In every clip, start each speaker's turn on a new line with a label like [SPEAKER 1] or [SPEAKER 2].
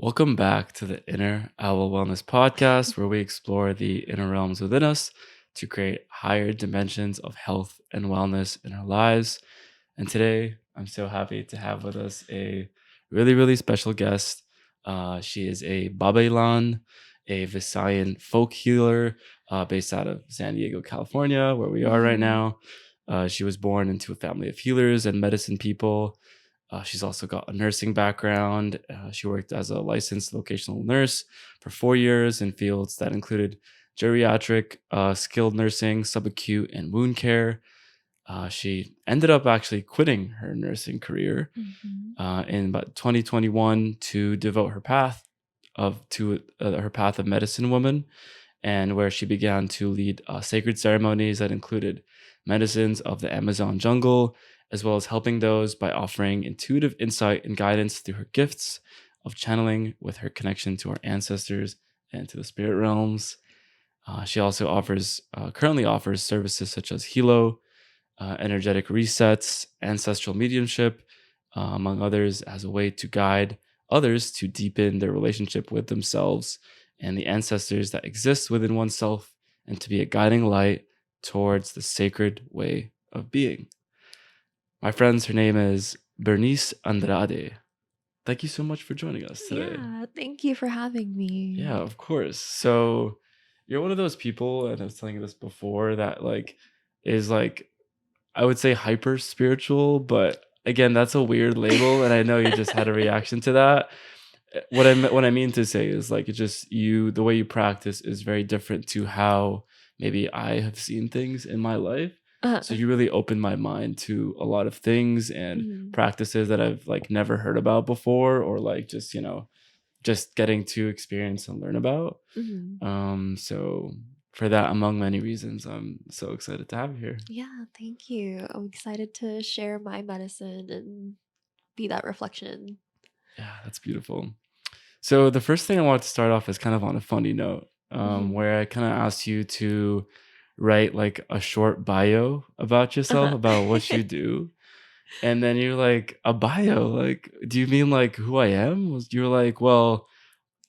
[SPEAKER 1] Welcome back to the Inner Owl Wellness Podcast, where we explore the inner realms within us to create higher dimensions of health and wellness in our lives. And today, I'm so happy to have with us a really, really special guest. She is a Babaylan, a Visayan folk healer based out of San Diego, California, where we are right
[SPEAKER 2] Mhm.
[SPEAKER 1] now. She was born into a family of healers and medicine people. She's also got a nursing background. She worked as a licensed vocational nurse for 4 years in fields that included geriatric, skilled nursing, subacute, and wound care. She ended up actually quitting her nursing career
[SPEAKER 2] Mhm.
[SPEAKER 1] in about 2021 to devote her path of medicine woman, and where she began to lead sacred ceremonies that included medicines of the Amazon jungle, as well as helping those by offering intuitive insight and guidance through her gifts of channeling with her connection to our ancestors and to the spirit realms. She also currently offers services such as Hilo, energetic resets, ancestral mediumship, among others, as a way to guide others to deepen their relationship with themselves and the ancestors that exist within oneself, and to be a guiding light towards the sacred way of being. My friends, her name is Bernice Andrade. Thank you so much for joining us today.
[SPEAKER 2] Yeah, thank you for having
[SPEAKER 1] Yeah,
[SPEAKER 2] me.
[SPEAKER 1] of course. So you're one of those people, and I was telling you this before, that is I would say hyper spiritual, but again, that's a weird label, and I know you just had a reaction to that. What I mean to say is it just the way you practice is very different to how maybe I have seen things in my life. So
[SPEAKER 2] Uh,
[SPEAKER 1] you really opened my mind to a lot of things and
[SPEAKER 2] mhm,
[SPEAKER 1] practices that I've never heard about before, or just just getting to experience and learn about.
[SPEAKER 2] mhm.
[SPEAKER 1] So for that, among many reasons, I'm so excited to have you here.
[SPEAKER 2] Yeah, thank you. I'm excited to share my medicine and be that reflection.
[SPEAKER 1] Yeah, that's beautiful. So the first thing I want to start off is kind of on a funny note,
[SPEAKER 2] Mhm.
[SPEAKER 1] where I kind of asked you to write a short bio about yourself,
[SPEAKER 2] Uh-huh.
[SPEAKER 1] about what you do, and then you're like, a bio? Like, do you mean who I am? You're like, well,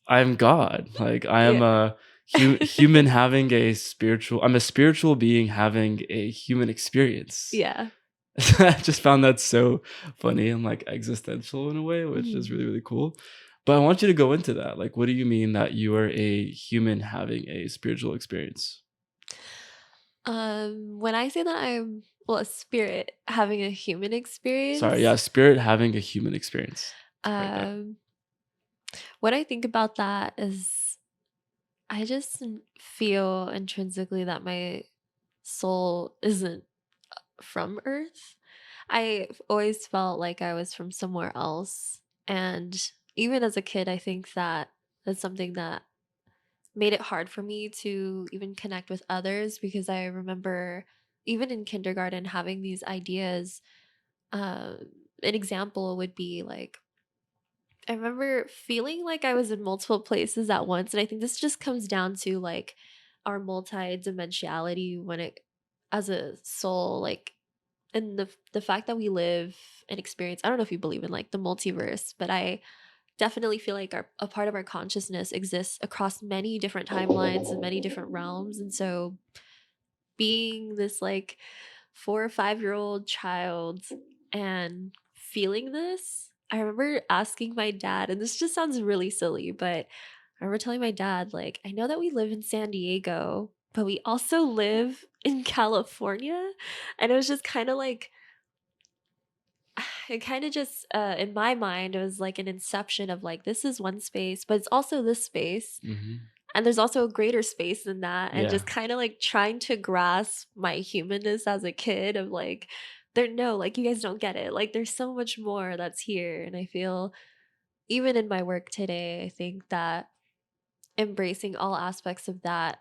[SPEAKER 1] I'm God. Like, I am
[SPEAKER 2] Yeah.
[SPEAKER 1] a human having a spiritual. I'm a spiritual being having a human experience.
[SPEAKER 2] Yeah.
[SPEAKER 1] I just found that so funny and existential in a way, which is
[SPEAKER 2] Mhm.
[SPEAKER 1] really, really cool. But I want you to go into that. What do you mean that you are a human having a spiritual experience?
[SPEAKER 2] When I say that I'm, well, a spirit having a human
[SPEAKER 1] Sorry, yeah,
[SPEAKER 2] experience,
[SPEAKER 1] spirit having a human experience. Right there.
[SPEAKER 2] um, what I think about that is I just feel intrinsically that my soul isn't from Earth. I've always felt like I was from somewhere else. And even as a kid, I think that that's something that made it hard for me to even connect with others because I remember even in kindergarten having these ideas. Um, an example would be like, I remember feeling like I was in multiple places at once. And I think this just comes down to like our multi-dimensionality when it, as a soul, like, and the fact that we live and experience, I don't know if you believe in like the multiverse, but I definitely feel like a part of our consciousness exists across many different timelines and many different realms. And so being this like 4 or 5 year old child and feeling this, I remember asking my dad, and this just sounds really silly, but I remember telling my dad, like, I know that we live in San Diego, but we also live in California. And it was just kind of like, it kind of just, in my mind, it was like an inception of like, this is one space, but it's also this space.
[SPEAKER 1] Hmm.
[SPEAKER 2] And there's also a greater space than that. And
[SPEAKER 1] Yeah.
[SPEAKER 2] just kind of like trying to grasp my humanness as a kid of like, there, no, like, you guys don't get it. Like, there's so much more that's here. And I feel, even in my work today, I think that embracing all aspects of that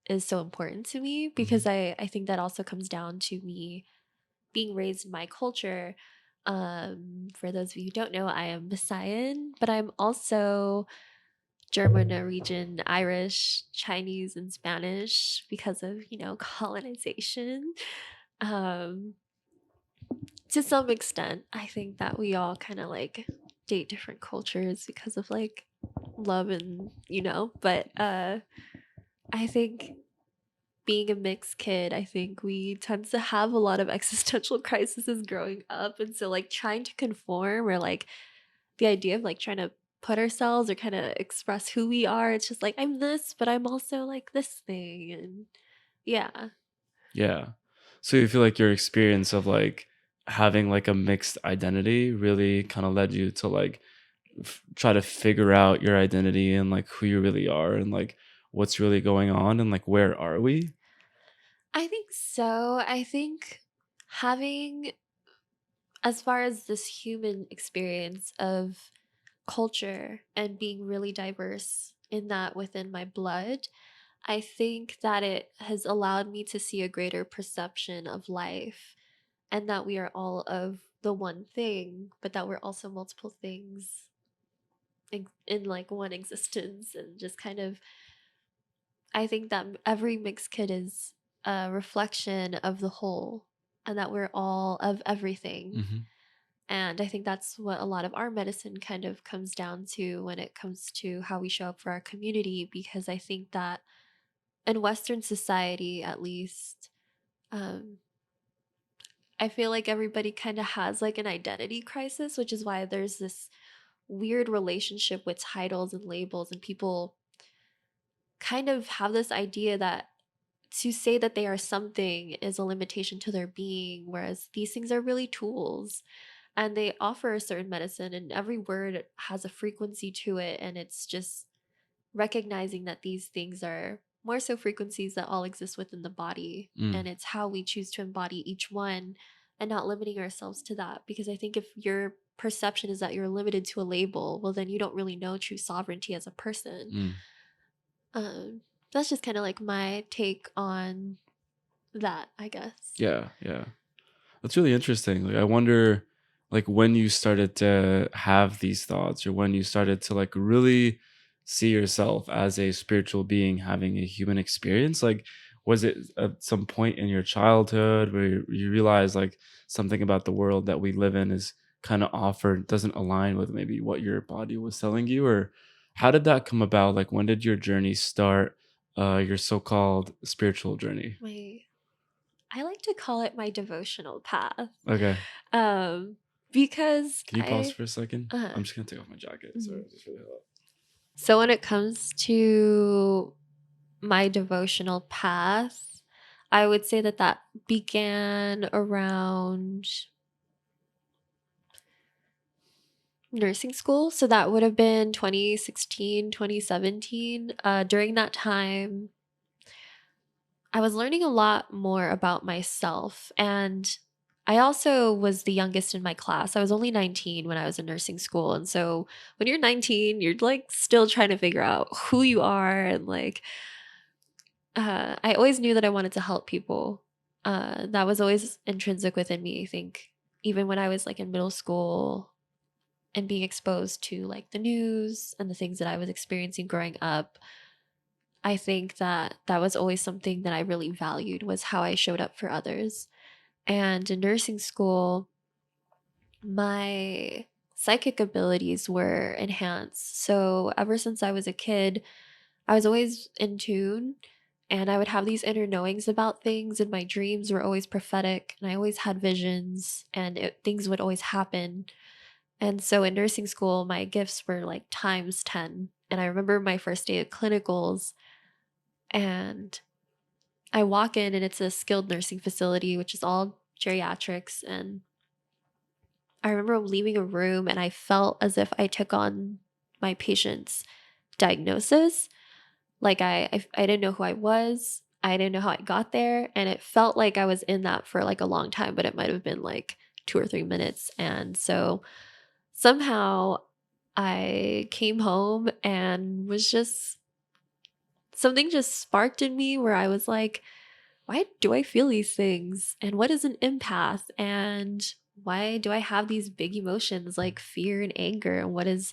[SPEAKER 2] is so important to me because
[SPEAKER 1] Hmm.
[SPEAKER 2] I think that also comes down to me being raised in my culture. For those of you who don't know, I am Visayan, but I'm also German, Norwegian, Irish, Chinese, and Spanish because of, colonization. Um, to some extent, I think that we all kind of like date different cultures because of like love and, but I think being a mixed kid, I think we tend to have a lot of existential crises growing up. And so, like, trying to conform or like the idea of like trying to put ourselves or kind of express who we are, it's just like, I'm this, but I'm also like this thing. And yeah.
[SPEAKER 1] Yeah. So you feel like your experience of like having like a mixed identity really kind of led you to like try to figure out your identity and like who you really are and like what's really going on and like where are we?
[SPEAKER 2] I think so. I think having, as far as this human experience of culture and being really diverse in that within my blood, I think that it has allowed me to see a greater perception of life and that we are all of the one thing, but that we're also multiple things in like one existence. And just kind of, I think that every mixed kid is a reflection of the whole and that we're all of everything.
[SPEAKER 1] Hmm.
[SPEAKER 2] And I think that's what a lot of our medicine kind of comes down to when it comes to how we show up for our community. Because I think that in Western society, at least, um, I feel like everybody kind of has like an identity crisis, which is why there's this weird relationship with titles and labels, and people kind of have this idea that to say that they are something is a limitation to their being, whereas these things are really tools and they offer a certain medicine, and every word has a frequency to it. And it's just recognizing that these things are more so frequencies that all exist within the body.
[SPEAKER 1] Mm,
[SPEAKER 2] And it's how we choose to embody each one and not limiting ourselves to that. Because I think if your perception is that you're limited to a label, well, then you don't really know true sovereignty as a person.
[SPEAKER 1] mm.
[SPEAKER 2] Um, that's just kind of like my take on that, I guess.
[SPEAKER 1] Yeah, yeah. That's really interesting. Like I wonder like when you started to have these thoughts or when you started to like really see yourself as a spiritual being having a human experience, like was it at some point in your childhood where you realize like something about the world that we live in is kind of off or doesn't align with maybe what your body was telling you, or how did that come about? Like when did your journey start, your so-called spiritual journey?
[SPEAKER 2] My I like to call it my devotional path.
[SPEAKER 1] Okay.
[SPEAKER 2] Um, because
[SPEAKER 1] Can you pause for a second?
[SPEAKER 2] uh,
[SPEAKER 1] I'm just gonna take off my jacket. Sorry,
[SPEAKER 2] mhm.
[SPEAKER 1] it's just really hot.
[SPEAKER 2] So when it comes to my devotional path, I would say that that began around nursing school. So that would have been 2016, 2017. During that time, I was learning a lot more about myself. And I also was the youngest in my class. I was only 19 when I was in nursing school. And so when you're 19, you're like still trying to figure out who you are. And like, I always knew that I wanted to help people. That was always intrinsic within me. I think even when I was like in middle school and being exposed to like the news and the things that I was experiencing growing up, I think that that was always something that I really valued, was how I showed up for others. And in nursing school, my psychic abilities were enhanced. So ever since I was a kid, I was always in tune, and I would have these inner knowings about things, and my dreams were always prophetic, and I always had visions, and things would always happen. And so in nursing school, my gifts were like times 10. And I remember my first day of clinicals, and I walk in, and it's a skilled nursing facility, which is all geriatrics. And I remember leaving a room and I felt as if I took on my patient's diagnosis. Like I didn't know who I was. I didn't know how I got there. And it felt like I was in that for like a long time, but it might have been like 2 or 3 minutes. And so somehow I came home and was just, something just sparked in me where I was like, why do I feel these things? And what is an empath? And why do I have these big emotions like fear and anger? And what is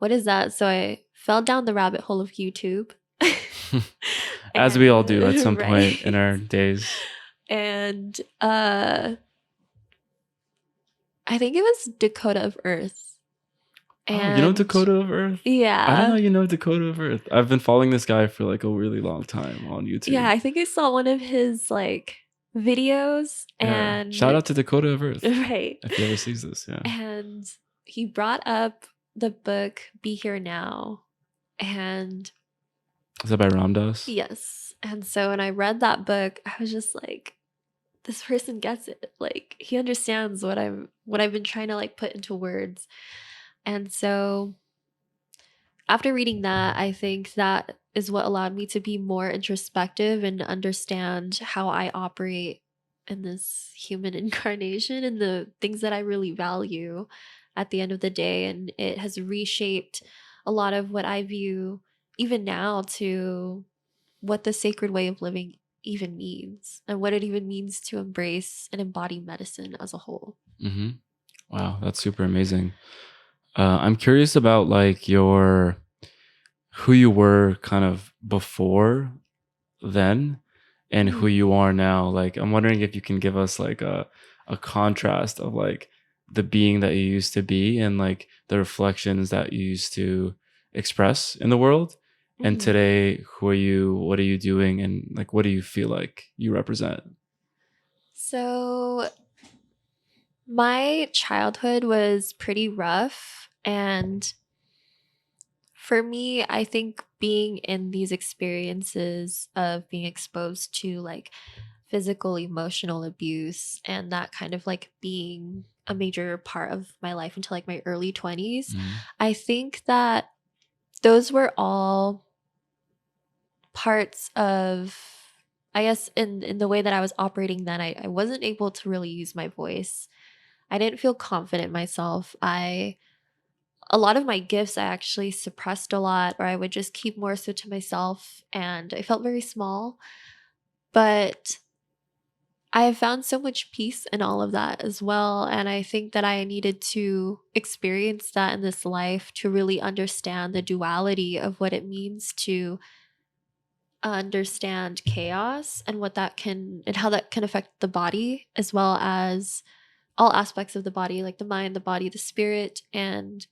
[SPEAKER 2] that? So I fell down the rabbit hole of YouTube.
[SPEAKER 1] As we all do at
[SPEAKER 2] And
[SPEAKER 1] some point in
[SPEAKER 2] right.
[SPEAKER 1] our days.
[SPEAKER 2] And I think it was Dakota of Earth.
[SPEAKER 1] Oh, you know
[SPEAKER 2] And
[SPEAKER 1] Dakota of Earth? I didn't know
[SPEAKER 2] yeah.
[SPEAKER 1] you know Dakota of Earth. I've been following this guy for like a really long time on
[SPEAKER 2] Yeah,
[SPEAKER 1] YouTube.
[SPEAKER 2] I think I saw one of his, like, videos
[SPEAKER 1] Yeah. Shout
[SPEAKER 2] and
[SPEAKER 1] out to Dakota of Earth
[SPEAKER 2] right.
[SPEAKER 1] if he ever sees this. Yeah.
[SPEAKER 2] And he brought up the book Be Here Now. And
[SPEAKER 1] Is that by Ramdas?
[SPEAKER 2] yes. And so when I read that book, I was just like, this person gets it. Like he understands what I've been trying to like put into words. And so after reading that, I think that is what allowed me to be more introspective and understand how I operate in this human incarnation and the things that I really value at the end of the day. And it has reshaped a lot of what I view even now to what the sacred way of living even means and what it even means to embrace and embody medicine as a whole.
[SPEAKER 1] Mm-hmm. Wow, that's super amazing. I'm curious about like your who you were kind of before then and who
[SPEAKER 2] Mhm.
[SPEAKER 1] you are now. Like I'm wondering if you can give us like a contrast of like the being that you used to be and like the reflections that you used to express in the world. And
[SPEAKER 2] Mhm.
[SPEAKER 1] today, who are you? What are you doing? And like what do you feel like you represent?
[SPEAKER 2] So my childhood was pretty rough. And for me, I think being in these experiences of being exposed to like physical, emotional abuse and that kind of like being a major part of my life until like my early 20s,
[SPEAKER 1] Mhm.
[SPEAKER 2] I think that those were all parts of, I guess, in the way that I was operating then. I wasn't able to really use my voice. I didn't feel confident in myself. I A lot of my gifts I actually suppressed a lot, or I would just keep more so to myself, and I felt very small. But I have found so much peace in all of that as well. And I think that I needed to experience that in this life to really understand the duality of what it means to understand chaos and what that can and how that can affect the body as well as all aspects of the body, like the mind, the body, the spirit, and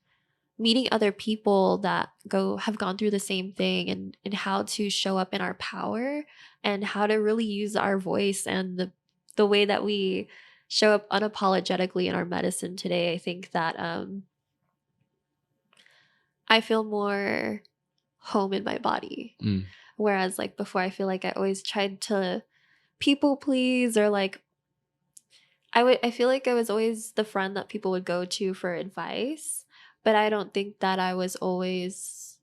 [SPEAKER 2] meeting other people that go have gone through the same thing, and how to show up in our power and how to really use our voice and the way that we show up unapologetically in our medicine today. I think that I feel more home in my body.
[SPEAKER 1] Mm.
[SPEAKER 2] Whereas like before I feel like I always tried to people please, or like I feel like I was always the friend that people would go to for advice, but I don't think that I was always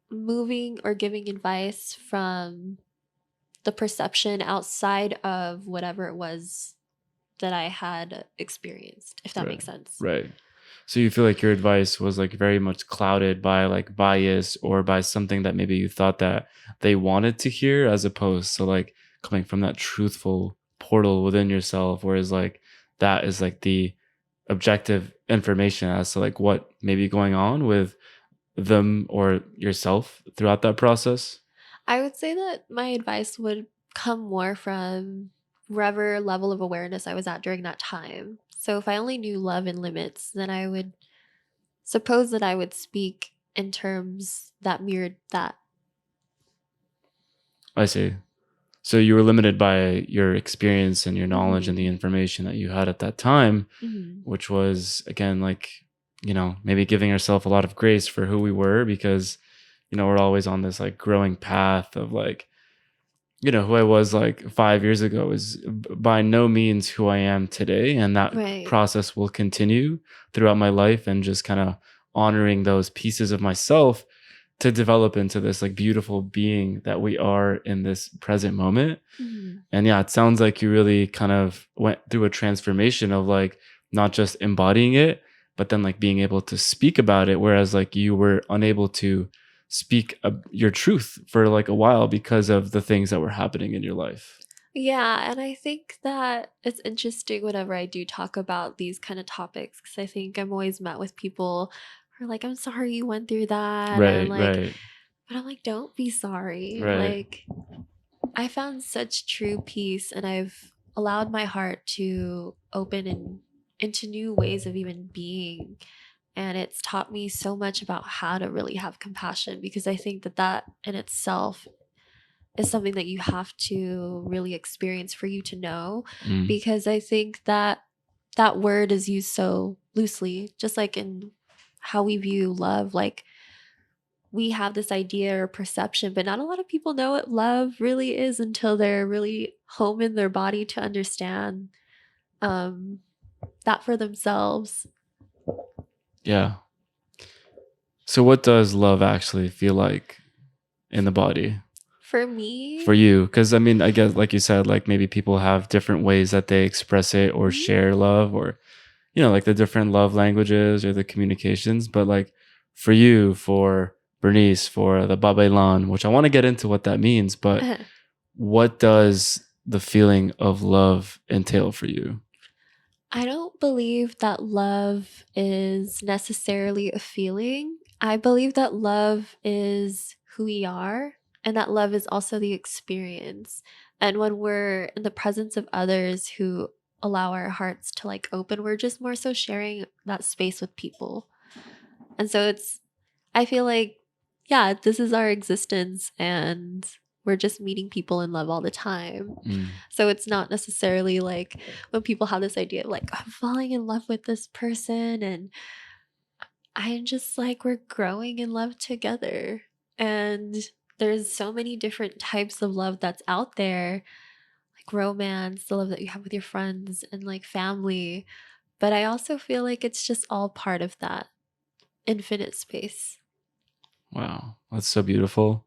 [SPEAKER 2] moving or giving advice from the perception outside of whatever it was that I had experienced, if that
[SPEAKER 1] Right.
[SPEAKER 2] makes sense.
[SPEAKER 1] Right. So you feel like your advice was like very much clouded by like bias or by something that maybe you thought that they wanted to hear as opposed to like coming from that truthful portal within yourself, whereas like that is like the objective information as to like what may be going on with them or yourself throughout that process.
[SPEAKER 2] I would say that my advice would come more from wherever level of awareness I was at during that time. So if I only knew love and limits, then I would suppose that I would speak in terms that mirrored that.
[SPEAKER 1] I see. So you were limited by your experience and your knowledge and the
[SPEAKER 2] Mhm.
[SPEAKER 1] information that you had at that time,
[SPEAKER 2] Mhm.
[SPEAKER 1] which was again like, maybe giving ourselves a lot of grace for who we were because, we're always on this like growing path of like, who I was like 5 years ago is by no means who I am today. And that
[SPEAKER 2] Right.
[SPEAKER 1] process will continue throughout my life and just kind of honoring those pieces of myself to develop into this like beautiful being that we are in this present moment.
[SPEAKER 2] Mhm.
[SPEAKER 1] And yeah, it sounds like you really kind of went through a transformation of like not just embodying it, but then like being able to speak about it. Whereas like you were unable to speak your truth for like a while because of the things that were happening in your life.
[SPEAKER 2] Yeah, and I think that it's interesting whenever I do talk about these kind of topics because I think I'm always met with people who are like, I'm sorry you went through that. And I'm
[SPEAKER 1] Right,
[SPEAKER 2] like,
[SPEAKER 1] right,
[SPEAKER 2] but I'm like, don't be sorry.
[SPEAKER 1] right.
[SPEAKER 2] Like, I found such true peace and I've allowed my heart to open into new ways of even being. And it's taught me so much about how to really have compassion, because I think that that in itself is something that you have to really experience for you to know.
[SPEAKER 1] Mm.
[SPEAKER 2] Because I think that that word is used so loosely, just like in how we view love. Like, we have this idea or perception, but not a lot of people know what love really is until they're really home in their body to understand um, that for themselves.
[SPEAKER 1] Yeah. So what does love actually feel like in the body
[SPEAKER 2] For
[SPEAKER 1] for
[SPEAKER 2] me,
[SPEAKER 1] you? Because I mean, I guess like you said, like maybe people have different ways that they express it or
[SPEAKER 2] mhm,
[SPEAKER 1] share love, or like the different love languages or the communications. But like for you, for Bernice, for the Babaylan, which I want to get into what that means, but what does the feeling of love entail for you?
[SPEAKER 2] I don't believe that love is necessarily a feeling. I believe that love is who we are, and that love is also the experience. And when we're in the presence of others who allow our hearts to like open, we're just more so sharing that space with people. And so I feel like, yeah, this is our existence, and we're just meeting people in love all the time.
[SPEAKER 1] Mm.
[SPEAKER 2] So it's not necessarily like when people have this idea of like, I'm falling in love with this person, and I'm just like, we're growing in love together. And there's so many different types of love that's out there, like romance, the love that you have with your friends, and like family. But I also feel like it's just all part of that infinite space.
[SPEAKER 1] Wow, that's so beautiful.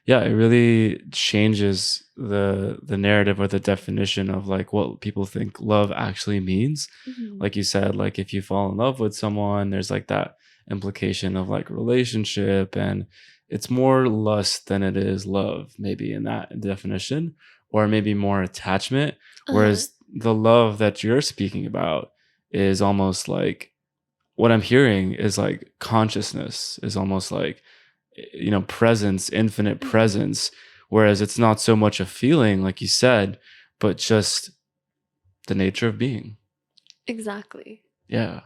[SPEAKER 1] Yeah, it really changes the narrative or the definition of like what people think love actually means.
[SPEAKER 2] Mhm.
[SPEAKER 1] Like you said, like if you fall in love with someone, there's like that implication of like relationship, and it's more lust than it is love, maybe in that definition, or maybe more attachment.
[SPEAKER 2] Uh-huh.
[SPEAKER 1] Whereas the love that you're speaking about is almost like, what I'm hearing is like consciousness, is almost like presence, infinite
[SPEAKER 2] Mhm.
[SPEAKER 1] presence, whereas it's not so much a feeling like you said, but just the nature of being.
[SPEAKER 2] Exactly.
[SPEAKER 1] Yeah.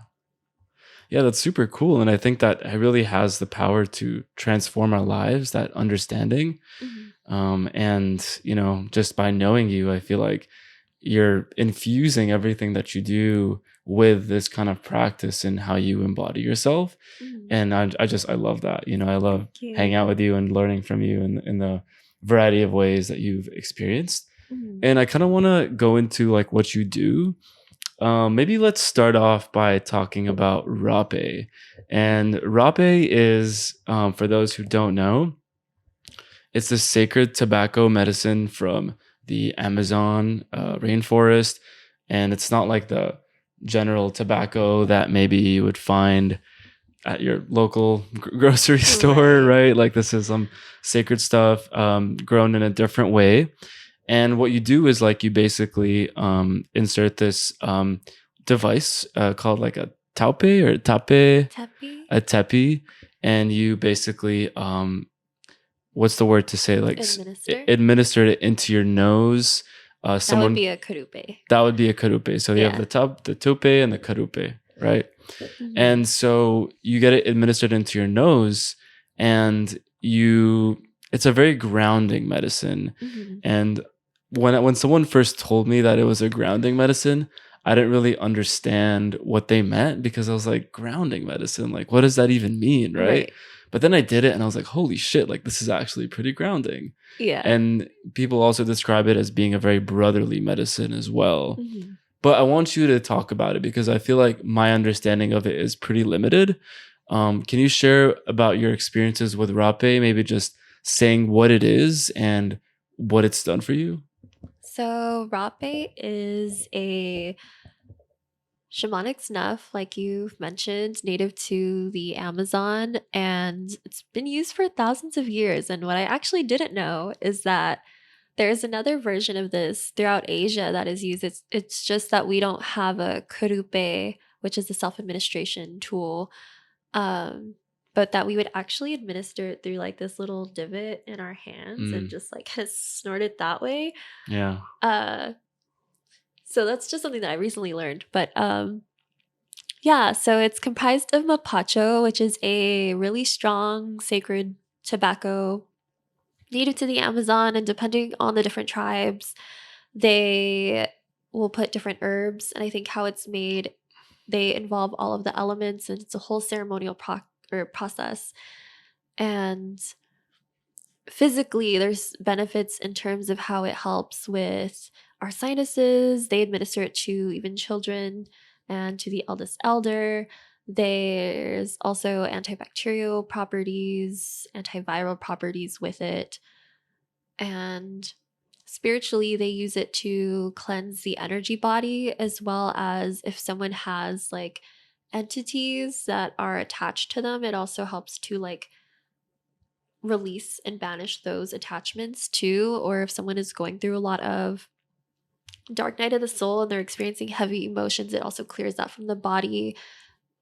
[SPEAKER 1] Yeah, that's super cool, and I think that it really has the power to transform our lives, that understanding.
[SPEAKER 2] Mhm.
[SPEAKER 1] And just by knowing you, I feel like you're infusing everything that you do with this kind of practice and how you embody yourself.
[SPEAKER 2] Mhm.
[SPEAKER 1] And I love that. I love
[SPEAKER 2] Thank
[SPEAKER 1] hanging out
[SPEAKER 2] you.
[SPEAKER 1] with you and learning from you in the variety of ways that you've experienced.
[SPEAKER 2] Mhm.
[SPEAKER 1] And I kind of want to go into like what you do. Maybe let's start off by talking about rape. And rape is, for those who don't know, it's the sacred tobacco medicine from the Amazon rainforest. And it's not like the general tobacco that maybe you would find at your local grocery store,
[SPEAKER 2] Right.
[SPEAKER 1] right? Like this is some sacred stuff, grown in a different way. And what you do is like you basically insert this device called like a taupe or tape,
[SPEAKER 2] Tepi?
[SPEAKER 1] a tepi, and you basically what's the word to say, like
[SPEAKER 2] Administer?
[SPEAKER 1] administered it into your nose.
[SPEAKER 2] That would
[SPEAKER 1] Someone
[SPEAKER 2] be a karupe.
[SPEAKER 1] That would be a karupe. So you have
[SPEAKER 2] Yeah.
[SPEAKER 1] the tope and the karupe, right?
[SPEAKER 2] Mhm.
[SPEAKER 1] And so you get it administered into your nose, and it's a very grounding medicine.
[SPEAKER 2] Mhm.
[SPEAKER 1] And when someone first told me that it was a grounding medicine, I didn't really understand what they meant, because I was like, grounding medicine, like what does that even mean, right?
[SPEAKER 2] Right.
[SPEAKER 1] But then I did it and I was like, holy shit, like this is actually pretty grounding.
[SPEAKER 2] Yeah.
[SPEAKER 1] And people also describe it as being a very brotherly medicine as well.
[SPEAKER 2] Mhm.
[SPEAKER 1] But I want you to talk about it because I feel like my understanding of it is pretty limited. Can you share about your experiences with rape? Maybe just saying what it is and what it's done for you.
[SPEAKER 2] So rape is a shamanic snuff, like you've mentioned, native to the Amazon, and it's been used for thousands of years. And what I actually didn't know is that there's another version of this throughout Asia that is used. It's just that we don't have a kurupe, which is a self-administration tool, um, but that we would actually administer it through like this little divot in our hands and
[SPEAKER 1] Mm,
[SPEAKER 2] just like kind of snort it that way.
[SPEAKER 1] yeah.
[SPEAKER 2] Uh, so that's just something that I recently learned. But Yeah, so it's comprised of mapacho, which is a really strong sacred tobacco native to the Amazon, and depending on the different tribes, they will put different herbs. And I think how it's made, they involve all of the elements, and it's a whole ceremonial process. And physically, there's benefits in terms of how it helps with our sinuses. They administer it to even children and to the eldest elder. There's also antibacterial properties, antiviral properties with it. And spiritually, they use it to cleanse the energy body, as well as if someone has like entities that are attached to them, it also helps to like release and banish those attachments too. Or if someone is going through a lot of dark night of the soul and they're experiencing heavy emotions, it also clears that from the body.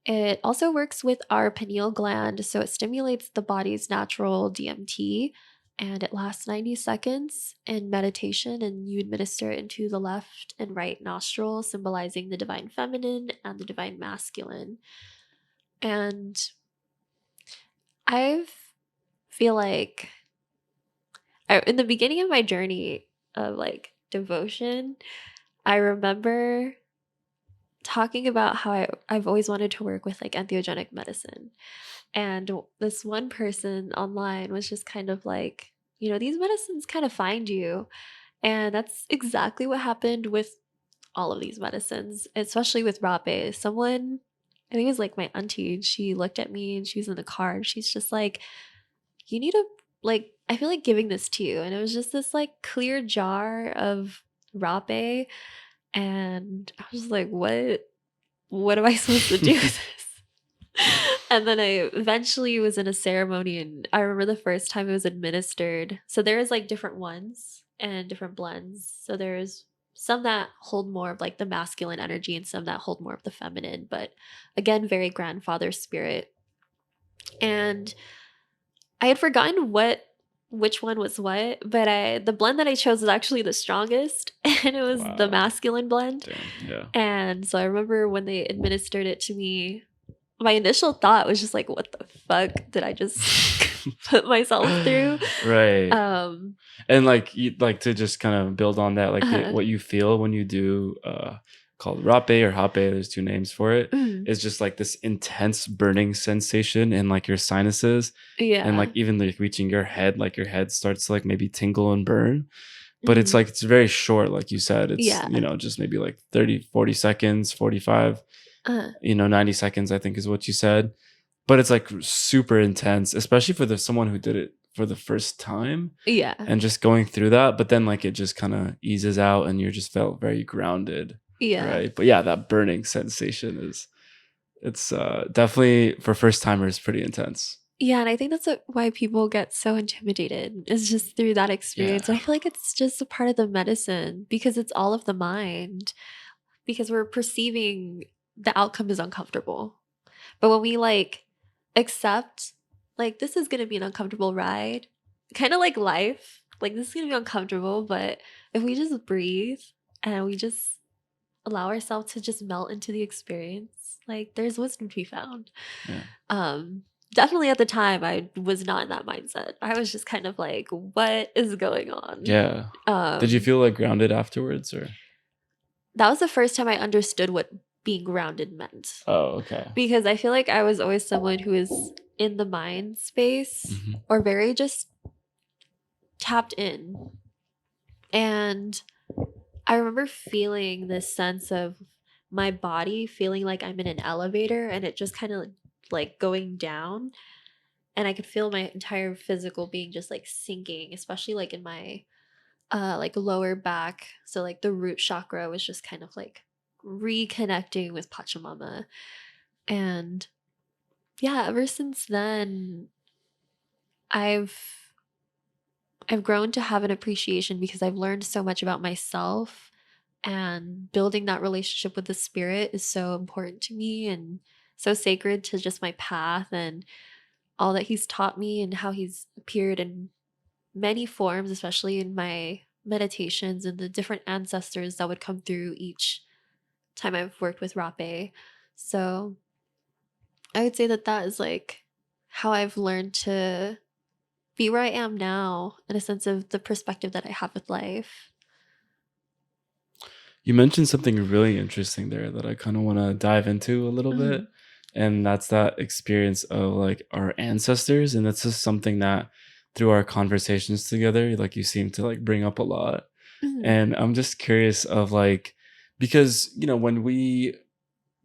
[SPEAKER 2] It also works with our pineal gland, so it stimulates the body's natural DMT, and it lasts 90 seconds in meditation, and you administer it into the left and right nostril, symbolizing the divine feminine and the divine masculine. And I feel like in the beginning of my journey of like devotion, I remember talking about how I've always wanted to work with like entheogenic medicine. And this one person online was just kind of like, these medicines kind of find you. And that's exactly what happened with all of these medicines, especially with rape. Someone, I think it was like my auntie, she looked at me and she was in the car and she's just like, you need to, like, I feel like giving this to you. And it was just this like clear jar of rape. And I was like, what am I supposed to do with this? And then I eventually was in a ceremony, and I remember the first time it was administered. So there's like different ones and different blends. So there's some that hold more of like the masculine energy and some that hold more of the feminine, but again, very grandfather spirit. And I had forgotten which one was what, but the blend that I chose was actually the strongest, and it was the
[SPEAKER 1] Wow.
[SPEAKER 2] masculine blend.
[SPEAKER 1] Damn. Yeah.
[SPEAKER 2] And so I remember when they administered it to me, my initial thought was just like, what the fuck did I just put myself through?
[SPEAKER 1] Right.
[SPEAKER 2] Um
[SPEAKER 1] And like you like to just kind of build on that, like
[SPEAKER 2] uh,
[SPEAKER 1] what you feel when you do called rape or hape, there's two names for it,
[SPEAKER 2] mm,
[SPEAKER 1] is just like this intense burning sensation in like your sinuses, and like
[SPEAKER 2] yeah.
[SPEAKER 1] even like reaching your head, like your head starts to like maybe tingle and burn. But it's
[SPEAKER 2] Mm,
[SPEAKER 1] like it's very short, like you said. It's,
[SPEAKER 2] yeah.
[SPEAKER 1] just maybe like 30, 40 seconds, 45,
[SPEAKER 2] Uh,
[SPEAKER 1] 90 seconds, I think is what you said. But it's like super intense, especially for someone who did it for the first time
[SPEAKER 2] yeah.
[SPEAKER 1] and just going through that. But then like it just kind of eases out and you're just felt very grounded.
[SPEAKER 2] Yeah.
[SPEAKER 1] Right. But yeah, that burning sensation it's definitely for first timers pretty intense.
[SPEAKER 2] Yeah, and I think that's why people get so intimidated, is just through that experience. And
[SPEAKER 1] Yeah.
[SPEAKER 2] I feel like it's just a part of the medicine because it's all of the mind, because we're perceiving the outcome is uncomfortable. But when we like accept, like, this is going to be an uncomfortable ride, kind of like life, like, this is going to be uncomfortable. But if we just breathe and we just allow ourselves to just melt into the experience, like, there's wisdom to be found.
[SPEAKER 1] Yeah.
[SPEAKER 2] Um, Definitely at the time, I was not in that mindset. I was just kind of like, what is going on?
[SPEAKER 1] Yeah. Did you
[SPEAKER 2] Um,
[SPEAKER 1] feel like grounded afterwards or?
[SPEAKER 2] that was the first time I understood what being grounded meant.
[SPEAKER 1] Oh, okay.
[SPEAKER 2] Because I feel like I was always someone who is in the mind space
[SPEAKER 1] Mhm.
[SPEAKER 2] or very just tapped in. And I remember feeling this sense of my body feeling like I'm in an elevator and it just kind of like going down. And I could feel my entire physical being just like sinking, especially like in my like lower back. So like the root chakra was just kind of like reconnecting with Pachamama. And yeah, ever since then, I've I've grown to have an appreciation because I've learned so much about myself, and building that relationship with the spirit is so important to me and so sacred to just my path and all that he's taught me and how he's appeared in many forms, especially in my meditations and the different ancestors that would come through each time I've worked with Rape. So I would say that that is like how I've learned to be where I am now in a sense of the perspective that I have with life.
[SPEAKER 1] You mentioned something really interesting there that I kind of want to dive into a little bit.
[SPEAKER 2] Mhm,
[SPEAKER 1] And that's that experience of like our ancestors. And that's just something that through our conversations together, like you seem to like bring up a lot.
[SPEAKER 2] mhm,
[SPEAKER 1] And I'm just curious of like, because, when we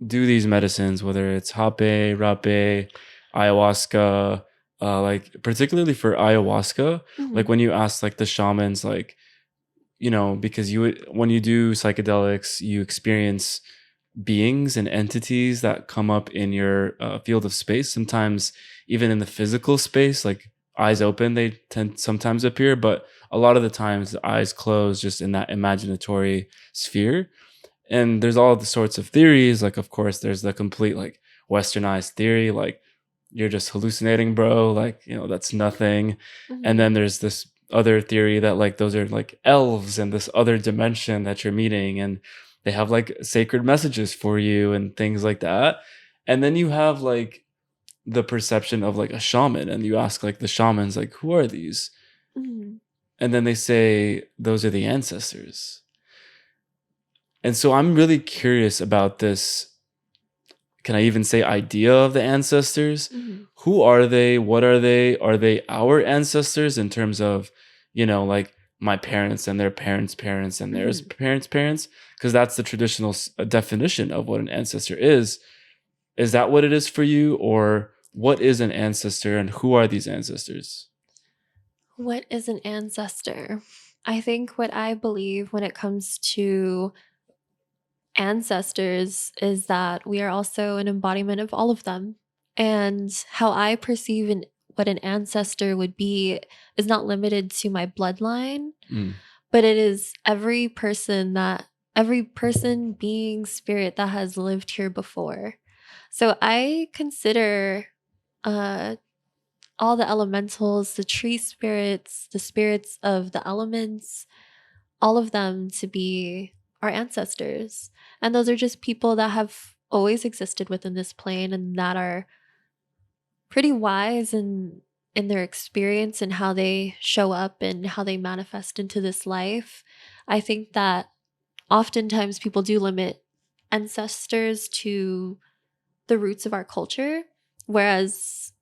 [SPEAKER 1] do these medicines, whether it's hape, rape, ayahuasca, like particularly for ayahuasca, like
[SPEAKER 2] mhm,
[SPEAKER 1] when you ask like the shamans, like, because when you do psychedelics, you experience beings and entities that come up in your field of space. Sometimes even in the physical space, like eyes open, they tend sometimes appear, but a lot of the times the eyes closed just in that imaginatory sphere. And there's all the sorts of theories. Like, of course, there's the complete like westernized theory, like you're just hallucinating, bro. Like, that's nothing. And
[SPEAKER 2] mhm,
[SPEAKER 1] then there's this other theory that like those are like elves and this other dimension that you're meeting, and they have like sacred messages for you and things like that. And then you have like the perception of like a shaman, and you ask like the shamans, like, who are these?
[SPEAKER 2] mhm,
[SPEAKER 1] And then they say, those are the ancestors. And so I'm really curious about this. Can I even say idea of the ancestors?
[SPEAKER 2] mhm,
[SPEAKER 1] Who are they? What are they? Are they our ancestors in terms of, like my parents and their parents' parents and their
[SPEAKER 2] mhm.
[SPEAKER 1] parents' parents? Because that's the traditional definition of what an ancestor is. Is that what it is for you? Or what is an ancestor and who are these ancestors?
[SPEAKER 2] What is an ancestor? I think what I believe when it comes to ancestors is that we are also an embodiment of all of them. And how I perceive what an ancestor would be is not limited to my bloodline,
[SPEAKER 1] Mm,
[SPEAKER 2] but it is every person, being, spirit that has lived here before. So I consider uh all the elementals, the tree spirits, the spirits of the elements, all of them to be our ancestors. And those are just people that have always existed within this plane and that are pretty wise in their experience and how they show up and how they manifest into this life. I think that oftentimes people do limit ancestors to the roots of our culture, whereas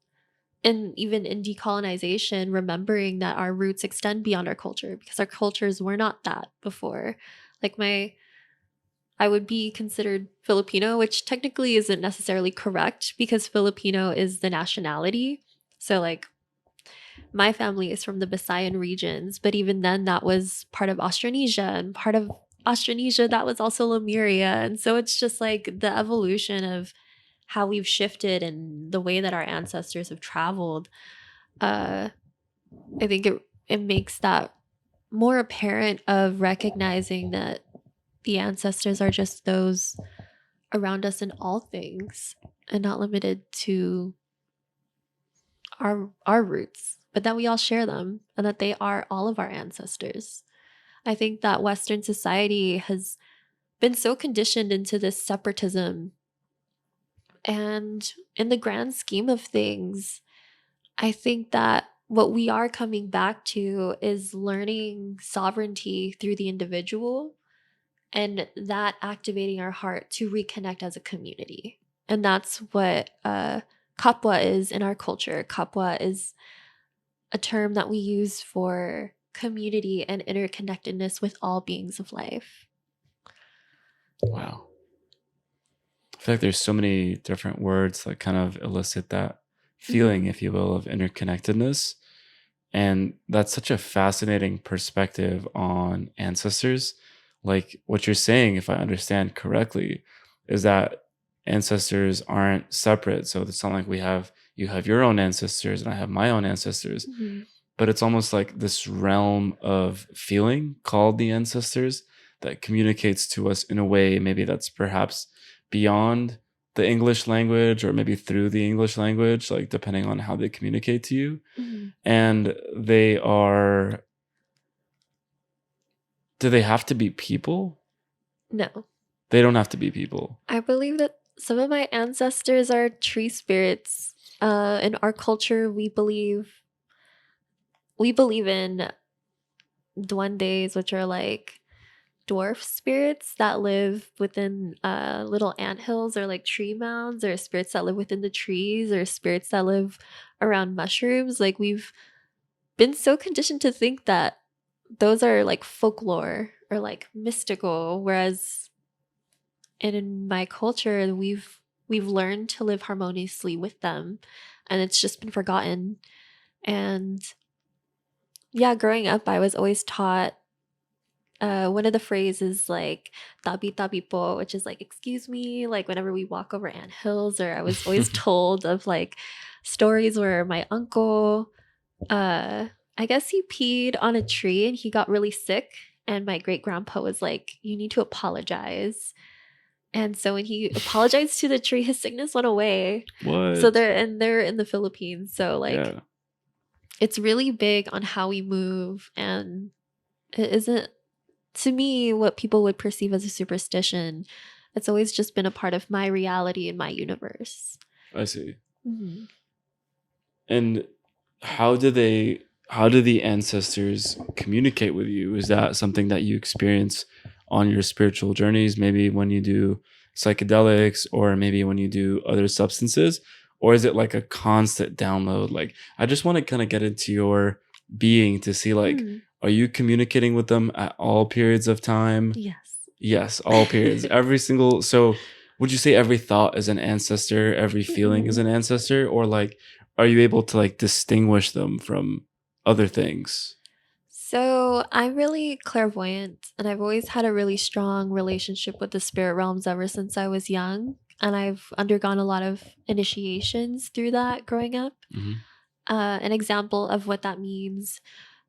[SPEAKER 2] even in decolonization, remembering that our roots extend beyond our culture because our cultures were not that before. Like I would be considered Filipino, which technically isn't necessarily correct because Filipino is the nationality. So like my family is from the Visayan regions, but even then that was part of Austronesia, and part of Austronesia that was also Lemuria. And so it's just like the evolution of how we've shifted and the way that our ancestors have traveled. uh I think it makes that more apparent of recognizing that the ancestors are just those around us in all things and not limited to our roots, but that we all share them and that they are all of our ancestors. I think that Western society has been so conditioned into this separatism, and in the grand scheme of things, I think that what we are coming back to is learning sovereignty through the individual and that activating our heart to reconnect as a community. And that's what kapwa is in our culture. Kapwa is a term that we use for community and interconnectedness with all beings of life.
[SPEAKER 1] wow. I feel like there's so many different words that kind of elicit that feeling,
[SPEAKER 2] Mhm.
[SPEAKER 1] if you will, of interconnectedness. And that's such a fascinating perspective on ancestors. Like what you're saying, if I understand correctly, is that ancestors aren't separate. So it's not like you have your own ancestors and I have my own ancestors,
[SPEAKER 2] Mhm.
[SPEAKER 1] but it's almost like this realm of feeling called the ancestors that communicates to us in a way maybe that's perhaps beyond the English language or maybe through the English language, like depending on how they communicate to you.
[SPEAKER 2] Mhm.
[SPEAKER 1] And do they have to be people?
[SPEAKER 2] No.
[SPEAKER 1] They don't have to be people.
[SPEAKER 2] I believe that Some of my ancestors are tree spirits. In our culture, we believe in duendes, which are like dwarf spirits that live within little anthills or like tree mounds, or spirits that live within the trees, or spirits that live around mushrooms. Like we've been so conditioned to think that those are like folklore or like mystical, whereas in my culture we've learned to live harmoniously with them, and it's just been forgotten. And yeah, growing up I was always taught one of the phrases like "tabi tabi po," which is like "excuse me," like whenever we walk over ant hills. Or I was always told of like stories where my uncle, uh, I guess he peed on a tree and he got really sick, and my great grandpa was like, "You need to apologize." And so when he apologized to the tree, his sickness went away. So
[SPEAKER 1] What?
[SPEAKER 2] they're in the Philippines, so like
[SPEAKER 1] Yeah,
[SPEAKER 2] it's really big on how we move, and it isn't, to me, what people would perceive as a superstition. It's always just been a part of my reality and my universe.
[SPEAKER 1] I see.
[SPEAKER 2] Mhm.
[SPEAKER 1] And how do they how do the ancestors communicate with you? Is that something that you experience on your spiritual journeys, maybe when you do psychedelics or maybe when you do other substances? Or is it like a constant download? Like I just want to kind of get into your being to see like
[SPEAKER 2] Mm.
[SPEAKER 1] are you communicating with them at all periods of time?
[SPEAKER 2] Yes.
[SPEAKER 1] Yes, all periods. Every single so would you say every thought is an ancestor, every feeling is
[SPEAKER 2] Mhm.
[SPEAKER 1] an ancestor, or like are you able to like distinguish them from other things?
[SPEAKER 2] So I'm really clairvoyant, and I've always had a really strong relationship with the spirit realms ever since I was young. And I've undergone a lot of initiations through that growing up.
[SPEAKER 1] Mhm.
[SPEAKER 2] An example of what that means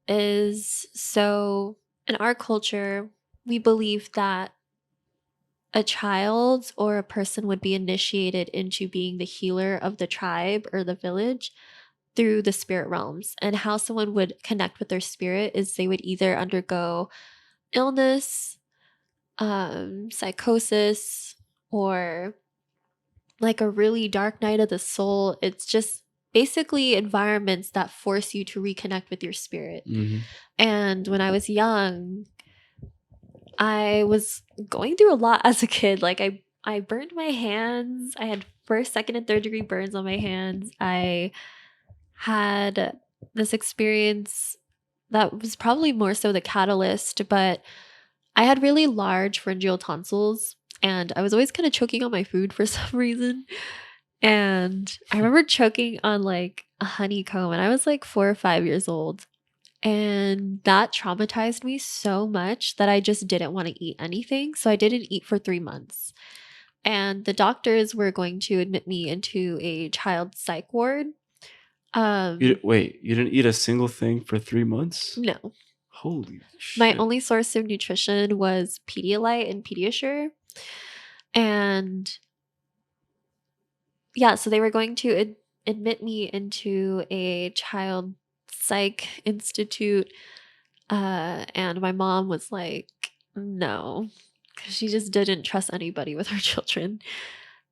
[SPEAKER 2] is, so in our culture, we believe that a child or a person would be initiated into being the healer of the tribe or the village through the spirit realms. And how someone would connect with their spirit is they would either undergo illness, psychosis, or like a really dark night of the soul. It's just basically environments that force you to reconnect with your spirit.
[SPEAKER 1] Mhm.
[SPEAKER 2] And when I was young, I was going through a lot as a kid. Like I burned my hands. I had first, second, and third degree burns on my hands. I had this experience that was probably more so the catalyst, but I had really large pharyngeal tonsils, and I was always kind of choking on my food for some reason. And I remember choking on like a honeycomb, and I was like 4 or 5 years old. And that traumatized me so much that I just didn't want to eat anything. So I didn't eat for 3 months. And the doctors were going to admit me into a child psych ward. Um,
[SPEAKER 1] Wait, you didn't eat a single thing for 3 months?
[SPEAKER 2] no.
[SPEAKER 1] Holy
[SPEAKER 2] My
[SPEAKER 1] shit.
[SPEAKER 2] only source of nutrition was Pedialyte and Pediasure. And yeah, so they were going to admit me into a child psych institute. And my mom was like, no, because she just didn't trust anybody with her children.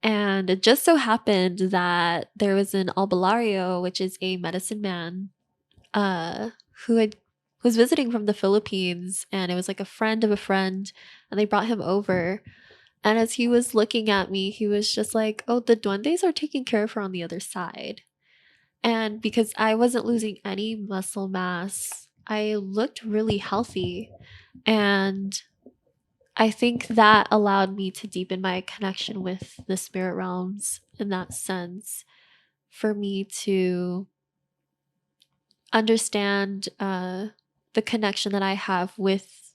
[SPEAKER 2] And it just so happened that there was an albulario, which is a medicine man, uh, who had who was visiting from the Philippines, and it was like a friend of a friend, and they brought him over. And as he was looking at me, he was just like, "Oh, the duendes are taking care of her on the other side." And because I wasn't losing any muscle mass, I looked really healthy. And I think that allowed me to deepen my connection with the spirit realms in that sense, for me to understand the connection that I have with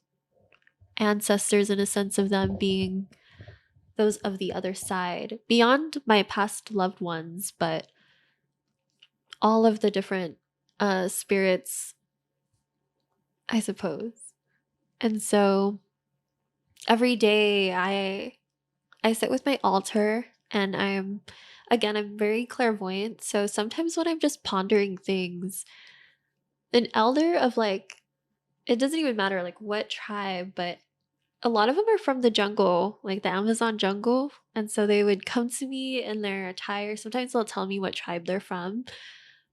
[SPEAKER 2] ancestors, in a sense of them being those of the other side, beyond my past loved ones, but all of the different spirits, I suppose. And so every day I sit with my altar, and I'm very clairvoyant. So sometimes when I'm just pondering things, an elder of like, it doesn't even matter like what tribe, but a lot of them are from the jungle, like the Amazon jungle. And so they would come to me in their attire. Sometimes they'll tell me what tribe they're from.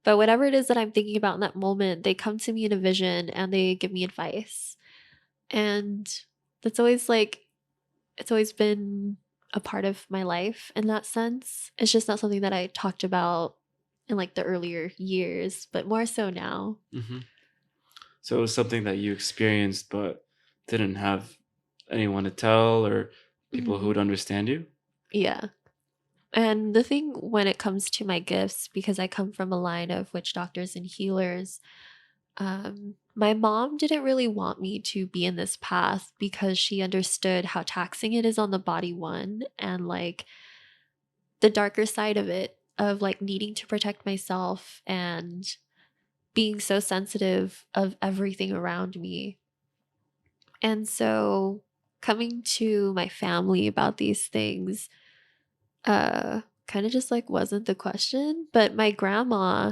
[SPEAKER 2] But whatever it is that I'm thinking about in that moment, they come to me in a vision and they give me advice. And that's always like, it's always been a part of my life in that sense. It's just not something that I talked about in like the earlier years, but more so now.
[SPEAKER 1] Hmm. So it was something that you experienced, but didn't have anyone to tell or people who
[SPEAKER 2] Mhm.
[SPEAKER 1] would understand you.
[SPEAKER 2] Yeah. And the thing when it comes to my gifts, because I come from a line of witch doctors and healers, my mom didn't really want me to be in this path because she understood how taxing it is on the body, one, and like the darker side of it, of like needing to protect myself and being so sensitive of everything around me. And so coming to my family about these things kind of just like wasn't the question, but my grandma,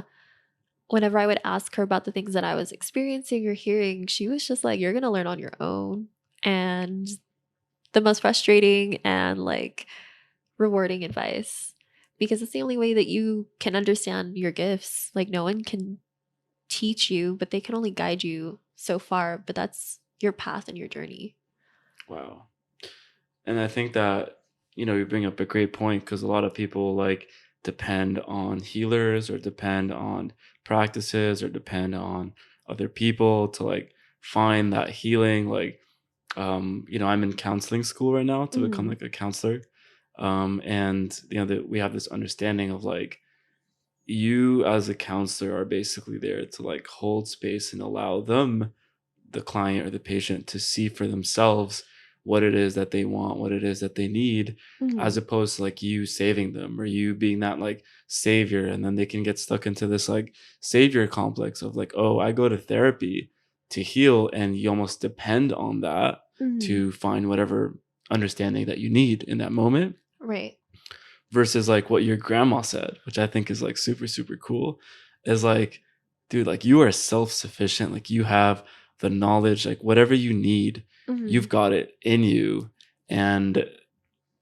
[SPEAKER 2] whenever I would ask her about the things that I was experiencing or hearing, she was just like, you're going to learn on your own. And the most frustrating and like rewarding advice, because it's the only way that you can understand your gifts. Like no one can teach you, but they can only guide you so far, but that's your path and your journey.
[SPEAKER 1] Wow. And I think that, you bring up a great point because a lot of people like depend on healers or depend on practices or depend on other people to like find that healing. Like, I'm in counseling school right now to become
[SPEAKER 2] Mhm.
[SPEAKER 1] like a counselor. And that we have this understanding of like you as a counselor are basically there to like hold space and allow them, the client or the patient, to see for themselves what it is that they want, what it is that they need, as
[SPEAKER 2] Mhm.
[SPEAKER 1] opposed to like you saving them or you being that like savior. And then they can get stuck into this like savior complex of like, oh, I go to therapy to heal. And you almost depend on that
[SPEAKER 2] Mhm.
[SPEAKER 1] to find whatever understanding that you need in that moment
[SPEAKER 2] Right.
[SPEAKER 1] versus like what your grandma said, which I think is like super, super cool, is like, dude, like you are self sufficient. Like you have the knowledge, like whatever you need, you've
[SPEAKER 2] Mhm.
[SPEAKER 1] got it in you. And,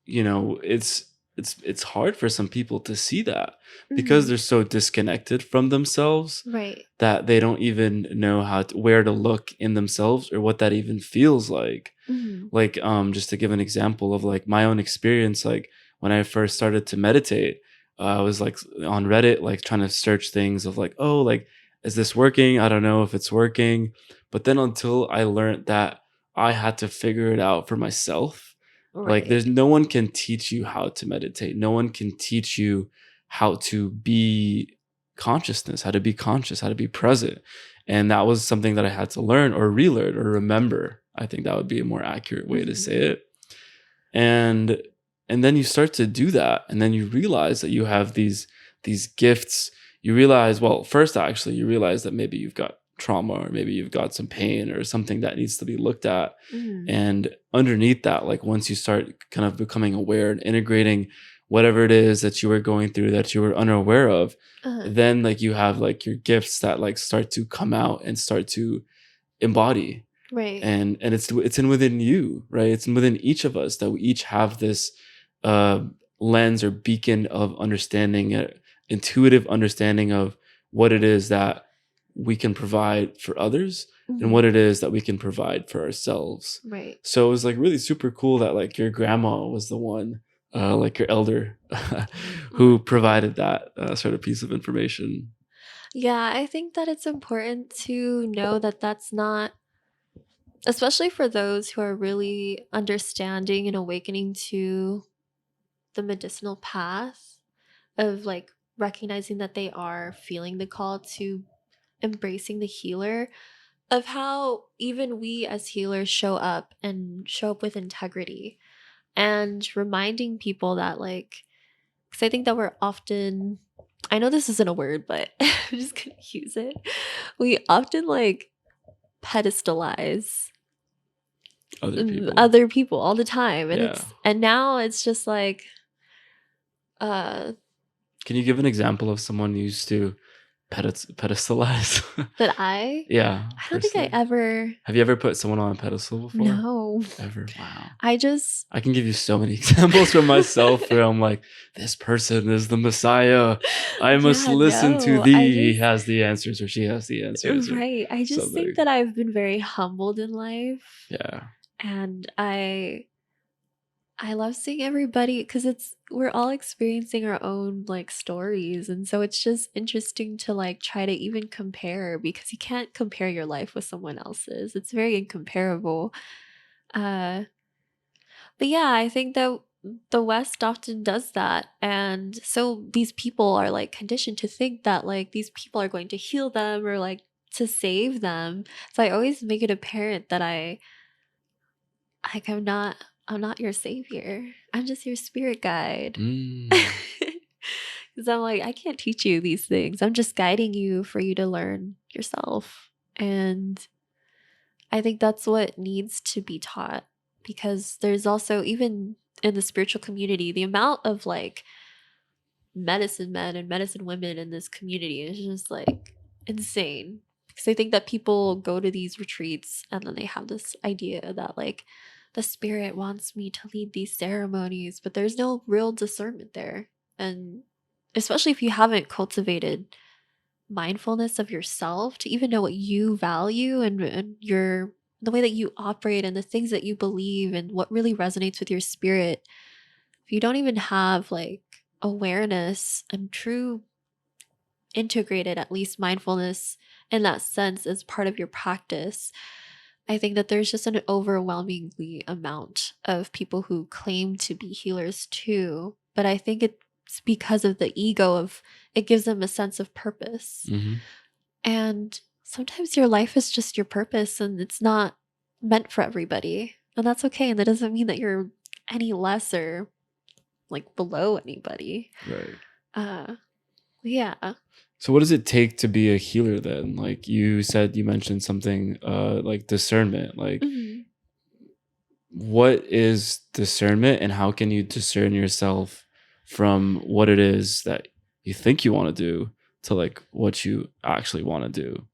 [SPEAKER 1] it's hard for some people to see that because
[SPEAKER 2] Mhm.
[SPEAKER 1] they're so disconnected from themselves
[SPEAKER 2] Right.
[SPEAKER 1] that they don't even know where to look in themselves or what that even feels like.
[SPEAKER 2] Mhm.
[SPEAKER 1] Like just to give an example of like my own experience, like when I first started to meditate, I was like on Reddit like trying to search things of like, oh, like, is this working? I don't know if it's working. But then until I learned that I had to figure it out for myself, like
[SPEAKER 2] Right.
[SPEAKER 1] there's no one can teach you how to meditate, no one can teach you how to be consciousness, how to be conscious, how to be present. And that was something that I had to learn or relearn or remember. I think that would be a more accurate way to
[SPEAKER 2] Mhm.
[SPEAKER 1] say it. And then you start to do that, and then you realize that you have these gifts. You realize, well, first actually you realize that maybe you've got trauma or maybe you've got some pain or something that needs to be looked at.
[SPEAKER 2] Mhm.
[SPEAKER 1] And underneath that, like once you start kind of becoming aware and integrating whatever it is that you were going through that you were unaware of,
[SPEAKER 2] Uh-huh.
[SPEAKER 1] then like you have like your gifts that like start to come out and start to embody.
[SPEAKER 2] Right.
[SPEAKER 1] And it's in within you, right? It's in within each of us that we each have this uh lens or beacon of understanding, intuitive understanding of what it is that we can provide for others and
[SPEAKER 2] Mhm.
[SPEAKER 1] what it is that we can provide for ourselves.
[SPEAKER 2] Right.
[SPEAKER 1] So it was like really super cool that like your grandma was the one, like your elder, who
[SPEAKER 2] Right.
[SPEAKER 1] provided that sort of piece of information.
[SPEAKER 2] Yeah, I think that it's important to know that that's not, especially for those who are really understanding and awakening to the medicinal path, of like recognizing that they are feeling the call to embracing the healer, of how even we as healers show up with integrity, and reminding people that like, because I think that we're often, I know this isn't a word, but I'm just gonna use it, we often like pedestalize
[SPEAKER 1] Other people.
[SPEAKER 2] other people all the time, and
[SPEAKER 1] Yeah.
[SPEAKER 2] now it's just like uh
[SPEAKER 1] Can you give an example of someone you used to pedestalize.
[SPEAKER 2] That I
[SPEAKER 1] Yeah,
[SPEAKER 2] I don't think I
[SPEAKER 1] personally.
[SPEAKER 2] ever.
[SPEAKER 1] Have you ever put someone on a pedestal before?
[SPEAKER 2] No.
[SPEAKER 1] Ever? Wow.
[SPEAKER 2] I just
[SPEAKER 1] I can give you so many examples from myself where I'm like, this person is the Messiah. I must
[SPEAKER 2] yeah,
[SPEAKER 1] listen to
[SPEAKER 2] no. I
[SPEAKER 1] thee. He
[SPEAKER 2] just
[SPEAKER 1] has the answers, or she has the answers, or
[SPEAKER 2] right. I just think
[SPEAKER 1] something.
[SPEAKER 2] that I've been very humbled in life,
[SPEAKER 1] Yeah.
[SPEAKER 2] and I love seeing everybody because we're all experiencing our own like stories, and so it's just interesting to like try to even compare because you can't compare your life with someone else's. It's very incomparable. Uh but yeah, I think that the West often does that. And so these people are like conditioned to think that like these people are going to heal them or like to save them. So I always make it apparent that like I'm not your savior. I'm just your spirit guide.
[SPEAKER 1] Mm.
[SPEAKER 2] Because I'm like, I can't teach you these things. I'm just guiding you for you to learn yourself. And I think that's what needs to be taught because there's also, even in the spiritual community, the amount of like medicine men and medicine women in this community is just like insane. Because I think that people go to these retreats and then they have this idea that like the spirit wants me to lead these ceremonies, but there's no real discernment there. And especially if you haven't cultivated mindfulness of yourself to even know what you value and your the way that you operate and the things that you believe and what really resonates with your spirit, if you don't even have like awareness and true integrated at least mindfulness in that sense as part of your practice, I think that there's just an overwhelmingly amount of people who claim to be healers too. But I think it's because of the ego of it gives them a sense of purpose.
[SPEAKER 1] Hmm.
[SPEAKER 2] And sometimes your life is just your purpose and it's not meant for everybody. And that's okay. And that doesn't mean that you're any less or like below anybody.
[SPEAKER 1] Right.
[SPEAKER 2] Uh yeah.
[SPEAKER 1] So what does it take to be a healer then? Like you said, you mentioned something like discernment. Like
[SPEAKER 2] Mhm.
[SPEAKER 1] what is discernment and how can you discern yourself from what it is that you think you want to do to like what you actually want to do?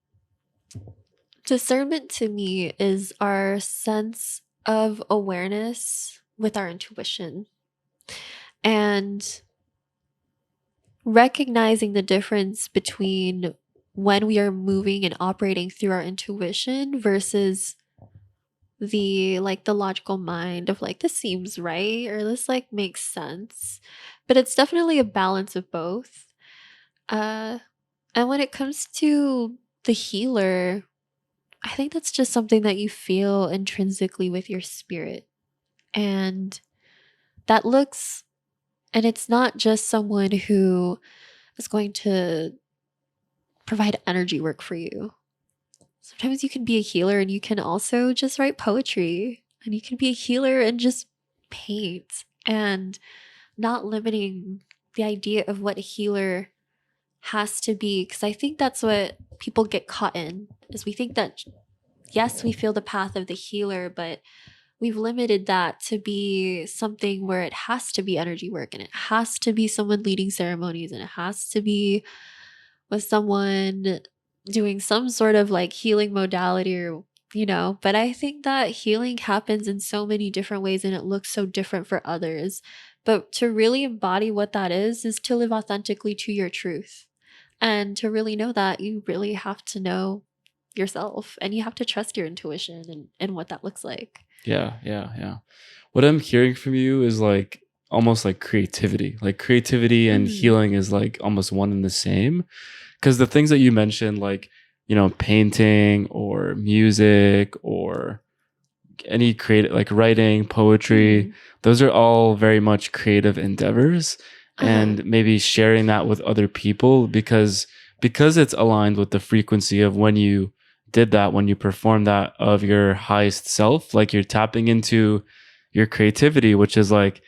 [SPEAKER 2] Discernment to me is our sense of awareness with our intuition and recognizing the difference between when we are moving and operating through our intuition versus the logical mind of like this seems right or this like makes sense, but it's definitely a balance of both. uh and when it comes to the healer, I think that's just something that you feel intrinsically with your spirit. And that looks, and it's not just someone who is going to provide energy work for you. Sometimes you can be a healer and you can also just write poetry, and you can be a healer and just paint, and not limiting the idea of what a healer has to be. Because I think that's what people get caught in, is we think that yes, we feel the path of the healer, but we've limited that to be something where it has to be energy work and it has to be someone leading ceremonies and it has to be with someone doing some sort of like healing modality or but I think that healing happens in so many different ways and it looks so different for others. But to really embody what that is to live authentically to your truth. And to really know that, you really have to know yourself and you have to trust your intuition and what that looks like.
[SPEAKER 1] Yeah, yeah, yeah. What I'm hearing from you is like almost like creativity. Like creativity and
[SPEAKER 2] Mhm.
[SPEAKER 1] healing is like almost one and the same. Because the things that you mentioned, like, painting or music or any creative, like writing, poetry,
[SPEAKER 2] Mhm.
[SPEAKER 1] those are all very much creative endeavors.
[SPEAKER 2] Uh-huh.
[SPEAKER 1] And maybe sharing that with other people because it's aligned with the frequency of when you did that, when you performed that of your highest self, like you're tapping into your creativity, which is like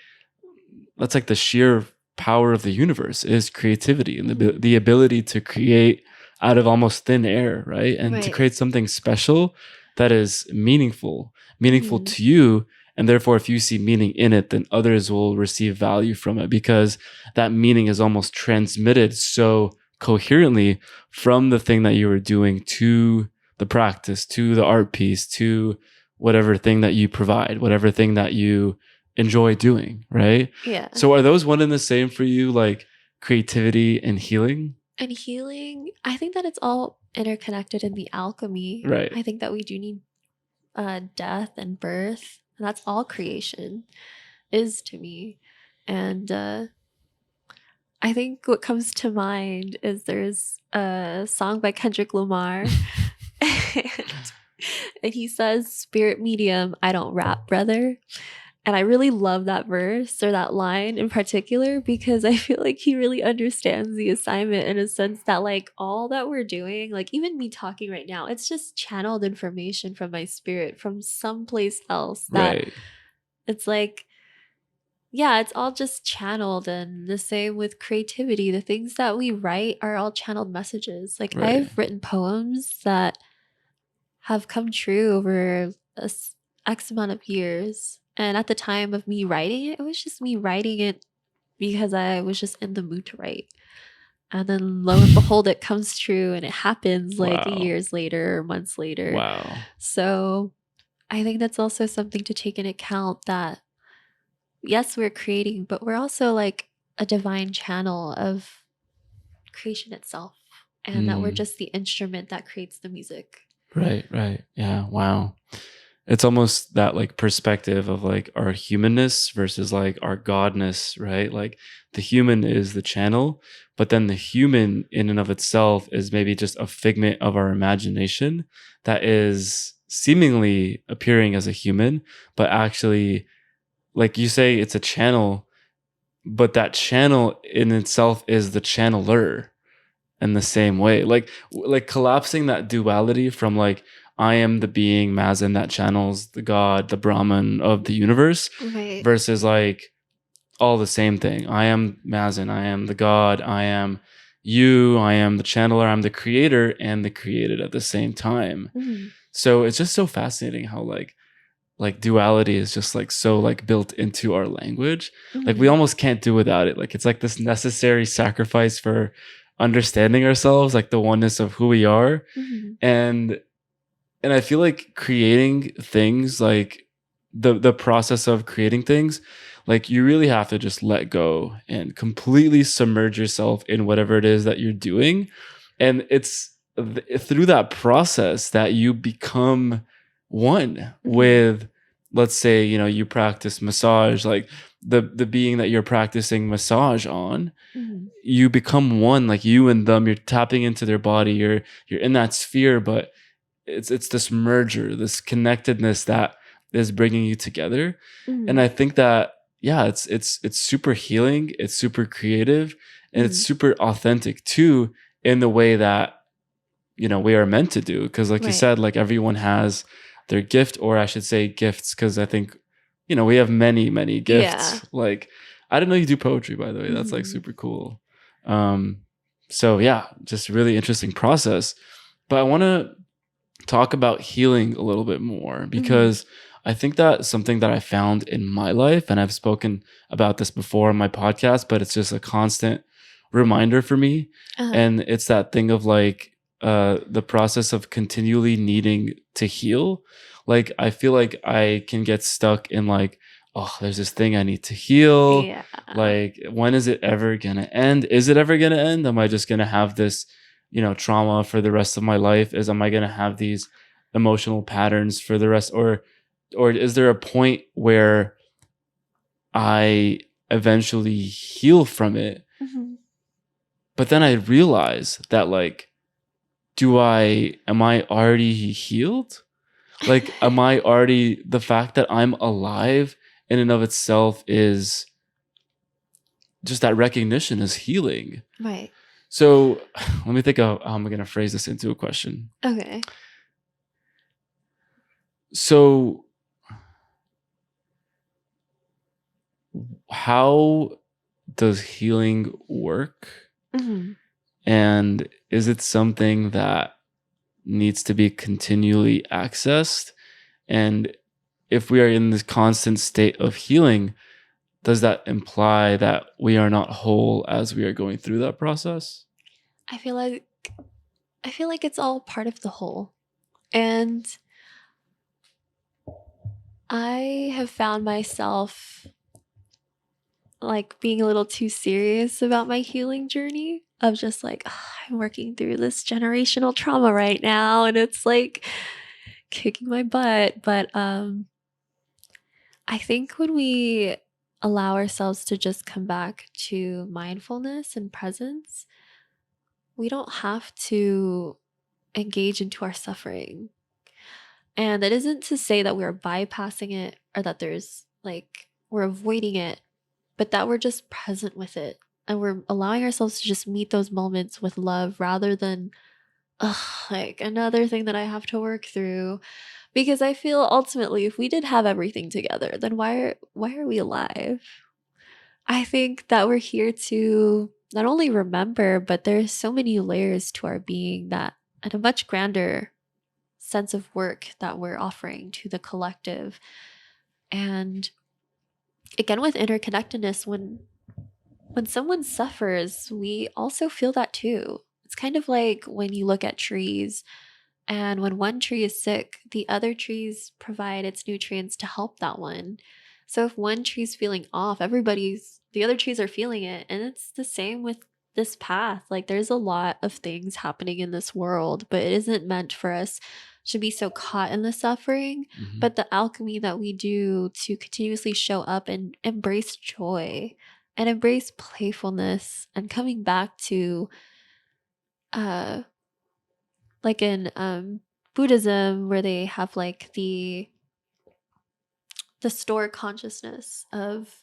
[SPEAKER 1] that's like the sheer power of the universe is creativity and
[SPEAKER 2] Mhm.
[SPEAKER 1] the ability to create out of almost thin air, right? And to
[SPEAKER 2] Right.
[SPEAKER 1] create something special that is meaningful
[SPEAKER 2] Mhm.
[SPEAKER 1] to you. And therefore, if you see meaning in it, then others will receive value from it because that meaning is almost transmitted so coherently from the thing that you were doing to the practice, to the art piece, to whatever thing that you provide, whatever thing that you enjoy doing, right?
[SPEAKER 2] Yeah.
[SPEAKER 1] So are those one and the same for you, like creativity and healing?
[SPEAKER 2] And healing, I think that it's all interconnected in the alchemy.
[SPEAKER 1] Right.
[SPEAKER 2] I think that we do need death and birth. And that's all creation is to me. And I think what comes to mind is there's a song by Kendrick Lamar. and he says, "Spirit medium, I don't rap, brother." And I really love that verse or that line in particular because I feel like he really understands the assignment in a sense that, like, all that we're doing, like even me talking right now, it's just channeled information from my spirit from someplace else that
[SPEAKER 1] Right.
[SPEAKER 2] it's like, yeah, it's all just channeled. And the same with creativity. The things that we write are all channeled messages. Like
[SPEAKER 1] Right.
[SPEAKER 2] I've written poems that have come true over X amount of years. And at the time of me writing it, it was just me writing it because I was just in the mood to write. And then lo and behold, it comes true and it happens like
[SPEAKER 1] Wow.
[SPEAKER 2] years later or months later.
[SPEAKER 1] Wow.
[SPEAKER 2] So I think that's also something to take into account that yes, we're creating, but we're also like a divine channel of creation itself. And that we're just the instrument that creates the music.
[SPEAKER 1] Right, right. Yeah, wow. It's almost that like perspective of like our humanness versus like our godness, right? Like the human is the channel, but then the human in and of itself is maybe just a figment of our imagination that is seemingly appearing as a human, but actually, like you say, it's a channel, but that channel in itself is the channeler in the same way. Like collapsing that duality from like I am the being Mazin that channels the God, the Brahman of the universe,
[SPEAKER 2] Right.
[SPEAKER 1] versus like all the same thing. I am Mazin, I am the God, I am you, I am the channeler, I'm the creator and the created at the same time.
[SPEAKER 2] Mm-hmm.
[SPEAKER 1] So it's just so fascinating how like duality is just like so like built into our language.
[SPEAKER 2] Mm-hmm.
[SPEAKER 1] Like we almost can't do without it. Like it's like this necessary sacrifice for understanding ourselves, like the oneness of who we are.
[SPEAKER 2] Mm-hmm.
[SPEAKER 1] And I feel like creating things, like the process of creating things, like you really have to just let go and completely submerge yourself in whatever it is that you're doing. And it's through that process that you become one with, let's say, you know, you practice massage, like the being that you're practicing massage on, you become one, like you and them, you're tapping into their body, you're in that sphere, but it's this merger, this connectedness that is bringing you together. And I think that, yeah, it's super healing, it's super creative, and it's super authentic too, in the way that, you know, we are meant to do. Because like you said, like everyone has their gift, or I should say gifts, because I think, you know, we have many gifts.
[SPEAKER 2] Yeah.
[SPEAKER 1] Like I didn't know you do poetry, by the way. That's like super cool. So yeah, just really interesting process. But I want to talk about healing a little bit more, because I think that's something that I found in my life, and I've spoken about this before on my podcast, but it's just a constant reminder for me. And it's that thing of like the process of continually needing to heal. Like I feel like I can get stuck in like, oh, there's this thing I need to heal.
[SPEAKER 2] Yeah.
[SPEAKER 1] Like, when is it ever gonna end? Is it ever gonna end? Am I just gonna have this, you know, trauma for the rest of my life? Am I gonna have these emotional patterns for the rest, or is there a point where I eventually heal from it? But then I realize that, like, am I already healed? Like, am I already, the fact that I'm alive in and of itself is just that recognition is healing.
[SPEAKER 2] Right.
[SPEAKER 1] So let me think of how I'm going to phrase this into a question.
[SPEAKER 2] Okay.
[SPEAKER 1] So how does healing work? And is it something that needs to be continually accessed? And if we are in this constant state of healing, does that imply that we are not whole as we are going through that process?
[SPEAKER 2] I feel like it's all part of the whole. And I have found myself like being a little too serious about my healing journey of just like, I'm working through this generational trauma right now and it's like kicking my butt. But I think when we allow ourselves to just come back to mindfulness and presence, we don't have to engage into our suffering. And that isn't to say that we're bypassing it or that there's like we're avoiding it, but that we're just present with it and we're allowing ourselves to just meet those moments with love rather than ugh, like another thing that I have to work through. Because I feel ultimately, if we did have everything together, then why are we alive? I think that we're here to not only remember, but there's so many layers to our being that at a much grander sense of work that we're offering to the collective. And again, with interconnectedness, when someone suffers, we also feel that too. It's kind of like when you look at trees, and when one tree is sick, the other trees provide its nutrients to help that one. So if one tree's feeling off, the other trees are feeling it. And it's the same with this path. Like there's a lot of things happening in this world, but it isn't meant for us to be so caught in the suffering.
[SPEAKER 1] Mhm.
[SPEAKER 2] But the alchemy that we do to continuously show up and embrace joy and embrace playfulness and coming back to uh like in Buddhism where they have like the store consciousness of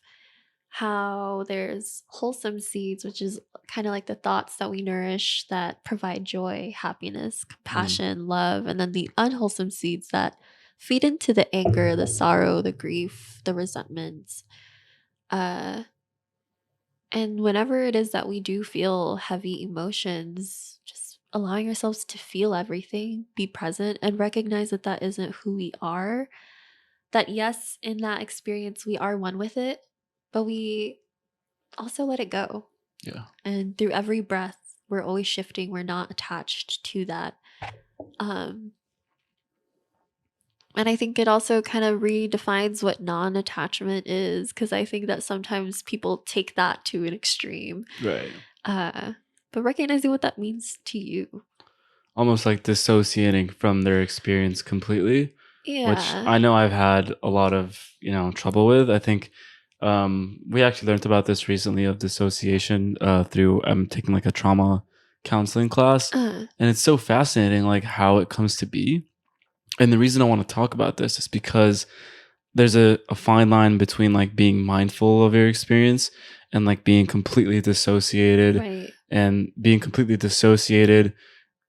[SPEAKER 2] how there's wholesome seeds, which is kind of like the thoughts that we nourish that provide joy, happiness,
[SPEAKER 1] Mm.
[SPEAKER 2] compassion, love, and then the unwholesome seeds that feed into the anger, the sorrow, the grief, the resentment. Uh, and whenever it is that we do feel heavy emotions, just allowing ourselves to feel everything, be present, and recognize that that isn't who we are. That, yes, in that experience, we are one with it, but we also let it go.
[SPEAKER 1] Yeah.
[SPEAKER 2] And through every breath, we're always shifting. We're not attached to that. Um, and I think it also kind of redefines what non attachment is, because I think that sometimes people take that to an extreme.
[SPEAKER 1] Right.
[SPEAKER 2] Uh, but recognizing what that means to you.
[SPEAKER 1] Almost like dissociating from their experience completely, which
[SPEAKER 2] Yeah.
[SPEAKER 1] I know I've had a lot of, trouble with. I think we actually learned about this recently of dissociation through taking like a trauma counseling class.
[SPEAKER 2] Uh,
[SPEAKER 1] And it's so fascinating, like how it comes to be. And the reason I want to talk about this is because there's a fine line between like being mindful of your experience and like being completely dissociated.
[SPEAKER 2] right.
[SPEAKER 1] And being completely dissociated,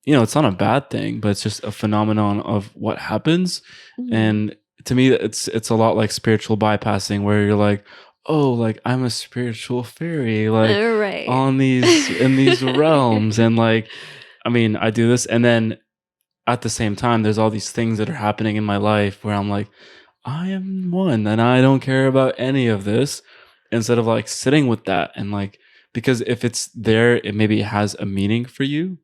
[SPEAKER 1] it's not a bad thing, but it's just a phenomenon of what happens.
[SPEAKER 2] Mhm.
[SPEAKER 1] And to me, it's a lot like spiritual bypassing, where you're like, oh, like I'm a spiritual fairy, like
[SPEAKER 2] Right.
[SPEAKER 1] on these in these realms, and like, I mean, I do this, and then at the same time, there's all these things that are happening in my life where I'm like, I am one, and I don't care about any of this. Instead of like sitting with that and like, because if it's there, it maybe has a meaning for you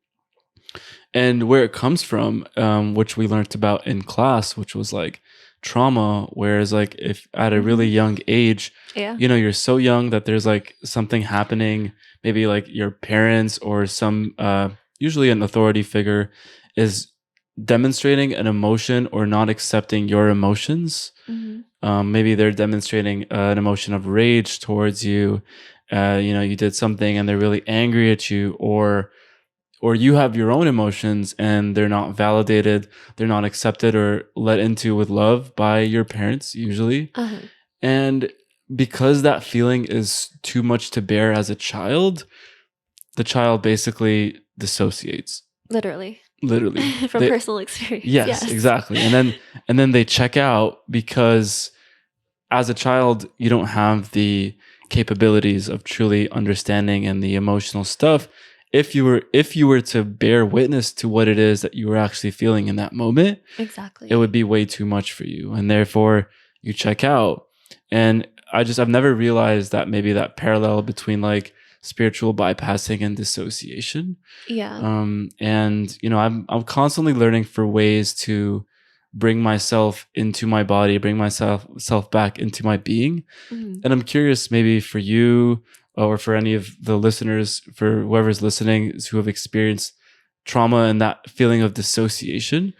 [SPEAKER 1] and where it comes from, which we learned about in class, which was like trauma. Whereas, like, if at a really
[SPEAKER 2] Mhm.
[SPEAKER 1] young age,
[SPEAKER 2] Yeah.
[SPEAKER 1] you're so young that there's like something happening, maybe like your parents or some, usually an authority figure, is demonstrating an emotion or not accepting your emotions.
[SPEAKER 2] Mhm.
[SPEAKER 1] Maybe they're demonstrating an emotion of rage towards you. You did something and they're really angry at you, or you have your own emotions and they're not validated, they're not accepted or let into with love by your parents usually.
[SPEAKER 2] Uh-huh.
[SPEAKER 1] And because that feeling is too much to bear as a child, the child basically dissociates.
[SPEAKER 2] Literally.
[SPEAKER 1] Literally.
[SPEAKER 2] From personal experience.
[SPEAKER 1] Yes,
[SPEAKER 2] Yes.
[SPEAKER 1] exactly. And then they check out because as a child, you don't have the capabilities of truly understanding and the emotional stuff. If you were to bear witness to what it is that you were actually feeling in that moment, it
[SPEAKER 2] Exactly.
[SPEAKER 1] would be way too much for you. And therefore you check out. And I've never realized that maybe that parallel between like spiritual bypassing and dissociation.
[SPEAKER 2] Yeah.
[SPEAKER 1] And I'm constantly learning for ways to bring myself into my body, bring myself back into my being.
[SPEAKER 2] Mhm.
[SPEAKER 1] And I'm curious, maybe for you or for any of the listeners, for whoever's listening who have experienced trauma and that feeling of dissociation,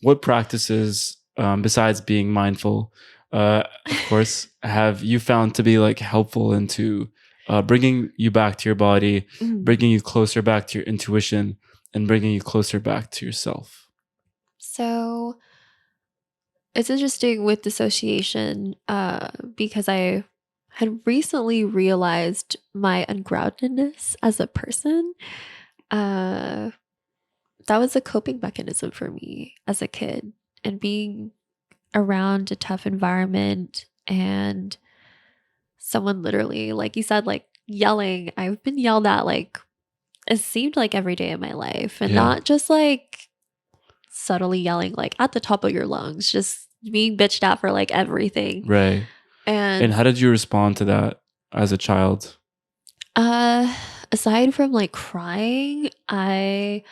[SPEAKER 1] what practices, besides being mindful, of course, have you found to be like helpful into bringing you back to your body,
[SPEAKER 2] Mhm.
[SPEAKER 1] bringing you closer back to your intuition, and bringing you closer back to yourself?
[SPEAKER 2] So it's interesting with dissociation, because I had recently realized my ungroundedness as a person. Uh, that was a coping mechanism for me as a kid, and being around a tough environment and someone literally, like you said, like yelling. I've been yelled at like it seemed like every day of my life, and
[SPEAKER 1] Yeah,
[SPEAKER 2] not just like subtly yelling like at the top of your lungs, just being bitched at for like everything.
[SPEAKER 1] right. And
[SPEAKER 2] And
[SPEAKER 1] how did you respond to that as a child?
[SPEAKER 2] uh aside from like crying, I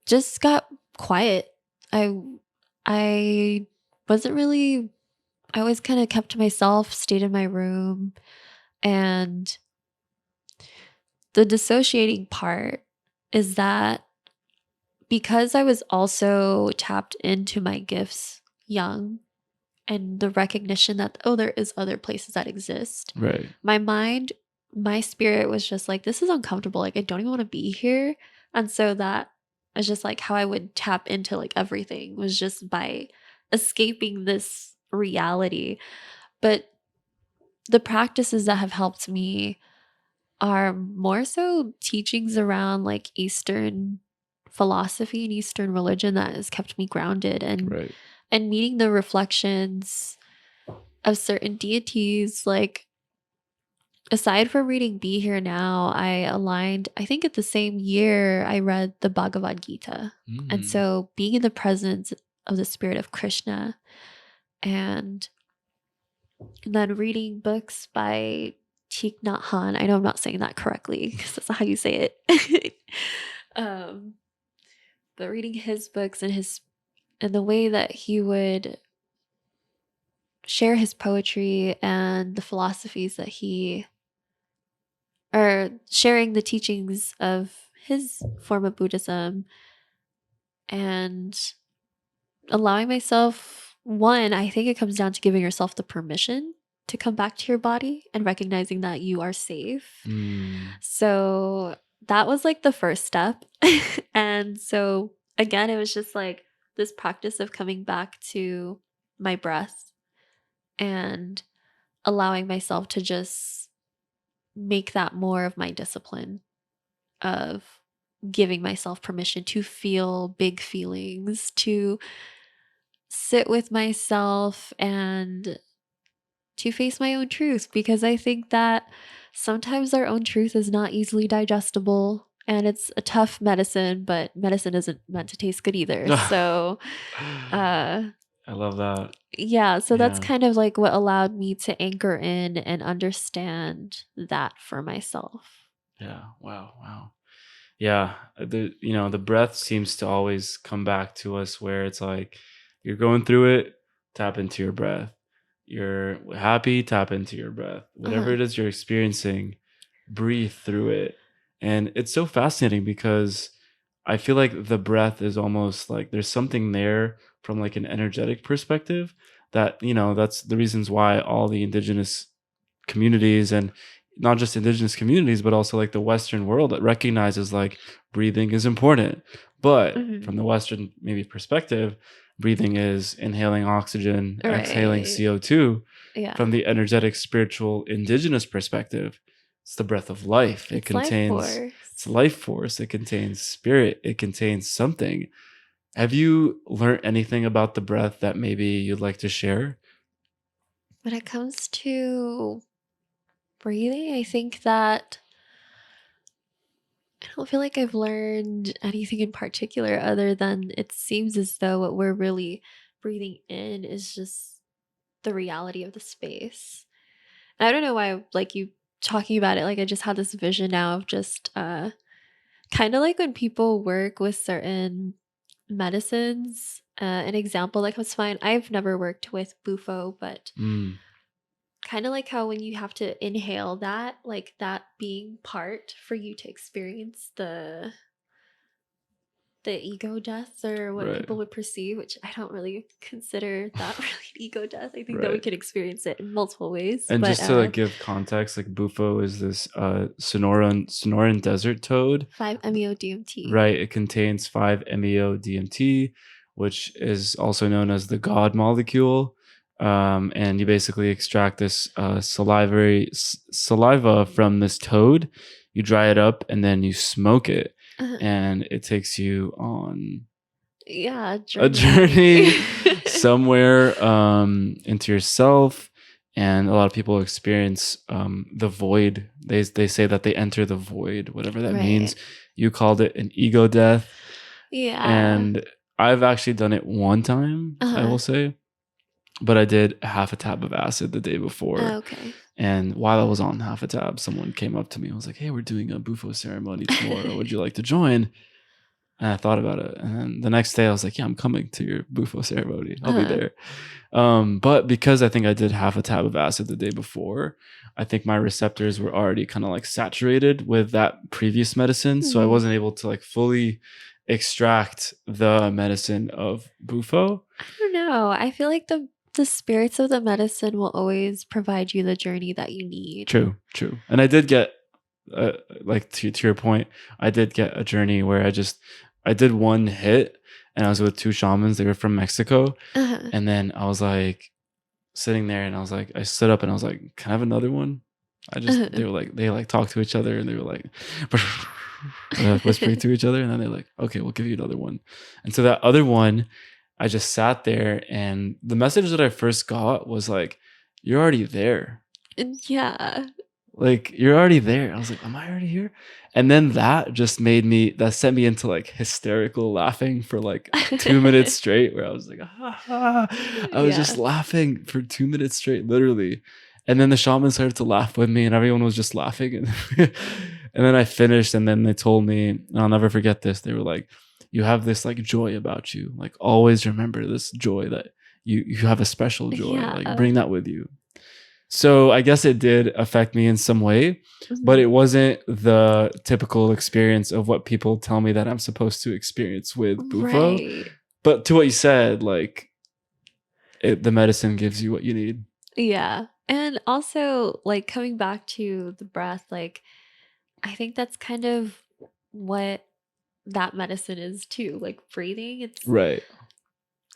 [SPEAKER 2] just got quiet. I I wasn't really I always kind of kept to myself, stayed in my room, and the dissociating part is that because I was also tapped into my gifts young, and the recognition that, oh, there is other places that exist,
[SPEAKER 1] Right.
[SPEAKER 2] my mind, my spirit was just like, this is uncomfortable. Like, I don't even want to be here. And so that is just like how I would tap into like everything, was just by escaping this reality. But the practices that have helped me are more so teachings around like Eastern philosophy and Eastern religion that has kept me grounded,
[SPEAKER 1] Right.
[SPEAKER 2] and meeting the reflections of certain deities. Like, aside from reading Be Here Now, I aligned, I think at the same year I read the Bhagavad Gita. And
[SPEAKER 1] Mm.
[SPEAKER 2] so being in the presence of the spirit of Krishna, and then reading books by Thich Nhat Hanh. I know I'm not saying that correctly because that's not how you say it. um, but reading his books and the way that he would share his poetry and the philosophies that he or sharing the teachings of his form of Buddhism, and allowing myself, one, I think it comes down to giving yourself the permission to come back to your body and recognizing that you are safe.
[SPEAKER 1] Mm.
[SPEAKER 2] So that was like the first step. And so again, it was just like this practice of coming back to my breath and allowing myself to just make that more of my discipline, of giving myself permission to feel big feelings, to sit with myself, and to face my own truth, because I think that sometimes our own truth is not easily digestible, and it's a tough medicine, but medicine isn't meant to taste good either. So, uh
[SPEAKER 1] I love that.
[SPEAKER 2] yeah, so that's
[SPEAKER 1] Yeah.
[SPEAKER 2] kind of like what allowed me to anchor in and understand that for myself.
[SPEAKER 1] Yeah. Wow. Wow. Yeah. The breath seems to always come back to us where it's like you're going through it, tap into your breath. You're happy, tap into your breath. Whatever
[SPEAKER 2] Uh-huh.
[SPEAKER 1] it is you're experiencing, breathe through it. And it's so fascinating because I feel like the breath is almost like there's something there from like an energetic perspective that, that's the reasons why all the indigenous communities, and not just indigenous communities, but also like the Western world, that recognizes like breathing is important. But from
[SPEAKER 2] Mhm.
[SPEAKER 1] the Western maybe perspective, breathing is inhaling oxygen, exhaling
[SPEAKER 2] Right.
[SPEAKER 1] CO2. From
[SPEAKER 2] Yeah.
[SPEAKER 1] the energetic, spiritual, indigenous perspective, it's the breath of life.
[SPEAKER 2] It's life
[SPEAKER 1] It's
[SPEAKER 2] force.
[SPEAKER 1] life force. It contains spirit. It contains something. Have you learned anything about the breath that maybe you'd like to share?
[SPEAKER 2] When it comes to breathing, I think that I don't feel like I've learned anything in particular, other than it seems as though what we're really breathing in is just the reality of the space. And I don't know why, like you talking about it, like, I just had this vision now of just, kinda like when people work with certain medicines, an example that comes to mind, I've never worked with bufo, but
[SPEAKER 1] Mm,
[SPEAKER 2] kinda like how when you have to inhale that, like, that being part for you to experience the ego death or what
[SPEAKER 1] right,
[SPEAKER 2] people would perceive, which I don't really consider that really an ego death. I think that we
[SPEAKER 1] right.
[SPEAKER 2] could experience it in multiple ways,
[SPEAKER 1] And
[SPEAKER 2] but,
[SPEAKER 1] just to like give context, like bufo is this Sonoran desert toad.
[SPEAKER 2] 5-MeO-DMT.
[SPEAKER 1] Right, it contains 5-MeO-DMT, which is also known as the God molecule. And you basically extract this saliva from this toad. You dry it up and then you smoke it,
[SPEAKER 2] Uh-huh.
[SPEAKER 1] and it takes you on
[SPEAKER 2] Yeah,
[SPEAKER 1] a
[SPEAKER 2] journey.
[SPEAKER 1] journey somewhere into yourself. And a lot of people experience the void. They say that they enter the void, whatever that means.
[SPEAKER 2] Right.
[SPEAKER 1] You called it an ego death,
[SPEAKER 2] Yeah.
[SPEAKER 1] and I've actually done it one time, I
[SPEAKER 2] Uh-huh.
[SPEAKER 1] will say, but I did half a tab of acid the day before.
[SPEAKER 2] Okay.
[SPEAKER 1] And while I was on half a tab, someone came up to me and was like, "Hey, we're doing a bufo ceremony tomorrow. Would you like to join?" And I thought about it. And then the next day I was like, "Yeah, I'm coming to your bufo ceremony. I'll be
[SPEAKER 2] Uh-huh.
[SPEAKER 1] there." But because I think I did half a tab of acid the day before, I think my receptors were already kind of like saturated with that previous medicine. So I
[SPEAKER 2] Mhm.
[SPEAKER 1] wasn't able to like fully extract the medicine of bufo.
[SPEAKER 2] I don't know. I feel like the spirits of the medicine will always provide you the journey that you need.
[SPEAKER 1] True, true. And I did get, like to your point, I did get a journey where I did one hit, and I was with two shamans. They were from Mexico.
[SPEAKER 2] Uh-huh.
[SPEAKER 1] And then I was like sitting there, and I was like, I stood up and I was like, "Can I have another one?"
[SPEAKER 2] Uh-huh.
[SPEAKER 1] They were like, they like talked to each other, and they were like, whispering to each other. And then they're like, "Okay, we'll give you another one." And so that other one, I just sat there, and the message that I first got was like, "You're already there.
[SPEAKER 2] And yeah.
[SPEAKER 1] Like, you're already there." I was like, "Am I already here?" And then that just that sent me into like hysterical laughing for like 2 minutes straight, where I was like, "Ah, ah." I was just
[SPEAKER 2] Yeah.
[SPEAKER 1] laughing for 2 minutes straight, literally. And then the shaman started to laugh with me, and everyone was just laughing. And, and then I finished, and then they told me, and I'll never forget this. They were like, "You have this like joy about you. Like, always remember this joy that you have a special joy. Like,
[SPEAKER 2] Yeah.
[SPEAKER 1] bring that with you." So I guess it did affect me in some way, but it
[SPEAKER 2] Mhm.
[SPEAKER 1] wasn't the typical experience of what people tell me that I'm supposed to experience with Bufo.
[SPEAKER 2] Right.
[SPEAKER 1] But to what you said, like the medicine gives you what you need.
[SPEAKER 2] Yeah. And also, like, coming back to the breath, like, I think that's kind of what that medicine is too. Like breathing,
[SPEAKER 1] Right.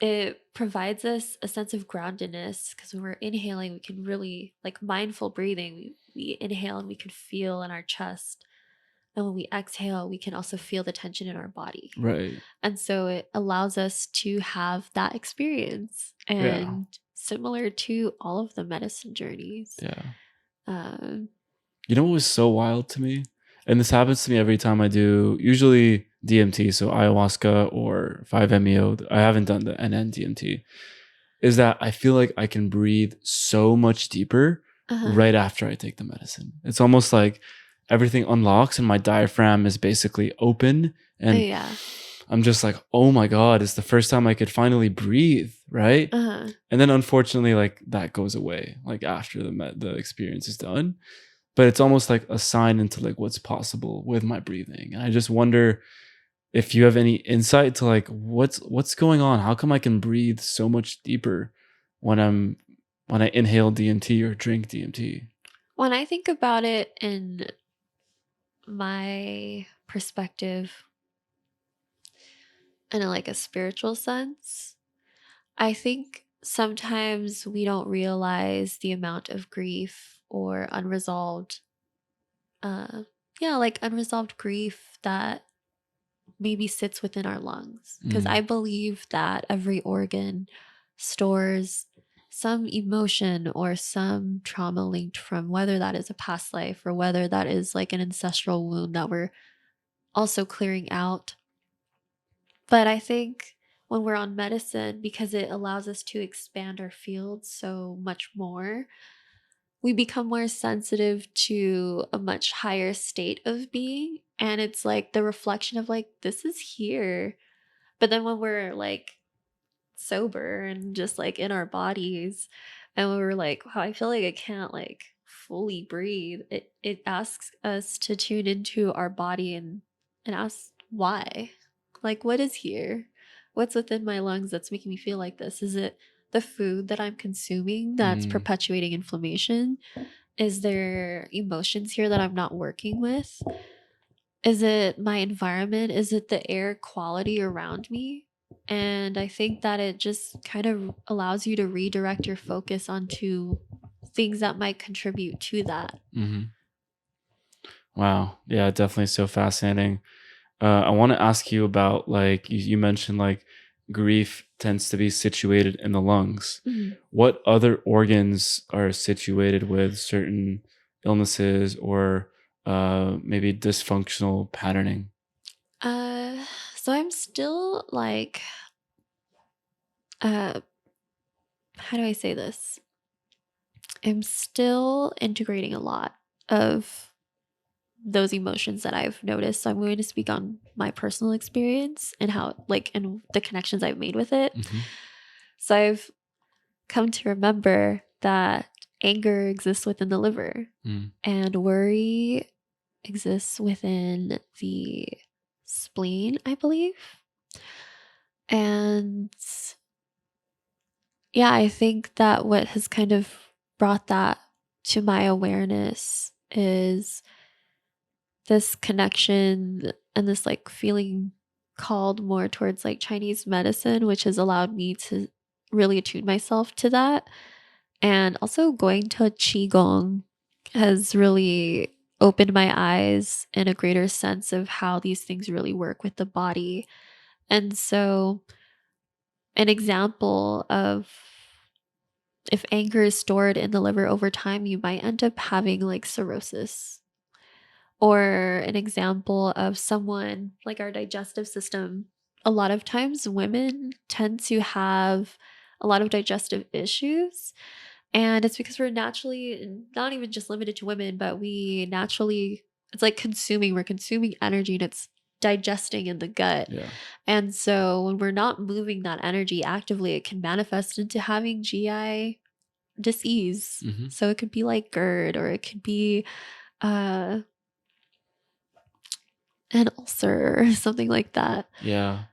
[SPEAKER 2] it provides us a sense of groundedness because when we're inhaling, we can really like mindful breathing. We inhale and we can feel in our chest. And when we exhale, we can also feel the tension in our body.
[SPEAKER 1] Right.
[SPEAKER 2] And so it allows us to have that experience.
[SPEAKER 1] Yeah.
[SPEAKER 2] And similar to all of the medicine journeys.
[SPEAKER 1] Yeah.
[SPEAKER 2] Um,
[SPEAKER 1] You know what was so wild to me? And this happens to me every time I do usually DMT, so ayahuasca or 5-MeO. I haven't done the NN DMT. Is that I feel like I can breathe so much deeper
[SPEAKER 2] uh-huh.
[SPEAKER 1] right after I take the medicine. It's almost like everything unlocks and my diaphragm is basically open, and
[SPEAKER 2] Yeah.
[SPEAKER 1] I'm just like, "Oh my god, it's the first time I could finally breathe," right?
[SPEAKER 2] Uh-huh.
[SPEAKER 1] And then unfortunately like that goes away like after the experience is done. But it's almost like a sign into like what's possible with my breathing. And I just wonder if you have any insight to like what's going on. How come I can breathe so much deeper when I inhale DMT or drink DMT?
[SPEAKER 2] When I think about it in my perspective, in like a spiritual sense, I think sometimes we don't realize the amount of grief or unresolved, uh, yeah, like unresolved grief that maybe sits within our lungs. Because I
[SPEAKER 1] Mm,
[SPEAKER 2] believe that every organ stores some emotion or some trauma linked from whether that is a past life or whether that is like an ancestral wound that we're also clearing out. But I think when we're on medicine, because it allows us to expand our field so much more, we become more sensitive to a much higher state of being, and it's like the reflection of like, this is here. But then when we're like sober and just like in our bodies, and we were like, wow, I feel like I can't like fully breathe, it asks us to tune into our body and ask why. Like, what is here? What's within my lungs that's making me feel like this? Is it the food that I'm consuming that's
[SPEAKER 1] Mm,
[SPEAKER 2] perpetuating inflammation? Is there emotions here that I'm not working with? Is it my environment? Is it the air quality around me? And I think that it just kind of allows you to redirect your focus onto things that might contribute to that.
[SPEAKER 1] mhm. Wow. Yeah, definitely so fascinating. I want to ask you about like you mentioned like grief tends to be situated in the lungs.
[SPEAKER 2] Mhm.
[SPEAKER 1] What other organs are situated with certain illnesses or maybe dysfunctional patterning?
[SPEAKER 2] Uh, so I'm still like, uh, how do I say this? I'm still integrating a lot of those emotions that I've noticed. So I'm going to speak on my personal experience and how, like, and the connections I've made with it.
[SPEAKER 1] Hmm.
[SPEAKER 2] So I've come to remember that anger exists within the liver
[SPEAKER 1] Mm.
[SPEAKER 2] and worry exists within the spleen, I believe. And yeah, I think that what has kind of brought that to my awareness is this connection and this like feeling called more towards like Chinese medicine, which has allowed me to really attune myself to that. And also going to a Qigong has really opened my eyes and a greater sense of how these things really work with the body. And so, an example of if anger is stored in the liver over time, you might end up having like cirrhosis. Or an example of someone like our digestive system. A lot of times, women tend to have a lot of digestive issues. And it's because we're naturally not even just limited to women, but we naturally, it's like we're consuming energy and it's digesting in the gut.
[SPEAKER 1] Yeah.
[SPEAKER 2] And so when we're not moving that energy actively, it can manifest into having GI disease.
[SPEAKER 1] Hmm.
[SPEAKER 2] So it could be like GERD, or it could be uh, an ulcer or something like that.
[SPEAKER 1] Yeah.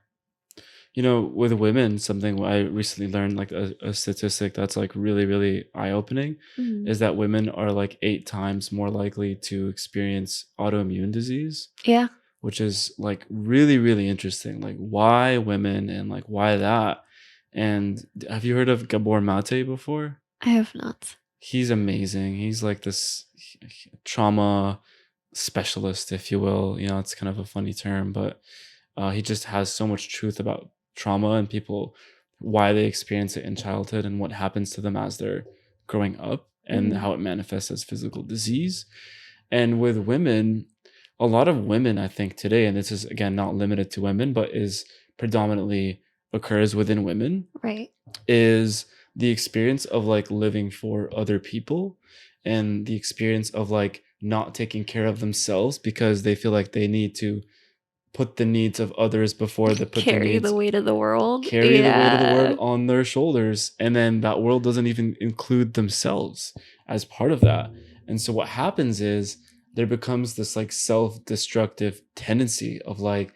[SPEAKER 1] With women, something I recently learned, like a statistic that's like really, really eye opening,
[SPEAKER 2] Mhm.
[SPEAKER 1] is that women are like 8 times more likely to experience autoimmune disease,
[SPEAKER 2] Yeah,
[SPEAKER 1] which is like really, really interesting. Like, why women and like why that? And have you heard of Gabor Mate before?
[SPEAKER 2] I have not.
[SPEAKER 1] He's amazing. He's like this trauma specialist, if you will. It's kind of a funny term, but he just has so much truth about trauma and people, why they experience it in childhood and what happens to them as they're growing up and
[SPEAKER 2] Mhm.
[SPEAKER 1] how it manifests as physical disease. And with women, a lot of women, I think today, and this is again not limited to women, but is predominantly occurs within women,
[SPEAKER 2] Right.
[SPEAKER 1] is the experience of like living for other people and the experience of like not taking care of themselves because they feel like they need to put the needs of others before they put the
[SPEAKER 2] Carry the
[SPEAKER 1] needs
[SPEAKER 2] weight of the world.
[SPEAKER 1] carry the weight of the world
[SPEAKER 2] Yeah.
[SPEAKER 1] on their shoulders, and then that world doesn't even include themselves as part of that. And so what happens is there becomes this like self-destructive tendency of like,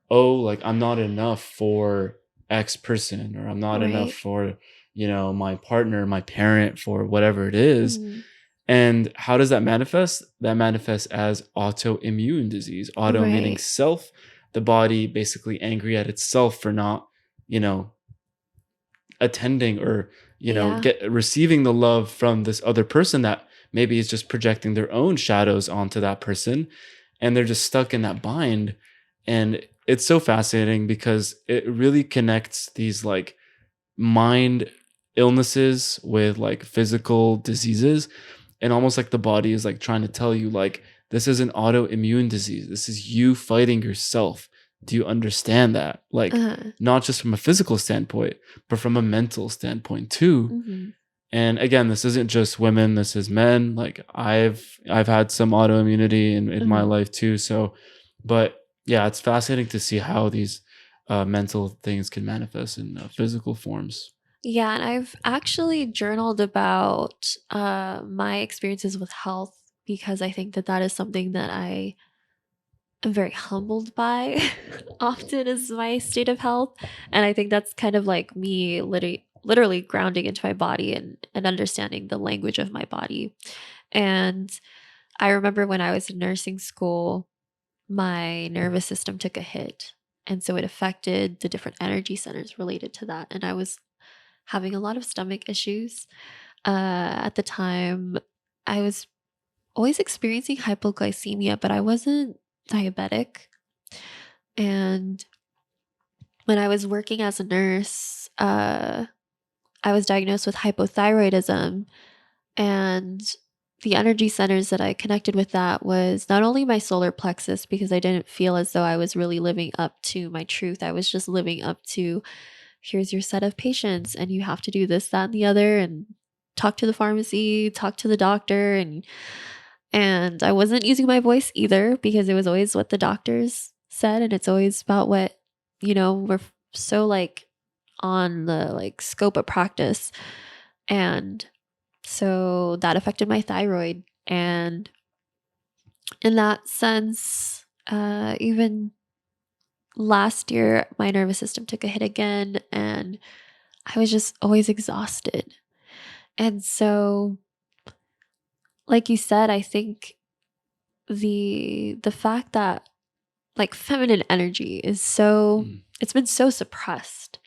[SPEAKER 1] oh, like I'm not enough for X person, or I'm not enough
[SPEAKER 2] Right.
[SPEAKER 1] for my partner, my parent, for whatever it is.
[SPEAKER 2] Mhm.
[SPEAKER 1] And how does that manifest? That manifests as autoimmune disease. Auto meaning
[SPEAKER 2] Right.
[SPEAKER 1] self, the body basically angry at itself for not, you know, attending or,
[SPEAKER 2] Yeah.
[SPEAKER 1] get receiving the love from this other person that maybe is just projecting their own shadows onto that person. And they're just stuck in that bind. And it's so fascinating because it really connects these like mind illnesses with like physical diseases, and almost like the body is like trying to tell you like this is an autoimmune disease, this is you fighting yourself. Do you understand that? Like,
[SPEAKER 2] Uh-huh.
[SPEAKER 1] not just from a physical standpoint but from a mental standpoint too.
[SPEAKER 2] Mhm.
[SPEAKER 1] And again, this isn't just women, this is men. Like I've had some autoimmunity in my
[SPEAKER 2] Mhm.
[SPEAKER 1] life too. So, but yeah, it's fascinating to see how these mental things can manifest in physical forms.
[SPEAKER 2] Yeah, and I've actually journaled about my experiences with health because I think that that is something that I am very humbled by often is my state of health. And I think that's kind of like me literally grounding into my body and understanding the language of my body. And I remember when I was in nursing school, my nervous system took a hit. And so it affected the different energy centers related to that. And I was having a lot of stomach issues. At the time, I was always experiencing hypoglycemia, but I wasn't diabetic. And when I was working as a nurse, I was diagnosed with hypothyroidism. And the energy centers that I connected with that was not only my solar plexus, because I didn't feel as though I was really living up to my truth. I was just living up to here's your set of patients, and you have to do this, that, and the other, and talk to the pharmacy, talk to the doctor, and I wasn't using my voice either because it was always what the doctors said, and it's always about what, we're so like on the like scope of practice. And so that affected my thyroid. And in that sense, even last year, my nervous system took a hit again, and I was just always exhausted. And so, like you said, I think the fact that like feminine energy is so
[SPEAKER 1] Mm.
[SPEAKER 2] it's been so suppressed.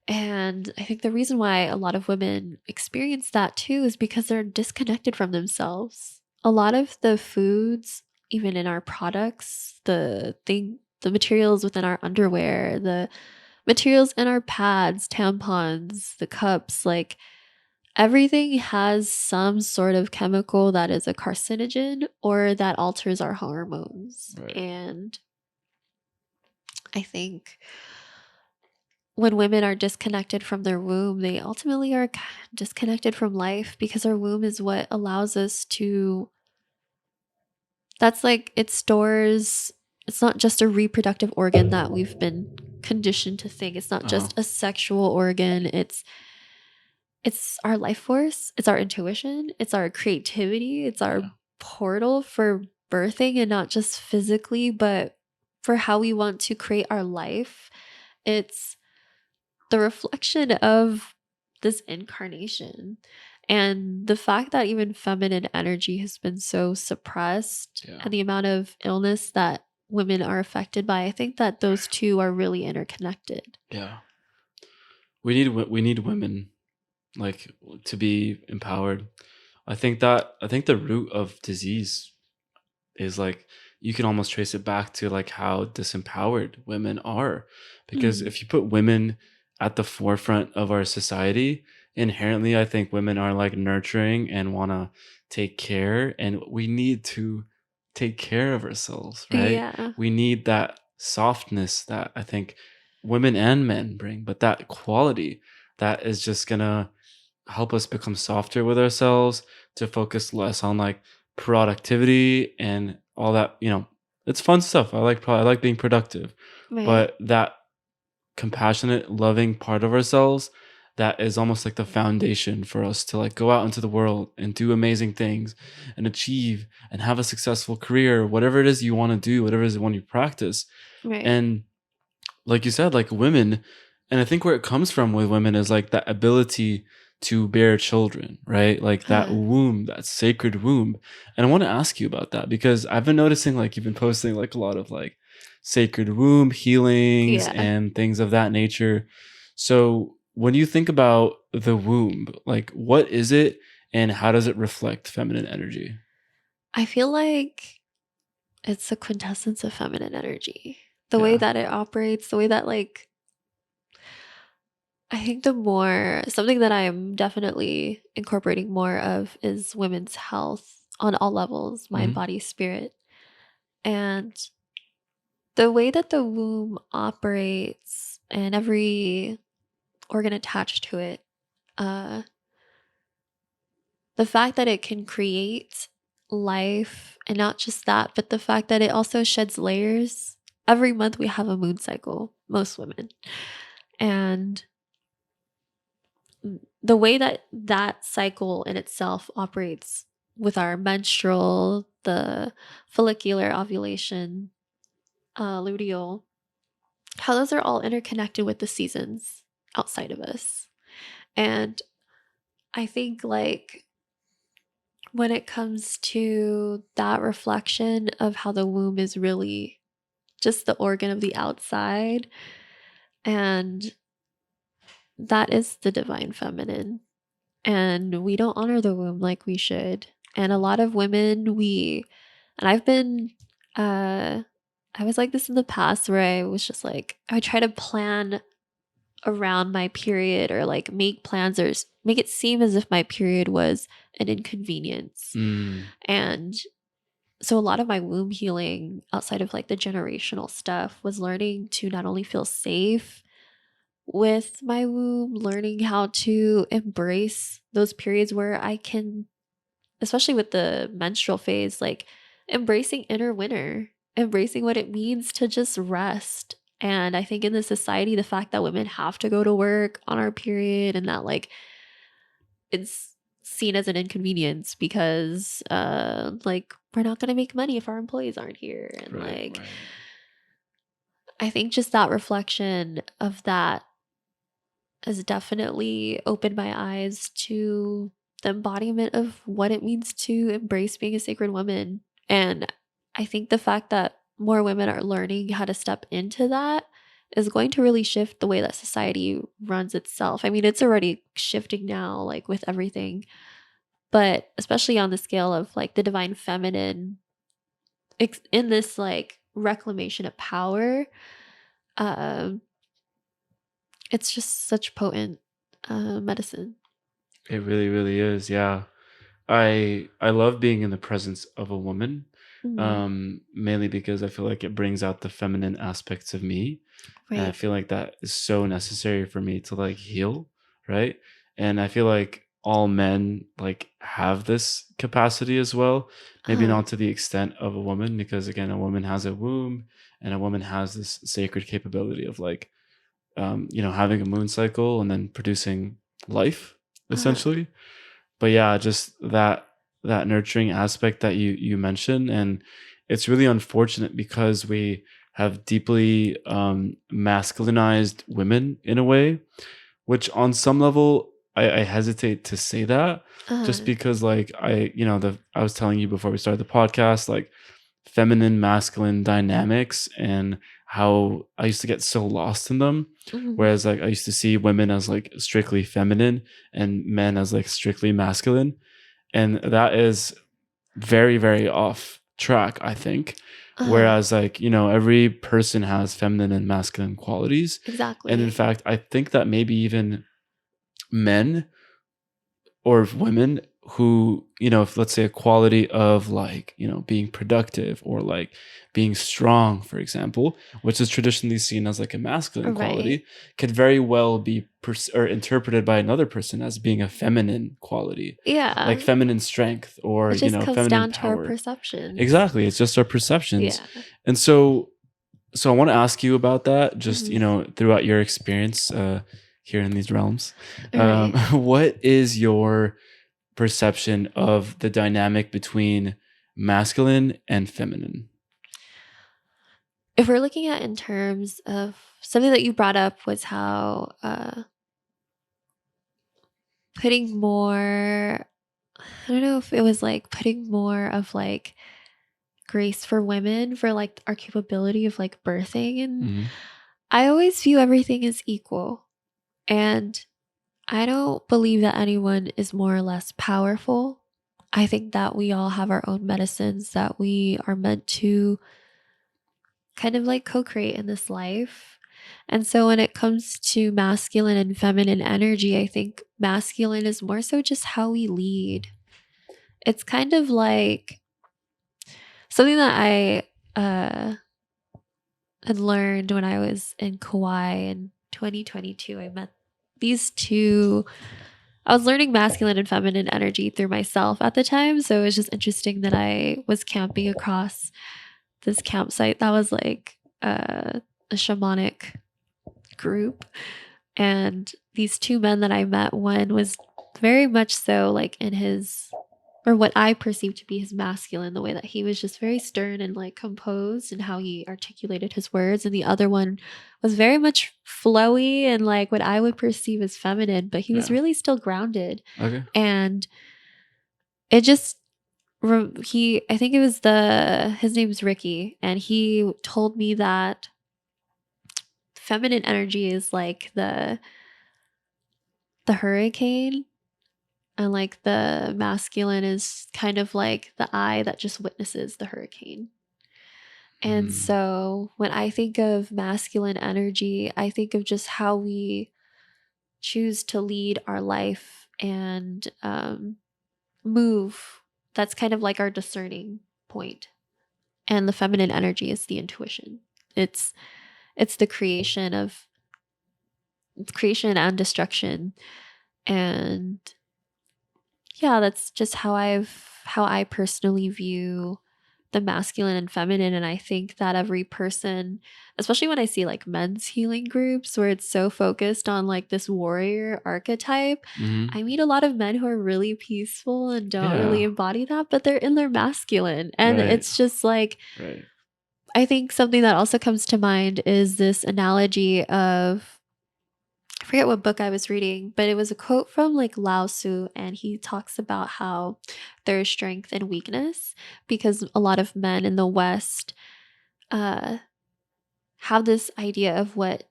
[SPEAKER 2] And I think the reason why a lot of women experience that too is because they're disconnected from themselves. A lot of the foods, even in our products, the materials within our underwear, the materials in our pads, tampons, the cups, like everything has some sort of chemical that is a carcinogen or that alters our hormones.
[SPEAKER 1] Right.
[SPEAKER 2] And I think when women are disconnected from their womb, they ultimately are disconnected from life because our womb is what allows us to, that's like it stores, it's not just a reproductive organ that we've been conditioned to think. It's not
[SPEAKER 1] Uh-huh.
[SPEAKER 2] just a sexual organ. It's our life force, it's our intuition, it's our creativity, it's our
[SPEAKER 1] Yeah.
[SPEAKER 2] portal for birthing, and not just physically, but for how we want to create our life. It's the reflection of this incarnation. And the fact that even feminine energy has been so suppressed
[SPEAKER 1] Yeah.
[SPEAKER 2] and the amount of illness that women are affected by, I think that those two are really interconnected.
[SPEAKER 1] Yeah. We need women like to be empowered. I think the root of disease is like you can almost trace it back to like how disempowered women are, because
[SPEAKER 2] Mm.
[SPEAKER 1] if you put women at the forefront of our society, inherently I think women are like nurturing and want to take care, and we need to take care of ourselves, right?
[SPEAKER 2] Yeah.
[SPEAKER 1] We need that softness that I think women and men bring, but that quality that is just gonna help us become softer with ourselves, to focus less on like productivity and all that, it's fun stuff. I like being productive,
[SPEAKER 2] Right.
[SPEAKER 1] but that compassionate, loving part of ourselves, that is almost like the foundation for us to like go out into the world and do amazing things and achieve and have a successful career, whatever it is you want to do, whatever it is you want to practice.
[SPEAKER 2] Right.
[SPEAKER 1] And like you said, like women, and I think where it comes from with women is like that ability to bear children, right? Like that
[SPEAKER 2] Uh,
[SPEAKER 1] womb, that sacred womb. And I want to ask you about that because I've been noticing like you've been posting like a lot of like sacred womb healings
[SPEAKER 2] yeah.
[SPEAKER 1] and things of that nature. So when you think about the womb, like what is it and how does it reflect feminine energy?
[SPEAKER 2] I feel like it's the quintessence of feminine energy. The way
[SPEAKER 1] Yeah.
[SPEAKER 2] that it operates, the way that like I think the more something that I'm definitely incorporating more of is women's health on all levels, mind,
[SPEAKER 1] Hmm.
[SPEAKER 2] body, spirit. And the way that the womb operates and every organ attached to it, uh, the fact that it can create life, and not just that, but the fact that it also sheds layers. Every month we have a moon cycle, most women. And the way that that cycle in itself operates with our menstrual, the follicular ovulation, luteal, how those are all interconnected with the seasons outside of us. And I think, like, when it comes to that reflection of how the womb is really just the organ of the outside, and that is the divine feminine. And we don't honor the womb like we should. And a lot of women, and I've been, I was like this in the past where I was just like, I would try to plan around my period, or like make plans, or make it seem as if my period was an inconvenience.
[SPEAKER 1] Mm.
[SPEAKER 2] And so a lot of my womb healing outside of like the generational stuff was learning to not only feel safe with my womb, learning how to embrace those periods where I can, especially with the menstrual phase, like embracing inner winter, embracing what it means to just rest. And I think in this society, the fact that women have to go to work on our period, and that like it's seen as an inconvenience because like we're not going to make money if our employees aren't here. And
[SPEAKER 1] Right,
[SPEAKER 2] like
[SPEAKER 1] right.
[SPEAKER 2] I think just that reflection of that has definitely opened my eyes to the embodiment of what it means to embrace being a sacred woman. And I think the fact that more women are learning how to step into that is going to really shift the way that society runs itself. I mean, it's already shifting now, like with everything, but especially on the scale of like the divine feminine in this like reclamation of power. um it's just such potent medicine.
[SPEAKER 1] It really, really is. Yeah. I love being in the presence of a woman,
[SPEAKER 2] Mhm.
[SPEAKER 1] mainly because I feel like it brings out the feminine aspects of me, and I
[SPEAKER 2] Right.
[SPEAKER 1] feel like that is so necessary for me to like heal, right? And I feel like all men like have this capacity as well, maybe
[SPEAKER 2] Uh-huh.
[SPEAKER 1] not to the extent of a woman, because again, a woman has a womb, and a woman has this sacred capability of like, having a moon cycle and then producing life,
[SPEAKER 2] Uh-huh.
[SPEAKER 1] essentially. But yeah, just that nurturing aspect that you mentioned, and it's really unfortunate because we have deeply masculinized women in a way, which on some level I hesitate to say that, just
[SPEAKER 2] Uh-huh.
[SPEAKER 1] because like I was telling you before we started the podcast, like feminine masculine dynamics and how I used to get so lost in them.
[SPEAKER 2] Mhm.
[SPEAKER 1] Whereas like I used to see women as like strictly feminine and men as like strictly masculine. And that is very, very off track, I think.
[SPEAKER 2] Uh-huh.
[SPEAKER 1] Whereas like, every person has feminine and masculine qualities. And in
[SPEAKER 2] Exactly.
[SPEAKER 1] fact, I think that maybe even men or women who, if let's say a quality of like, being productive or like being strong, for example, which is traditionally seen as like a masculine
[SPEAKER 2] Right.
[SPEAKER 1] quality, could very well be or interpreted by another person as being a feminine quality, like
[SPEAKER 2] Yeah.
[SPEAKER 1] feminine strength or,
[SPEAKER 2] It just comes
[SPEAKER 1] feminine
[SPEAKER 2] down to our
[SPEAKER 1] power.
[SPEAKER 2] perceptions.
[SPEAKER 1] Exactly. It's just our perceptions.
[SPEAKER 2] Yeah.
[SPEAKER 1] And so I want to ask you about that, just,
[SPEAKER 2] Mhm.
[SPEAKER 1] throughout your experience here in these realms.
[SPEAKER 2] Right.
[SPEAKER 1] What is your perception of the dynamic between masculine and feminine?
[SPEAKER 2] If we're looking at in terms of something that you brought up was how putting more, I don't know if it was like putting more of like grace for women for like our capability of like birthing. And
[SPEAKER 1] Mhm.
[SPEAKER 2] I always view everything as equal. And I don't believe that anyone is more or less powerful. I think that we all have our own medicines that we are meant to kind of like co create in this life. And so when it comes to masculine and feminine energy, I think masculine is more so just how we lead. It's kind of like something that I had learned when I was in Kauai in 2022. I met these two I was learning masculine and feminine energy through myself at the time. So it was just interesting that I was camping across this campsite that was like a shamanic group. And these two men that I met, one was very much so like in his, or what I perceived to be his masculine, the way that he was just very stern and like composed and how he articulated his words. And the other one was very much flowy and like what I would perceive as feminine, but he was
[SPEAKER 1] Yeah.
[SPEAKER 2] really still grounded.
[SPEAKER 1] Okay.
[SPEAKER 2] And it just, I think it was his name's Ricky, and he told me that feminine energy is like the hurricane, and like the masculine is kind of like the eye that just witnesses the hurricane. And
[SPEAKER 1] Mm.
[SPEAKER 2] so when I think of masculine energy, I think of just how we choose to lead our life and move. That's kind of like our discerning point. And the feminine energy is the intuition. It's the creation and destruction. And yeah, that's just how I personally view the masculine and feminine. And I think that every person, especially when I see like men's healing groups where it's so focused on like this warrior archetype,
[SPEAKER 1] Mhm.
[SPEAKER 2] I meet a lot of men who are really peaceful and don't really
[SPEAKER 1] Yeah.
[SPEAKER 2] embody that, but they're in their masculine. And
[SPEAKER 1] Right.
[SPEAKER 2] it's just like,
[SPEAKER 1] Right.
[SPEAKER 2] I think something that also comes to mind is this analogy of, I forget what book I was reading, but it was a quote from like Lao Tzu, and he talks about how there is strength and weakness because a lot of men in the West uh, have this idea of what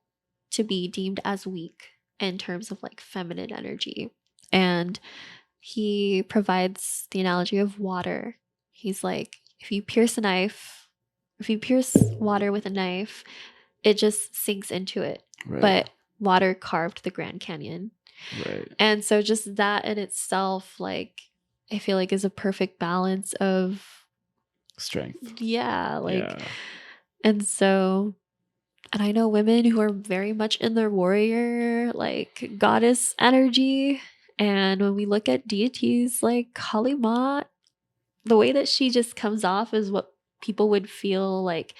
[SPEAKER 2] to be deemed as weak in terms of like feminine energy. And he provides the analogy of water. He's like, if you pierce water with a knife, it just sinks into it.
[SPEAKER 1] Right.
[SPEAKER 2] But water carved the Grand Canyon.
[SPEAKER 1] Right.
[SPEAKER 2] And so just that in itself, like, I feel like is a perfect balance of,
[SPEAKER 1] Strength.
[SPEAKER 2] yeah, like,
[SPEAKER 1] Yeah.
[SPEAKER 2] and so, and I know women who are very much in their warrior, like goddess energy. And when we look at deities like Kali Ma, the way that she just comes off is what people would feel like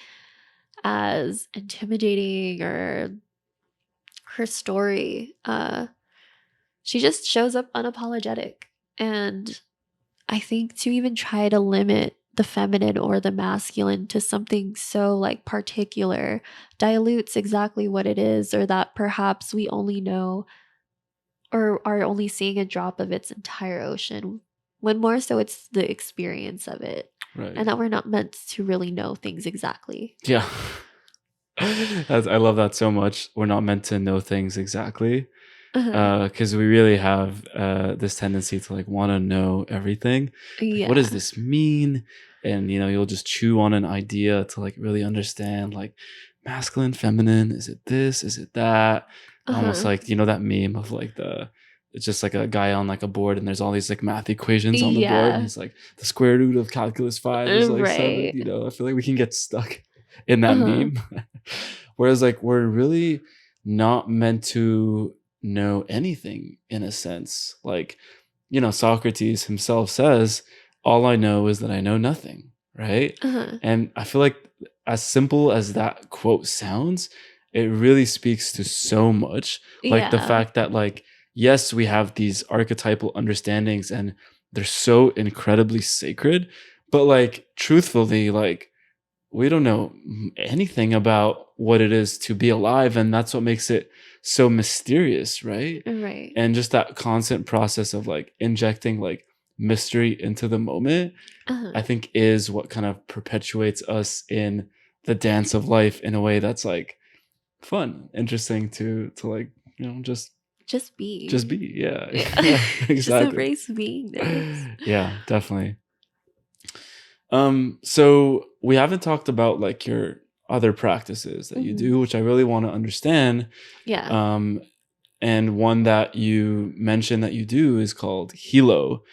[SPEAKER 2] as intimidating, or her story. She just shows up unapologetic. And I think to even try to limit the feminine or the masculine to something so like particular dilutes exactly what it is, or that perhaps we only know or are only seeing a drop of its entire ocean, when more so it's the experience of it.
[SPEAKER 1] Right.
[SPEAKER 2] And that we're not meant to really know things exactly.
[SPEAKER 1] Yeah. I love that so much. We're not meant to know things exactly,
[SPEAKER 2] Uh-huh.
[SPEAKER 1] because we really have this tendency to like want to know everything. Like, what does
[SPEAKER 2] Yeah.
[SPEAKER 1] this mean? And you'll just chew on an idea to like really understand, like, masculine, feminine. Is it this? Is it that? Almost
[SPEAKER 2] Uh-huh.
[SPEAKER 1] like that meme of like it's just like a guy on like a board, and there's all these like math equations on the board, and
[SPEAKER 2] Yeah.
[SPEAKER 1] he's like, the square root of calculus 5 is like 7.
[SPEAKER 2] Right.
[SPEAKER 1] I feel like we can get stuck in that
[SPEAKER 2] Uh-huh.
[SPEAKER 1] meme. Whereas like we're really not meant to know anything in a sense. Like, Socrates himself says, all I know is that I know nothing, right?
[SPEAKER 2] Uh-huh.
[SPEAKER 1] And I feel like, as simple as that quote sounds, it really speaks to so much. Like the
[SPEAKER 2] Yeah.
[SPEAKER 1] fact that, like, yes, we have these archetypal understandings and they're so incredibly sacred, but like truthfully, like, we don't know anything about what it is to be alive, and that's what makes it so mysterious, right?
[SPEAKER 2] Right.
[SPEAKER 1] And just that constant process of like injecting like mystery into the moment,
[SPEAKER 2] Uh-huh.
[SPEAKER 1] I think, is what kind of perpetuates us in the dance of life in a way that's like fun, interesting to like, just
[SPEAKER 2] Just
[SPEAKER 1] be.
[SPEAKER 2] be.
[SPEAKER 1] Yeah.
[SPEAKER 2] Yeah.
[SPEAKER 1] Yeah,
[SPEAKER 2] Just
[SPEAKER 1] exactly.
[SPEAKER 2] embrace beingness.
[SPEAKER 1] Yeah, definitely. So we haven't talked about like your other practices that you
[SPEAKER 2] Mhm.
[SPEAKER 1] do, which I really want to understand.
[SPEAKER 2] Yeah.
[SPEAKER 1] Um, and one that you mentioned that you do is called Hilo.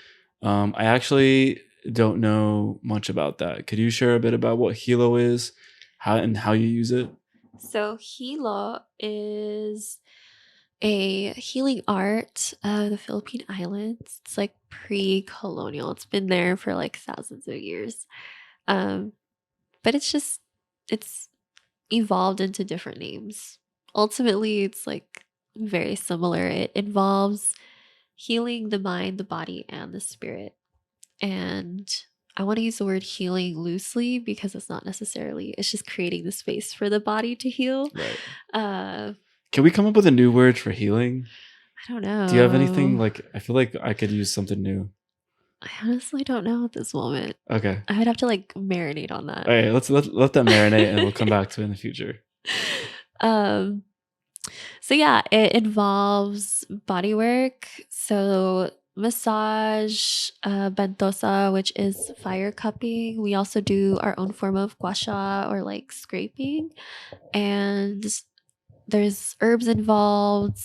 [SPEAKER 1] I actually don't know much about that. Could you share a bit about what Hilo is, how you use it?
[SPEAKER 2] So Hilot is a healing art of the Philippine Islands. It's like pre-colonial. It's been there for like thousands of years. Um, but it's evolved into different names. Ultimately, it's like very similar. It involves healing the mind, the body, and the spirit. And I want to use the word healing loosely because it's not necessarily, it's just creating the space for the body to heal.
[SPEAKER 1] Right.
[SPEAKER 2] Uh,
[SPEAKER 1] Can we come up with a new word for healing?
[SPEAKER 2] I don't
[SPEAKER 1] Do you have anything
[SPEAKER 2] know.
[SPEAKER 1] like I feel like I could use something new.
[SPEAKER 2] I honestly don't know at this moment.
[SPEAKER 1] Okay.
[SPEAKER 2] I would have to like marinate on that.
[SPEAKER 1] All right, let's let that marinate and we'll come back to it in the future.
[SPEAKER 2] um so yeah, it involves body work. So massage, bentosa, which is fire cupping. We also do our own form of gua sha or like scraping. And there's herbs involved.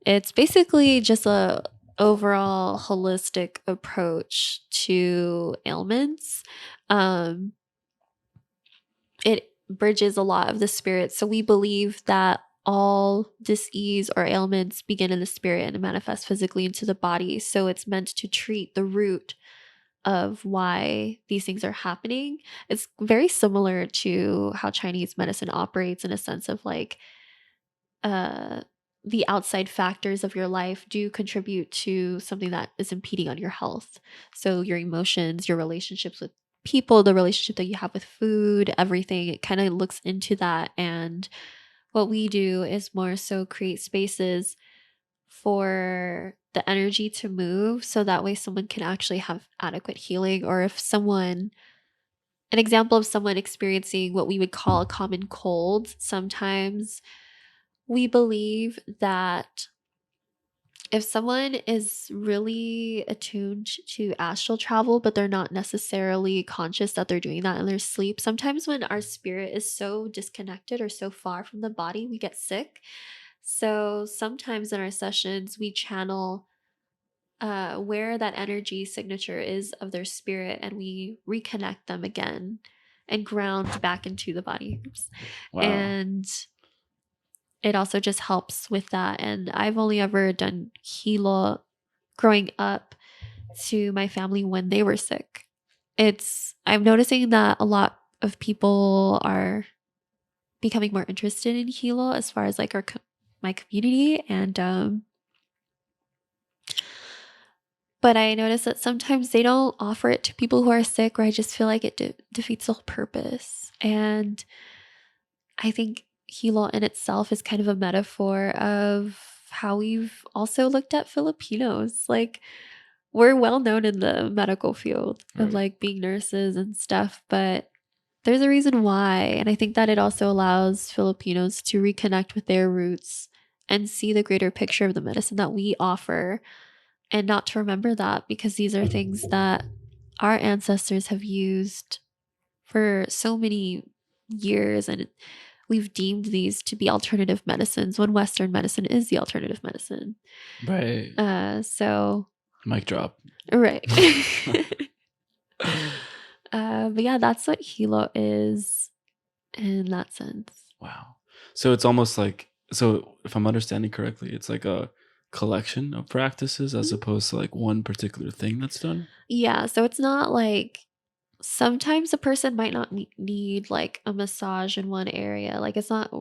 [SPEAKER 2] It's basically just a overall holistic approach to ailments. Um, it bridges a lot of the spirit. So we believe that all disease or ailments begin in the spirit and manifest physically into the body. So it's meant to treat the root of why these things are happening. It's very similar to how Chinese medicine operates in a sense of like uh the outside factors of your life do contribute to something that is impeding on your health. So your emotions, your relationships with people, the relationship that you have with food, everything, it kind of looks into that. And what we do is more so create spaces for the energy to move so that way someone can actually have adequate healing. Or if someone, an example of someone experiencing what we would call a common cold, sometimes we believe that if someone is really attuned to astral travel, but they're not necessarily conscious that they're doing that in their sleep, sometimes when our spirit is so disconnected or so far from the body, we get sick. So sometimes in our sessions, we channel where that energy signature is of their spirit and we reconnect them again and ground back into the body. Oops.
[SPEAKER 1] Wow.
[SPEAKER 2] And it also just helps with that. And I've only ever done Hilot growing up to my family when they were sick. I'm noticing that a lot of people are becoming more interested in Hilot as far as like my community. And, but I notice that sometimes they don't offer it to people who are sick, or I just feel like it defeats the whole purpose. And I think Hilot in itself is kind of a metaphor of how we've also looked at Filipinos. Like, we're well known in the medical field of
[SPEAKER 1] Right.
[SPEAKER 2] like being nurses and stuff, but there's a reason why. And I think that it also allows Filipinos to reconnect with their roots and see the greater picture of the medicine that we offer and not to remember that because these are things that our ancestors have used for so many years, and we've deemed these to be alternative medicines when Western medicine is the alternative medicine.
[SPEAKER 1] Right.
[SPEAKER 2] So
[SPEAKER 1] Mic drop.
[SPEAKER 2] right. But yeah, that's what Hilo is in that sense.
[SPEAKER 1] Wow. So it's almost like, so if I'm understanding correctly, it's like a collection of practices as
[SPEAKER 2] Mhm.
[SPEAKER 1] opposed to like one particular thing that's done.
[SPEAKER 2] Yeah, so it's not like sometimes a person might not need like a massage in one area. Like it's not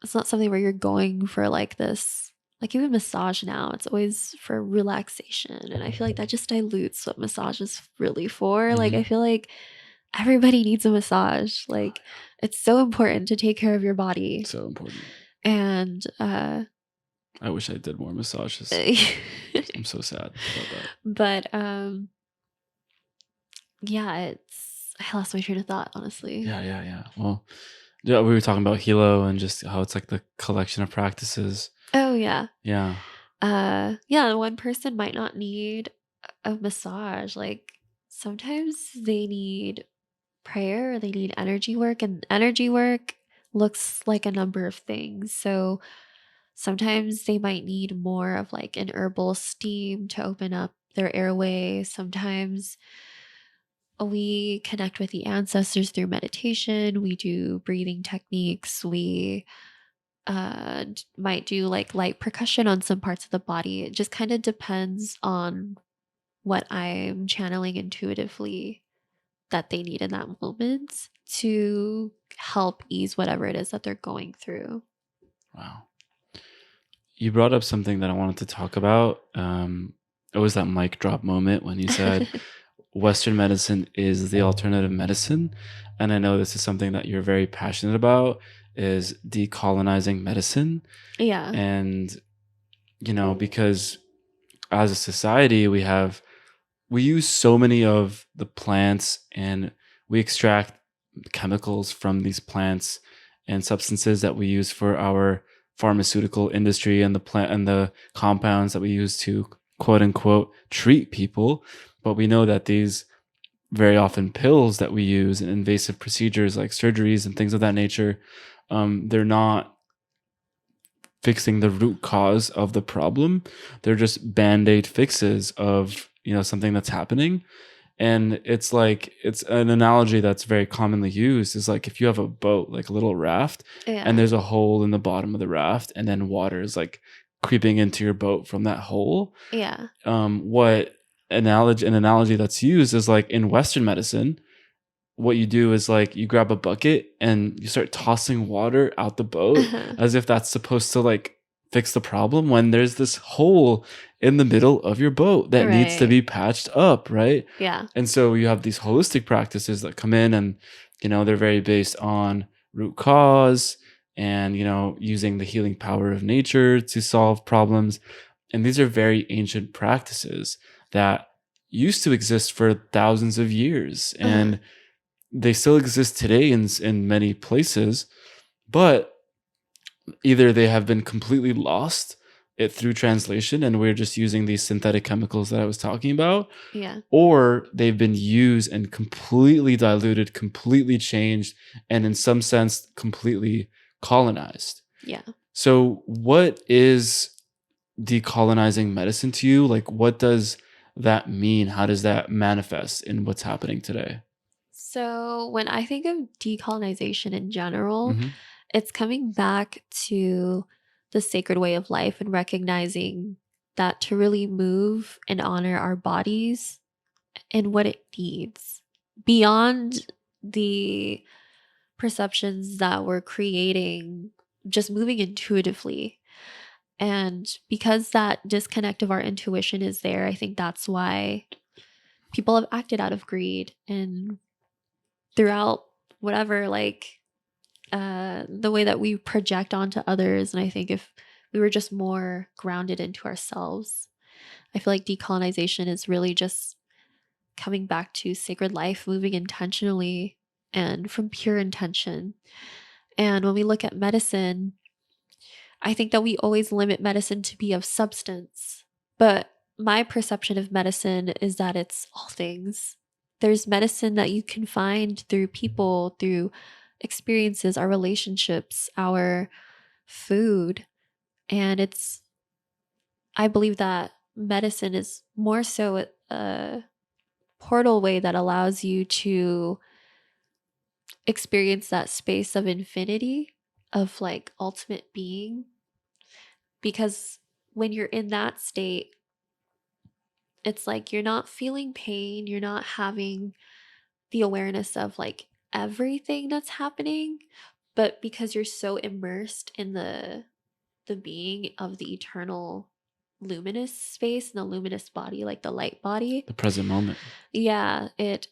[SPEAKER 2] something where you're going for like this, like even massage now, it's always for relaxation. And I feel like that just dilutes what massage is really for. Like I
[SPEAKER 1] Mhm.
[SPEAKER 2] feel like everybody needs a massage. Like it's so important to take care of your body.
[SPEAKER 1] So important.
[SPEAKER 2] And
[SPEAKER 1] I wish I did more massages. I'm so sad about that.
[SPEAKER 2] but yeah, I lost my train of thought, honestly.
[SPEAKER 1] Yeah. Well, yeah, we were talking about Hilo and just how it's like the collection of practices.
[SPEAKER 2] Oh yeah.
[SPEAKER 1] Yeah.
[SPEAKER 2] Yeah, one person might not need a massage. Like sometimes they need prayer, or they need energy work, and energy work looks like a number of things. So sometimes they might need more of like an herbal steam to open up their airway. Sometimes we connect with the ancestors through meditation. We do breathing techniques. We might do like light percussion on some parts of the body. It just kind of depends on what I'm channeling intuitively that they need in that moment to help ease whatever it is that they're going through.
[SPEAKER 1] Wow. You brought up something that I wanted to talk about. It was that mic drop moment when you said Western medicine is the alternative medicine. And I know this is something that you're very passionate about, is decolonizing medicine.
[SPEAKER 2] Yeah.
[SPEAKER 1] And, because as a society, we use so many of the plants, and we extract chemicals from these plants and substances that we use for our pharmaceutical industry, and the plant and the compounds that we use to quote unquote treat people. But we know that these very often pills that we use in invasive procedures like surgeries and things of that nature, they're not fixing the root cause of the problem. They're just band-aid fixes of something that's happening. And it's like, it's an analogy that's very commonly used, is like if you have a boat, like a little raft, and
[SPEAKER 2] Yeah.
[SPEAKER 1] there's a hole in the bottom of the raft, and then water is like creeping into your boat from that hole.
[SPEAKER 2] Yeah.
[SPEAKER 1] What an analogy that's used is like in Western medicine, what you do is like you grab a bucket and you start tossing water out the boat
[SPEAKER 2] Uh-huh.
[SPEAKER 1] as if that's supposed to like fix the problem, when there's this hole in the middle of your boat that needs to
[SPEAKER 2] Right.
[SPEAKER 1] be patched up, right?
[SPEAKER 2] Yeah.
[SPEAKER 1] And so you have these holistic practices that come in, and they're very based on root cause, and using the healing power of nature to solve problems. And these are very ancient practices that used to exist for thousands of years,
[SPEAKER 2] Uh-huh.
[SPEAKER 1] and they still exist today in many places, but either they have been completely lost it through translation, and we're just using these synthetic chemicals that I was talking about,
[SPEAKER 2] Yeah.
[SPEAKER 1] or they've been used and completely diluted, completely changed, and in some sense completely colonized.
[SPEAKER 2] Yeah.
[SPEAKER 1] So what is decolonizing medicine to you? Like, what does that mean? How does that manifest in what's happening today?
[SPEAKER 2] So when I think of decolonization in general,
[SPEAKER 1] Hmm.
[SPEAKER 2] it's coming back to the sacred way of life and recognizing that to really move and honor our bodies and what it needs beyond the perceptions that we're creating, just moving intuitively. And because that disconnect of our intuition is there, I think that's why people have acted out of greed and throughout whatever, like the way that we project onto others. And I think if we were just more grounded into ourselves, I feel like decolonization is really just coming back to sacred life, moving intentionally and from pure intention. And when we look at medicine, I think that we always limit medicine to be of substance. But my perception of medicine is that it's all things. There's medicine that you can find through people, through experiences, our relationships, our food. And I believe that medicine is more so a portal way that allows you to experience that space of infinity, of like ultimate being. Because when you're in that state, it's like you're not feeling pain, you're not having the awareness of like everything that's happening, but because you're so immersed in the being of the eternal luminous space and the luminous body, like the light body.
[SPEAKER 1] The present moment.
[SPEAKER 2] Yeah, it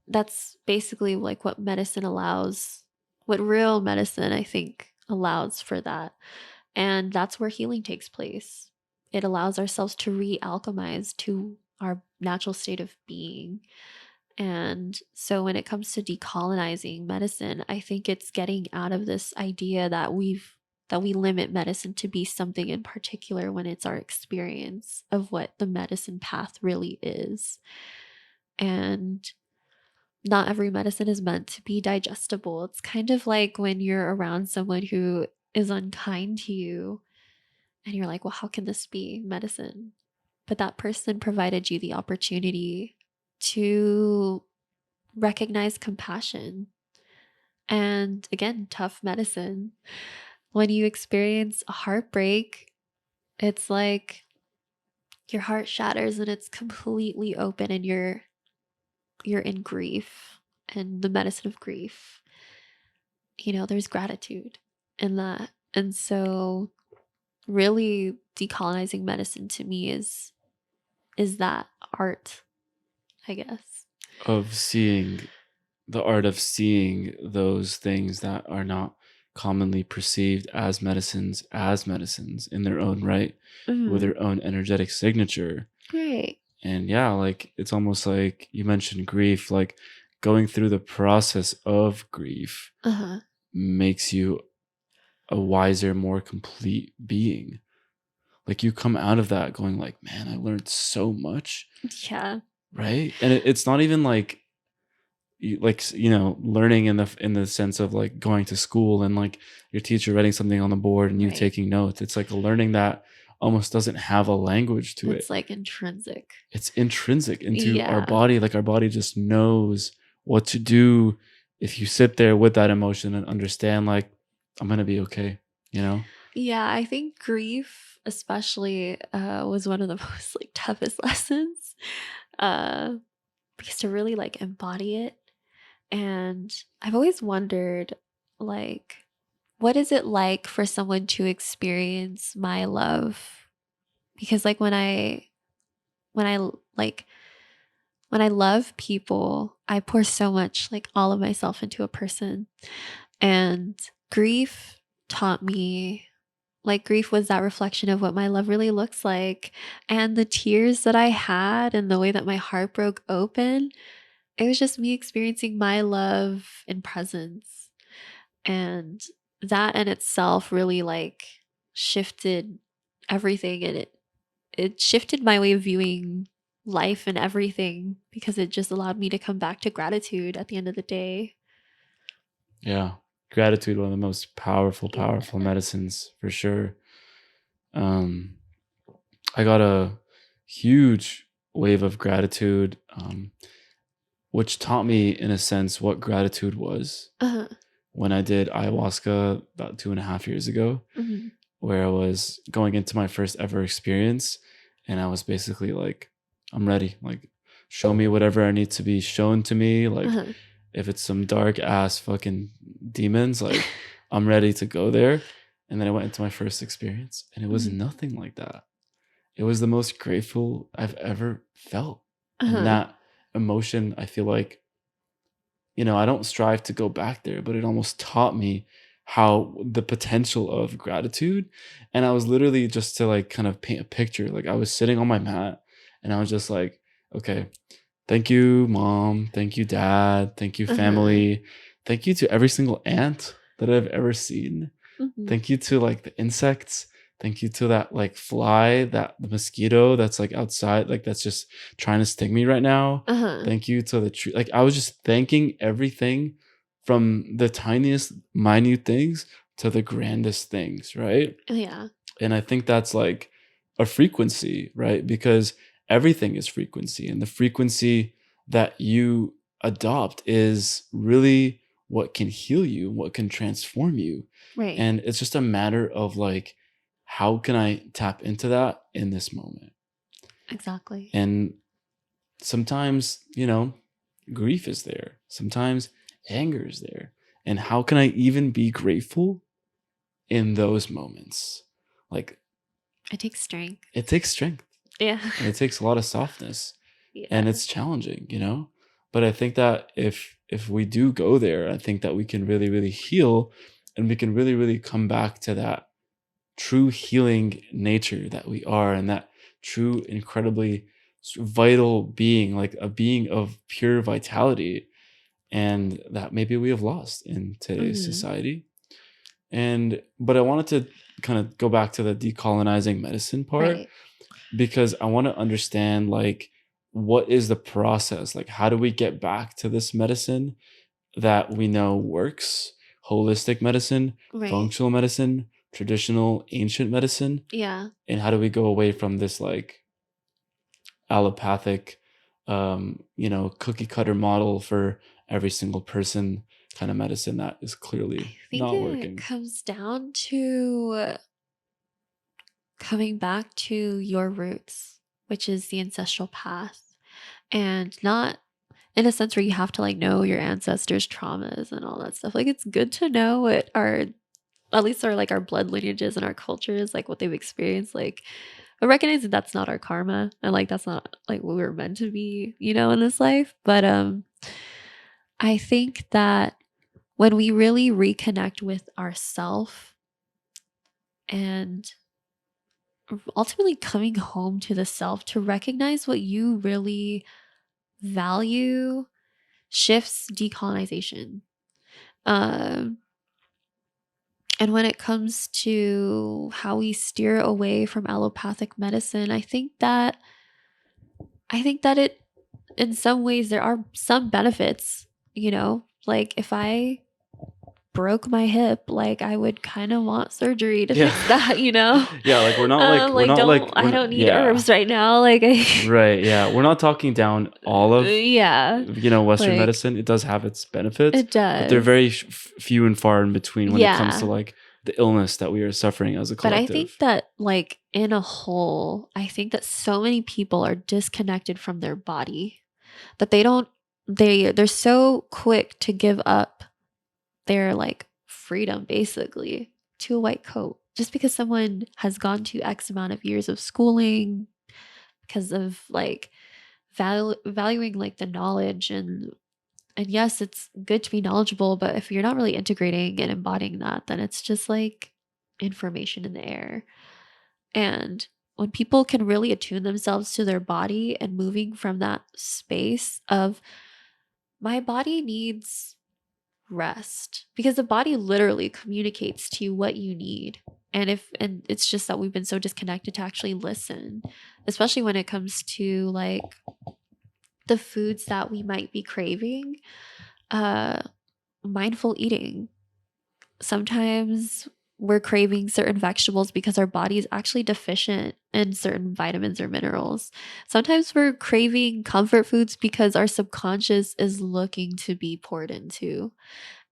[SPEAKER 2] that's basically like what medicine allows, what real medicine I think allows for that. And that's where healing takes place. It allows ourselves to re-alchemize to our natural state of being. And so when it comes to decolonizing medicine, I think it's getting out of this idea that we limit medicine to be something in particular when it's our experience of what the medicine path really is. And not every medicine is meant to be digestible. It's kind of like when you're around someone who is unkind to you and you're like, well, how can this be medicine? But that person provided you the opportunity to recognize compassion And again, tough medicine. When you experience a heartbreak, it's like your heart shatters and it's completely open and you're in grief and the medicine of grief. There's gratitude in that. And so really decolonizing medicine to me is that art, I guess.
[SPEAKER 1] Of seeing the art of seeing those things that are not commonly perceived as medicines in their own right, with
[SPEAKER 2] Mhm.
[SPEAKER 1] their own energetic signature.
[SPEAKER 2] Right.
[SPEAKER 1] And yeah, like it's almost like you mentioned grief, like going through the process of grief
[SPEAKER 2] Uh-huh.
[SPEAKER 1] makes you a wiser, more complete being. Like you come out of that going like, man, I learned so much,
[SPEAKER 2] Yeah.
[SPEAKER 1] right? And it's not even like learning in the sense of like going to school and like your teacher writing something on the board and you
[SPEAKER 2] Right.
[SPEAKER 1] taking notes. It's like a learning that almost doesn't have a language to it.
[SPEAKER 2] It's like intrinsic.
[SPEAKER 1] It's intrinsic into our
[SPEAKER 2] Yeah.
[SPEAKER 1] body. Like our body just knows what to do if you sit there with that emotion and understand like I'm gonna be okay, you know?
[SPEAKER 2] Yeah, I think grief especially was one of the most like toughest lessons. Uh because to really like embody it. And I've always wondered, like, what is it like for someone to experience my love? Because like when I like when I love people, I pour so much, like all of myself into a person. And grief taught me, like, grief was that reflection of what my love really looks like. And the tears that I had and the way that my heart broke open, it was just me experiencing my love in presence. And that in itself really like shifted everything, and it shifted my way of viewing life and everything because it just allowed me to come back to gratitude at the end of the day.
[SPEAKER 1] Yeah. Gratitude, one of the most
[SPEAKER 2] Yeah.
[SPEAKER 1] powerful medicines for sure. Um, I got a huge wave of gratitude, which taught me, in a sense, what gratitude was
[SPEAKER 2] Uh-huh.
[SPEAKER 1] when I did ayahuasca about 2.5 years ago,
[SPEAKER 2] Mhm.
[SPEAKER 1] where I was going into my first ever experience. And I was basically like, I'm ready. Like, show me whatever I need to be shown to me. Like,
[SPEAKER 2] Uh-huh.
[SPEAKER 1] if it's some dark ass fucking demons, like, I'm ready to go there. And then I went into my first experience, and it was
[SPEAKER 2] Mhm.
[SPEAKER 1] nothing like that. It was the most grateful I've ever felt. And
[SPEAKER 2] Uh-huh.
[SPEAKER 1] that emotion, I feel like, I don't strive to go back there, but it almost taught me how the potential of gratitude. And I was literally, just to like kind of paint a picture, like I was sitting on my mat and I was just like, okay, thank you, mom. Thank you, dad. Thank you,
[SPEAKER 2] Uh-huh.
[SPEAKER 1] family. Thank you to every single ant that I've ever seen.
[SPEAKER 2] Mhm.
[SPEAKER 1] Thank you to like the insects. Thank you to that like fly, that the mosquito that's like outside, like that's just trying to sting me right now.
[SPEAKER 2] Uh-huh.
[SPEAKER 1] Thank you to the tree. Like I was just thanking everything from the tiniest, minute things to the grandest things, right?
[SPEAKER 2] Yeah.
[SPEAKER 1] And I think that's like a frequency, right? Because everything is frequency, and the frequency that you adopt is really what can heal you, what can transform you.
[SPEAKER 2] Right.
[SPEAKER 1] And it's just a matter of like, how can I tap into that in this moment?
[SPEAKER 2] Exactly.
[SPEAKER 1] And sometimes, grief is there, sometimes anger is there. And how can I even be grateful in those moments? Like,
[SPEAKER 2] It takes strength.
[SPEAKER 1] it takes strength.
[SPEAKER 2] Yeah.
[SPEAKER 1] And it takes a lot of softness, and
[SPEAKER 2] Yeah.
[SPEAKER 1] it's challenging. But I think that if we do go there, I think that we can really really heal, and we can really really come back to that true healing nature that we are, and that true incredibly vital being, like a being of pure vitality, and that maybe we have lost in today's
[SPEAKER 2] Mhm.
[SPEAKER 1] society. And but I wanted to kind of go back to the decolonizing medicine part,
[SPEAKER 2] Right.
[SPEAKER 1] because I want to understand like, what is the process? Like, how do we get back to this medicine that we know works? Holistic medicine,
[SPEAKER 2] Right.
[SPEAKER 1] functional medicine, traditional ancient medicine,
[SPEAKER 2] Yeah.
[SPEAKER 1] and how do we go away from this like allopathic, cookie cutter model for every single person kind of medicine that is
[SPEAKER 2] I
[SPEAKER 1] clearly
[SPEAKER 2] think
[SPEAKER 1] not
[SPEAKER 2] it
[SPEAKER 1] working.
[SPEAKER 2] comes down to coming back to your roots, which is the ancestral path, and not in a sense where you have to like know your ancestors' traumas and all that stuff. Like it's good to know what our at least our like our blood lineages and our cultures, like what they've experienced, like but recognize that that's not our karma and like that's not like what we were meant to be, in this life. But I think that when we really reconnect with ourself and ultimately coming home to the self to recognize what you really value shifts decolonization. Um, and when it comes to how we steer away from allopathic medicine, I think that it in some ways there are some benefits, like if I broke my hip, like I would kind of want surgery to
[SPEAKER 1] Yeah.
[SPEAKER 2] fix that.
[SPEAKER 1] Yeah, like
[SPEAKER 2] Like I don't need
[SPEAKER 1] yeah.
[SPEAKER 2] herbs right now. Like
[SPEAKER 1] Right, yeah. We're not talking down all of,
[SPEAKER 2] yeah,
[SPEAKER 1] Western
[SPEAKER 2] like
[SPEAKER 1] medicine. It does have its benefits,
[SPEAKER 2] it
[SPEAKER 1] but they're
[SPEAKER 2] does.
[SPEAKER 1] very few and far in between when it comes to
[SPEAKER 2] Yeah.
[SPEAKER 1] like the illness that we are suffering as a
[SPEAKER 2] But I think
[SPEAKER 1] collective.
[SPEAKER 2] that like in a whole, I think that so many people are disconnected from their body that they don't they're so quick to give up their like freedom basically to a white coat just because someone has gone to X amount of years of schooling because of like valuing like the knowledge and yes, it's good to be knowledgeable, but if you're not really integrating and embodying that, then it's just like information in the air. And when people can really attune themselves to their body and moving from that space of my body needs rest because the body literally communicates to you what you need. And it's just that we've been so disconnected to actually listen, especially when it comes to like the foods that we might be craving. Uh Mindful eating. Sometimes we're craving certain vegetables because our body is actually deficient in certain vitamins or minerals. Sometimes we're craving comfort foods because our subconscious is looking to be poured into.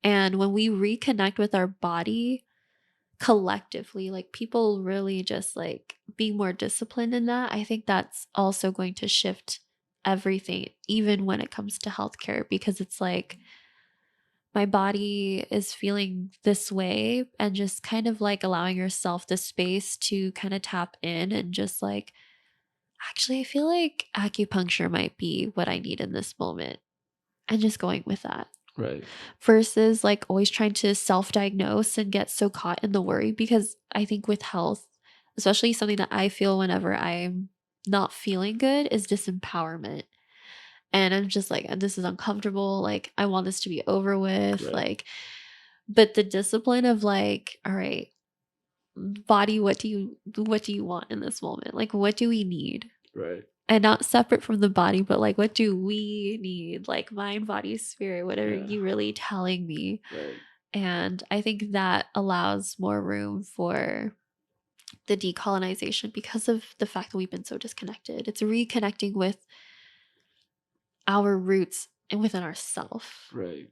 [SPEAKER 2] And when we reconnect with our body collectively, like people really just like being more disciplined in that, I think that's also going to shift everything, even when it comes to healthcare, because it's like my body is feeling this way and just kind of like allowing yourself the space to kind of tap in and just like actually I feel like acupuncture might be what I need in this moment and just going with that
[SPEAKER 1] Right.
[SPEAKER 2] versus like always trying to self-diagnose and get so caught in the worry because I think with health, especially something that I feel whenever I'm not feeling good is disempowerment. And I'm just like, this is uncomfortable. Like, I want this to be over with.
[SPEAKER 1] Right.
[SPEAKER 2] Like, but the discipline of like, all right, body, what do you want in this moment? Like, what do we need?
[SPEAKER 1] Right.
[SPEAKER 2] And not separate from the body, but like, what do we need? Like, mind, body, spirit, what are
[SPEAKER 1] Yeah.
[SPEAKER 2] you really telling me?
[SPEAKER 1] Right.
[SPEAKER 2] And I think that allows more room for the decolonization because of the fact that we've been so disconnected. It's reconnecting with our roots and within ourself.
[SPEAKER 1] Right.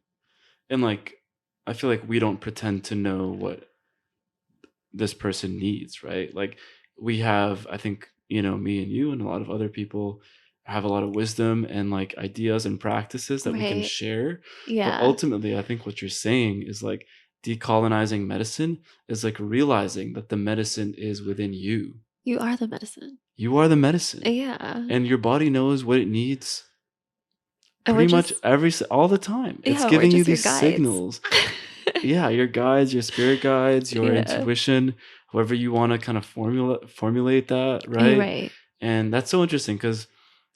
[SPEAKER 1] And like I feel like we don't pretend to know what this person needs, right? Like we have, I think, me and you and a lot of other people have a lot of wisdom and like ideas and practices that we can
[SPEAKER 2] Right.
[SPEAKER 1] share. But
[SPEAKER 2] Yeah.
[SPEAKER 1] ultimately, I think what you're saying is like decolonizing medicine is like realizing that the medicine is within you.
[SPEAKER 2] You are the medicine.
[SPEAKER 1] You are the medicine,
[SPEAKER 2] Yeah.
[SPEAKER 1] and your body knows what it needs
[SPEAKER 2] And we're
[SPEAKER 1] pretty much
[SPEAKER 2] just
[SPEAKER 1] all the time. It's
[SPEAKER 2] yeah, we're
[SPEAKER 1] giving you
[SPEAKER 2] just your
[SPEAKER 1] these
[SPEAKER 2] guides.
[SPEAKER 1] signals. Yeah, your guides, your spirit guides, your
[SPEAKER 2] Yeah.
[SPEAKER 1] intuition, however you want to kind of formulate that,
[SPEAKER 2] You're
[SPEAKER 1] right?
[SPEAKER 2] right.
[SPEAKER 1] And that's so interesting because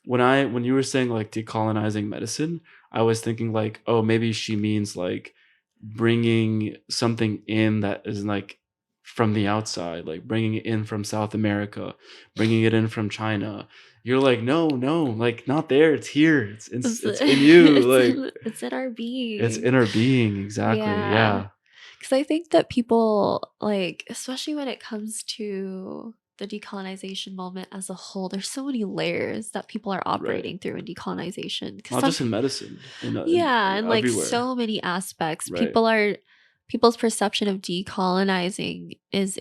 [SPEAKER 1] when you were saying like decolonizing medicine, I was thinking like, oh, maybe she means like bringing something in that is like from the outside, like bringing it in from South America, bringing it in from China. You're like, no, no, like not there. It's here.
[SPEAKER 2] It's,
[SPEAKER 1] It's in you.
[SPEAKER 2] it's,
[SPEAKER 1] Like
[SPEAKER 2] in, it's in our
[SPEAKER 1] it's
[SPEAKER 2] being.
[SPEAKER 1] inner being. Exactly.
[SPEAKER 2] Yeah.
[SPEAKER 1] Yeah.
[SPEAKER 2] Because I think that people, like, especially when it comes to the decolonization movement as a whole, there's so many layers that people are
[SPEAKER 1] Right.
[SPEAKER 2] operating through in decolonization. 'Cause
[SPEAKER 1] Not
[SPEAKER 2] some
[SPEAKER 1] just in medicine,
[SPEAKER 2] yeah,
[SPEAKER 1] in
[SPEAKER 2] and like
[SPEAKER 1] everywhere.
[SPEAKER 2] so many aspects.
[SPEAKER 1] Right.
[SPEAKER 2] People's perception of decolonizing is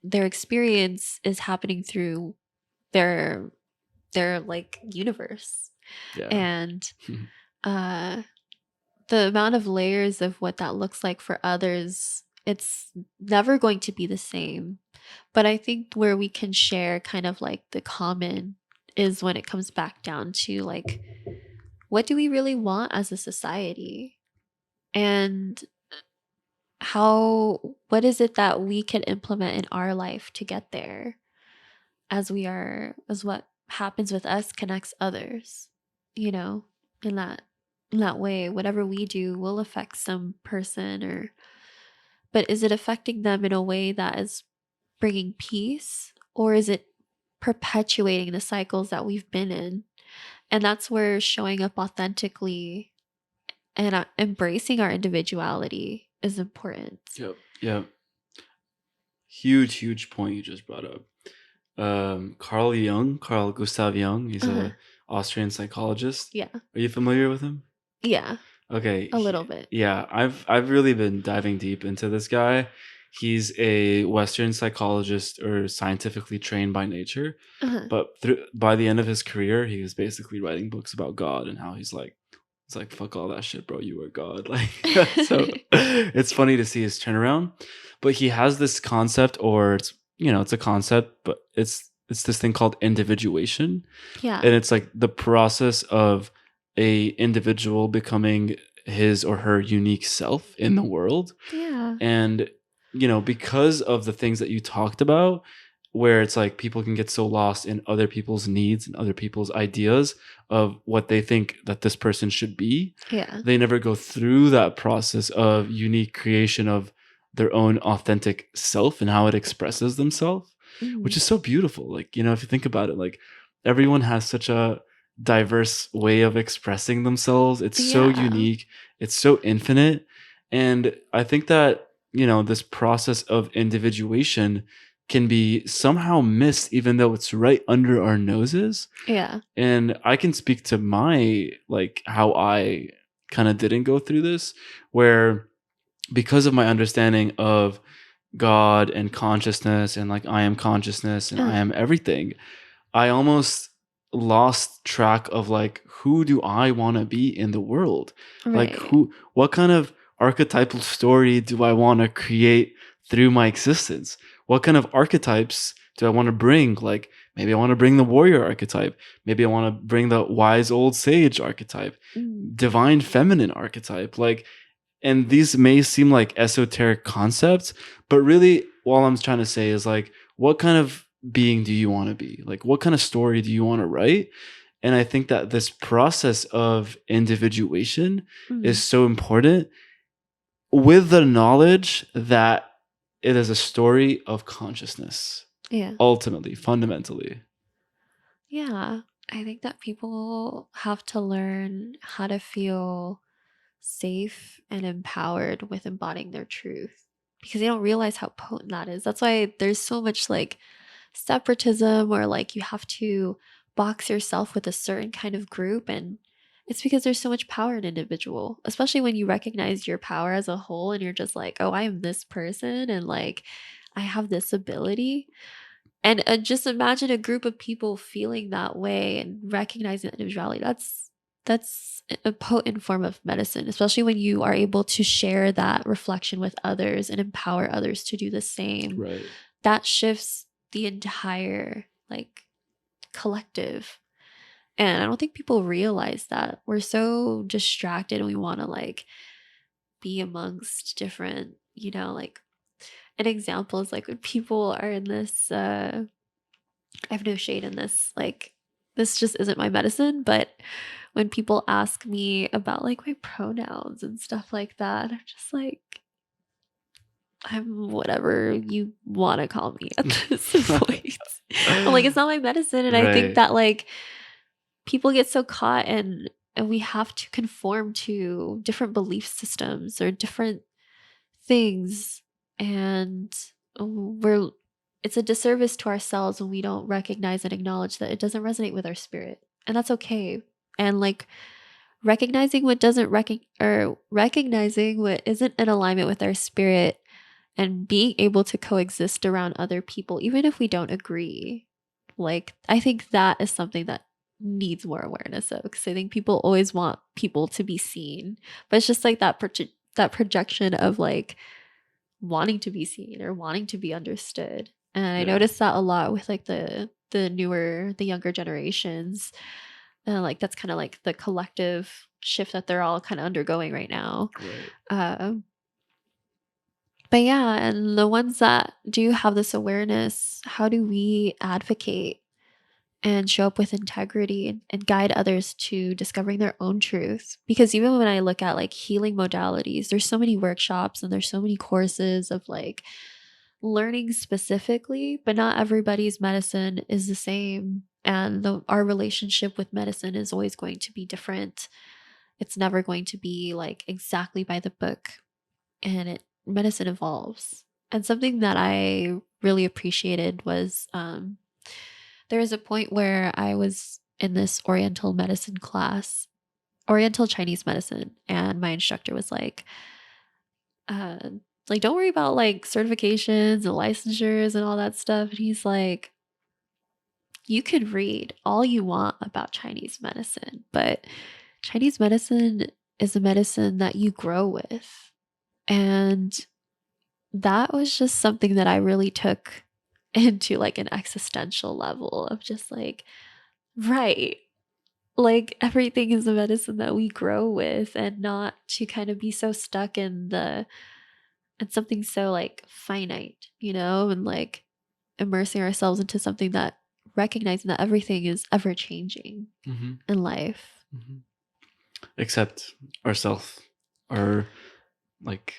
[SPEAKER 2] their experience is happening through their like universe.
[SPEAKER 1] Yeah.
[SPEAKER 2] And uh the amount of layers of what that looks like for others, it's never going to be the same. But I think where we can share kind of like the common is when it comes back down to like, what do we really want as a society? And what is it that we can implement in our life to get there, as what happens with us connects others, you know, in that way, whatever we do will affect some person, or but is it affecting them in a way that is bringing peace, or is it perpetuating the cycles that we've been in? And that's where showing up authentically and embracing our individuality is important.
[SPEAKER 1] Yep. Yep. Huge point you just brought up. Carl Gustav Jung, he's
[SPEAKER 2] Uh-huh.
[SPEAKER 1] a Austrian psychologist.
[SPEAKER 2] Yeah.
[SPEAKER 1] Are you familiar with him?
[SPEAKER 2] Yeah.
[SPEAKER 1] Okay,
[SPEAKER 2] A little bit.
[SPEAKER 1] yeah, I've really been diving deep into this guy. He's a Western psychologist or scientifically trained by nature,
[SPEAKER 2] Uh-huh.
[SPEAKER 1] but by the end of his career, he was basically writing books about God and how it's like fuck all that shit, bro. You are God. Like so, it's funny to see his turnaround. But he has this concept, or it's a concept, but it's this thing called individuation,
[SPEAKER 2] Yeah.
[SPEAKER 1] and it's like the process of a individual becoming his or her unique self in the world.
[SPEAKER 2] Yeah.
[SPEAKER 1] And because of the things that you talked about, where it's like people can get so lost in other people's needs and other people's ideas of what they think that this person should be,
[SPEAKER 2] Yeah.
[SPEAKER 1] they never go through that process of unique creation of their own authentic self and how it expresses themselves, which
[SPEAKER 2] Mhm.
[SPEAKER 1] is so beautiful. Like, if you think about it, like everyone has such a diverse way of expressing themselves. It's so
[SPEAKER 2] Yeah.
[SPEAKER 1] unique, it's so infinite. And I think that, this process of individuation can be somehow missed, even though it's right under our noses.
[SPEAKER 2] Yeah.
[SPEAKER 1] And I can speak to my, like, how I kind of didn't go through this, where because of my understanding of God and consciousness, and like I am consciousness and I
[SPEAKER 2] Uh,
[SPEAKER 1] am everything, I almost lost track of like, who do I want to be in the world? Like,
[SPEAKER 2] right.
[SPEAKER 1] what kind of archetypal story do I want to create through my existence? What kind of archetypes do I want to bring? Like, maybe I want to bring the warrior archetype. Maybe I want to bring the wise old sage archetype,
[SPEAKER 2] Mm.
[SPEAKER 1] divine feminine archetype. Like, and these may seem like esoteric concepts, but really all I'm trying to say is like, what kind of being do you want to be? Like, what kind of story do you want to write? And I think that this process of individuation is
[SPEAKER 2] Mm.
[SPEAKER 1] so important, with the knowledge that it is a story of consciousness,
[SPEAKER 2] Yeah.
[SPEAKER 1] ultimately, fundamentally.
[SPEAKER 2] Yeah. I think that people have to learn how to feel safe and empowered with embodying their truth, because they don't realize how potent that is. That's why there's so much like separatism, or like you have to box yourself with a certain kind of group. And it's because there's so much power in an individual, especially when you recognize your power as a whole and you're just like, oh, I am this person, and like I have this ability. And just imagine a group of people feeling that way and recognizing that individuality. That's a potent form of medicine, especially when you are able to share that reflection with others and empower others to do the same.
[SPEAKER 1] Right.
[SPEAKER 2] That shifts the entire like collective. And I don't think people realize that. We're so distracted and we want to like be amongst different, like an example is like when people are in this I have no shade in this. Like, this just isn't my medicine. But when people ask me about like my pronouns and stuff like that, I'm just like, I'm whatever you want to call me at this point. I'm like, it's not my medicine. And I think
[SPEAKER 1] Right.
[SPEAKER 2] that like people get so caught and we have to conform to different belief systems or different things. And we're it's a disservice to ourselves when we don't recognize and acknowledge that it doesn't resonate with our spirit. And that's okay. And like recognizing what doesn't or recognizing what isn't in alignment with our spirit and being able to coexist around other people, even if we don't agree. Like, I think that is something that needs more awareness of, because I think people always want people to be seen, but it's just like that projection of like wanting to be seen or wanting to be understood. And I
[SPEAKER 1] Yeah.
[SPEAKER 2] noticed that a lot with like the younger generations. Like that's kind of like the collective shift that they're all kind of undergoing right now.
[SPEAKER 1] Right.
[SPEAKER 2] But yeah, and the ones that do have this awareness, how do we advocate and show up with integrity and guide others to discovering their own truth? Because even when I look at like healing modalities, there's so many workshops and there's so many courses of like learning specifically, but not everybody's medicine is the same. And our relationship with medicine is always going to be different. It's never going to be like exactly by the book. And medicine evolves. And something that I really appreciated was there was a point where I was in this Oriental medicine class, Oriental Chinese medicine, and my instructor was uh, like, don't worry about like certifications and licensures and all that stuff. And he's like, you could read all you want about Chinese medicine, but Chinese medicine is a medicine that you grow with. And that was just something that I really took into like an existential level of just like, right, like everything is a medicine that we grow with, and not to kind of be so stuck in something so like finite, and like immersing ourselves into something that recognizing that everything is ever changing
[SPEAKER 1] Mm-hmm.
[SPEAKER 2] in life.
[SPEAKER 1] Mm-hmm. Except ourself, our like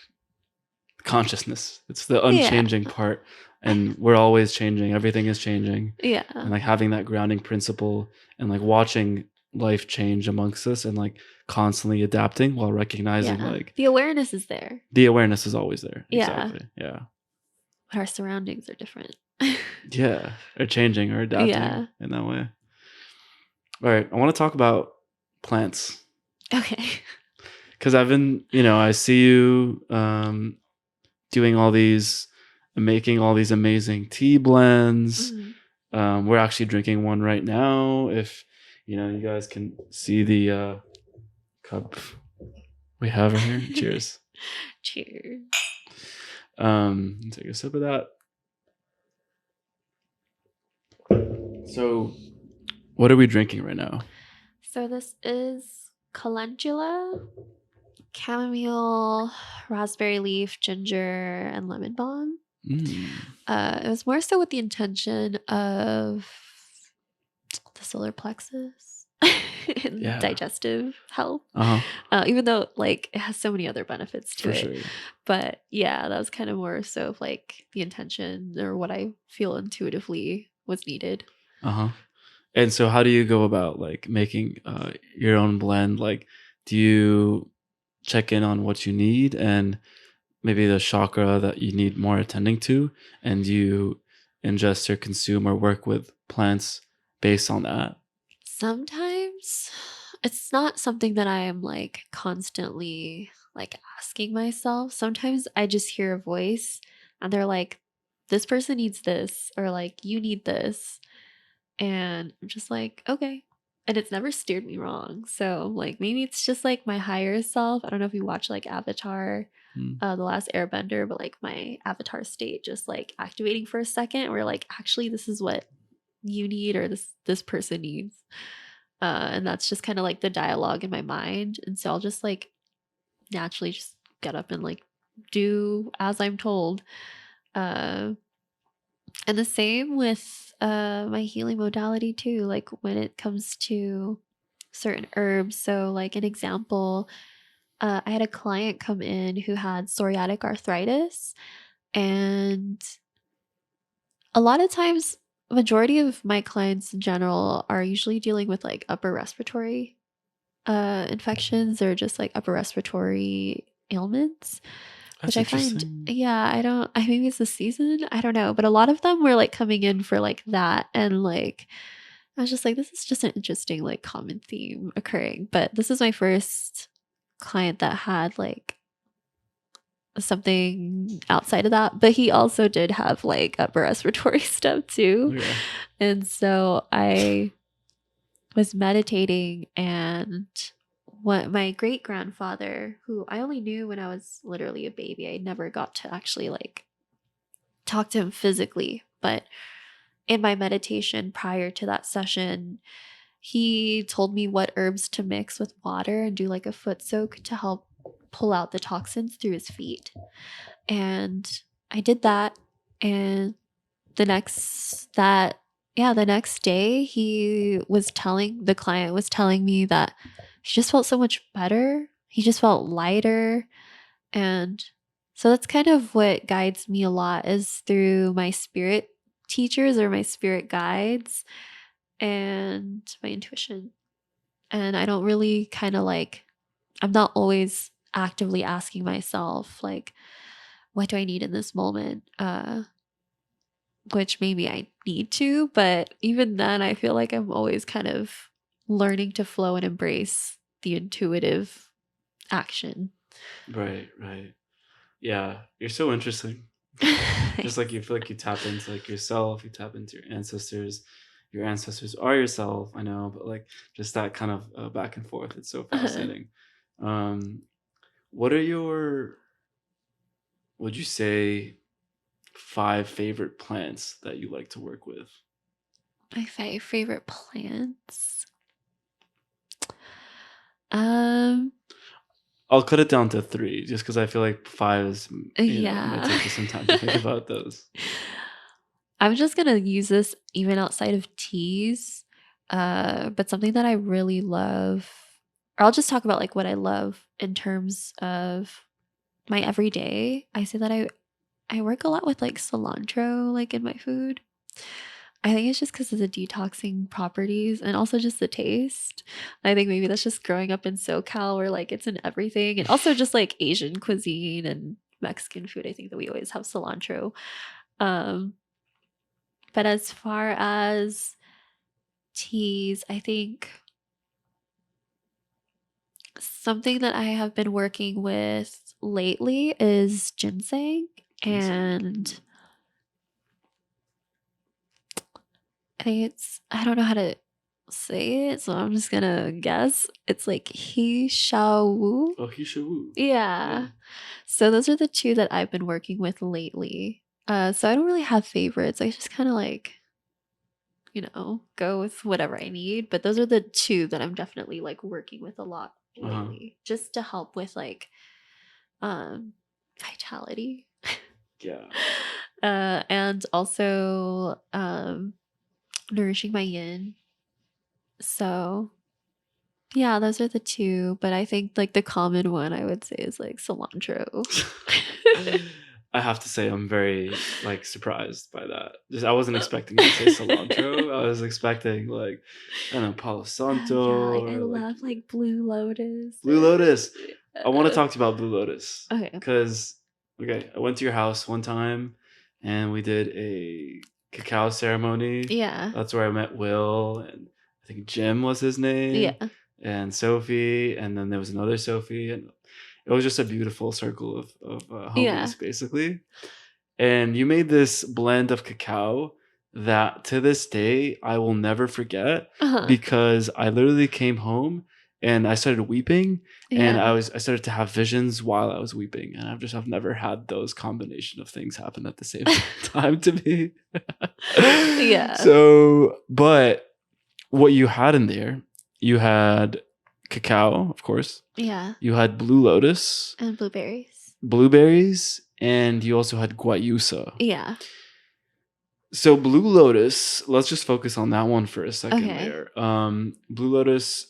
[SPEAKER 1] consciousness. It's the
[SPEAKER 2] Yeah.
[SPEAKER 1] unchanging part, and we're always changing. Everything is changing,
[SPEAKER 2] Yeah.
[SPEAKER 1] and like having that grounding principle and like watching life change amongst us and like constantly adapting while recognizing
[SPEAKER 2] Yeah.
[SPEAKER 1] like
[SPEAKER 2] The awareness is there.
[SPEAKER 1] the awareness is always there.
[SPEAKER 2] Yeah.
[SPEAKER 1] Exactly. Yeah.
[SPEAKER 2] But our surroundings are different.
[SPEAKER 1] Yeah. Or changing or adapting
[SPEAKER 2] Yeah.
[SPEAKER 1] in that way. All right. I want to talk about plants.
[SPEAKER 2] Okay.
[SPEAKER 1] Because I've been, I see you doing all these, making all these amazing tea blends.
[SPEAKER 2] Mhm.
[SPEAKER 1] We're actually drinking one right now. If you guys can see the cup we have right here. Cheers.
[SPEAKER 2] Cheers.
[SPEAKER 1] Take a sip of that. So, what are we drinking right now?
[SPEAKER 2] So this is calendula, chamomile, raspberry leaf, ginger, and lemon balm. It was more so with the intention of the solar plexus and
[SPEAKER 1] Yeah.
[SPEAKER 2] digestive health.
[SPEAKER 1] Uh-huh.
[SPEAKER 2] Even though like it has so many other benefits to
[SPEAKER 1] For
[SPEAKER 2] it.
[SPEAKER 1] sure.
[SPEAKER 2] But yeah, that was kind of more so of like the intention or what I feel intuitively was needed.
[SPEAKER 1] Uh-huh. And so how do you go about like making your own blend? Like, do you check in on what you need and maybe the chakra that you need more attending to, and you ingest or consume or work with plants based on that?
[SPEAKER 2] Sometimes it's not something that I am like constantly like asking myself. Sometimes I just hear a voice and they're like, this person needs this, or like, you need this. And I'm just like, okay. And it's never steered me wrong. So like maybe it's just like my higher self. I don't know if you watch like Avatar, The Last Airbender, but like my avatar state just like activating for a second, where like actually this is what you need, or this person needs. And that's just kind of like the dialogue in my mind. And so I'll just like naturally just get up and like do as I'm told. And the same with my healing modality too, like when it comes to certain herbs. So like an example, I had a client come in who had psoriatic arthritis, and a lot of times majority of my clients in general are usually dealing with like upper respiratory infections or just like upper respiratory ailments. which
[SPEAKER 1] That's
[SPEAKER 2] I find,
[SPEAKER 1] interesting.
[SPEAKER 2] yeah, maybe it's the season, I don't know, but a lot of them were like coming in for like that, and like I was just like, this is just an interesting like common theme occurring. But this is my first client that had like something outside of that, but he also did have like upper respiratory stuff too.
[SPEAKER 1] Okay.
[SPEAKER 2] And so I was meditating, and what my great grandfather, who I only knew when I was literally a baby, I never got to actually like talk to him physically, but in my meditation prior to that session, he told me what herbs to mix with water and do like a foot soak to help pull out the toxins through his feet. And I did that, and the next day the client was telling me that he just felt so much better. He just felt lighter. And so that's kind of what guides me a lot, is through my spirit teachers or my spirit guides and my intuition. And I don't really kind of like, I'm not always actively asking myself like, what do I need in this moment? Which maybe I need to, but even then, I feel like I'm always kind of learning to flow and embrace the intuitive action.
[SPEAKER 1] Right, right. Yeah, you're so interesting. Just like you feel like you tap into like yourself, you tap into your ancestors. Your ancestors are yourself, I know, but like just that kind of back and forth. It's so
[SPEAKER 2] Uh-huh.
[SPEAKER 1] fascinating. Um, what are your, would you say, 5 favorite plants that you like to work with?
[SPEAKER 2] My favorite plants. Um,
[SPEAKER 1] I'll cut it down to 3 just because I feel like 5 is, might
[SPEAKER 2] yeah.
[SPEAKER 1] take you some time to think about those.
[SPEAKER 2] I'm just gonna use this even outside of teas. But something that I really love, or I'll just talk about like what I love in terms of my everyday. I say that I work a lot with like cilantro, like in my food. I think it's just because of the detoxing properties and also just the taste. I think maybe that's just growing up in SoCal where like it's in everything, and also just like Asian cuisine and Mexican food. I think that we always have cilantro. Um, but as far as teas, I think something that I have been working with lately is ginseng.
[SPEAKER 1] Ginseng.
[SPEAKER 2] And I think I don't know how to say it, so I'm just gonna guess. It's like he shao wu.
[SPEAKER 1] Oh, Hishawu. Yeah.
[SPEAKER 2] Yeah. So those are the two that I've been working with lately. So I don't really have favorites. I just kind of like, go with whatever I need. But those are the two that I'm definitely like working with a lot
[SPEAKER 1] Uh-huh.
[SPEAKER 2] lately, just to help with like vitality.
[SPEAKER 1] Yeah.
[SPEAKER 2] And also nourishing my yin. So yeah, those are the two. But I think like the common one I would say is like cilantro.
[SPEAKER 1] I have to say I'm very like surprised by that. Just I wasn't expecting you to say cilantro. I was expecting like I don't know Palo
[SPEAKER 2] Yeah,
[SPEAKER 1] Santo
[SPEAKER 2] like I
[SPEAKER 1] or like
[SPEAKER 2] love like Blue Lotus.
[SPEAKER 1] Blue Lotus. I want to
[SPEAKER 2] Uh,
[SPEAKER 1] talk to you about Blue Lotus
[SPEAKER 2] okay.
[SPEAKER 1] because okay, I went to your house one time and we did a cacao ceremony.
[SPEAKER 2] Yeah.
[SPEAKER 1] That's where I met Will and I think Jim was his name
[SPEAKER 2] Yeah.
[SPEAKER 1] and Sophie and then there was another Sophie and it was just a beautiful circle of
[SPEAKER 2] Yeah.
[SPEAKER 1] homies basically. And you made this blend of cacao that to this day I will never forget
[SPEAKER 2] Uh-huh.
[SPEAKER 1] because I literally came home and I started weeping and
[SPEAKER 2] Yeah.
[SPEAKER 1] I started to have visions while I was weeping and I've never had those combination of things happen at the same time to me.
[SPEAKER 2] Yeah.
[SPEAKER 1] So, but what you had in there, you had cacao, of course.
[SPEAKER 2] Yeah.
[SPEAKER 1] You had blue lotus,
[SPEAKER 2] And blueberries.
[SPEAKER 1] blueberries, and you also had guayusa.
[SPEAKER 2] Yeah.
[SPEAKER 1] So Blue Lotus, let's just focus on that one for a second
[SPEAKER 2] Okay.
[SPEAKER 1] there. Blue Lotus,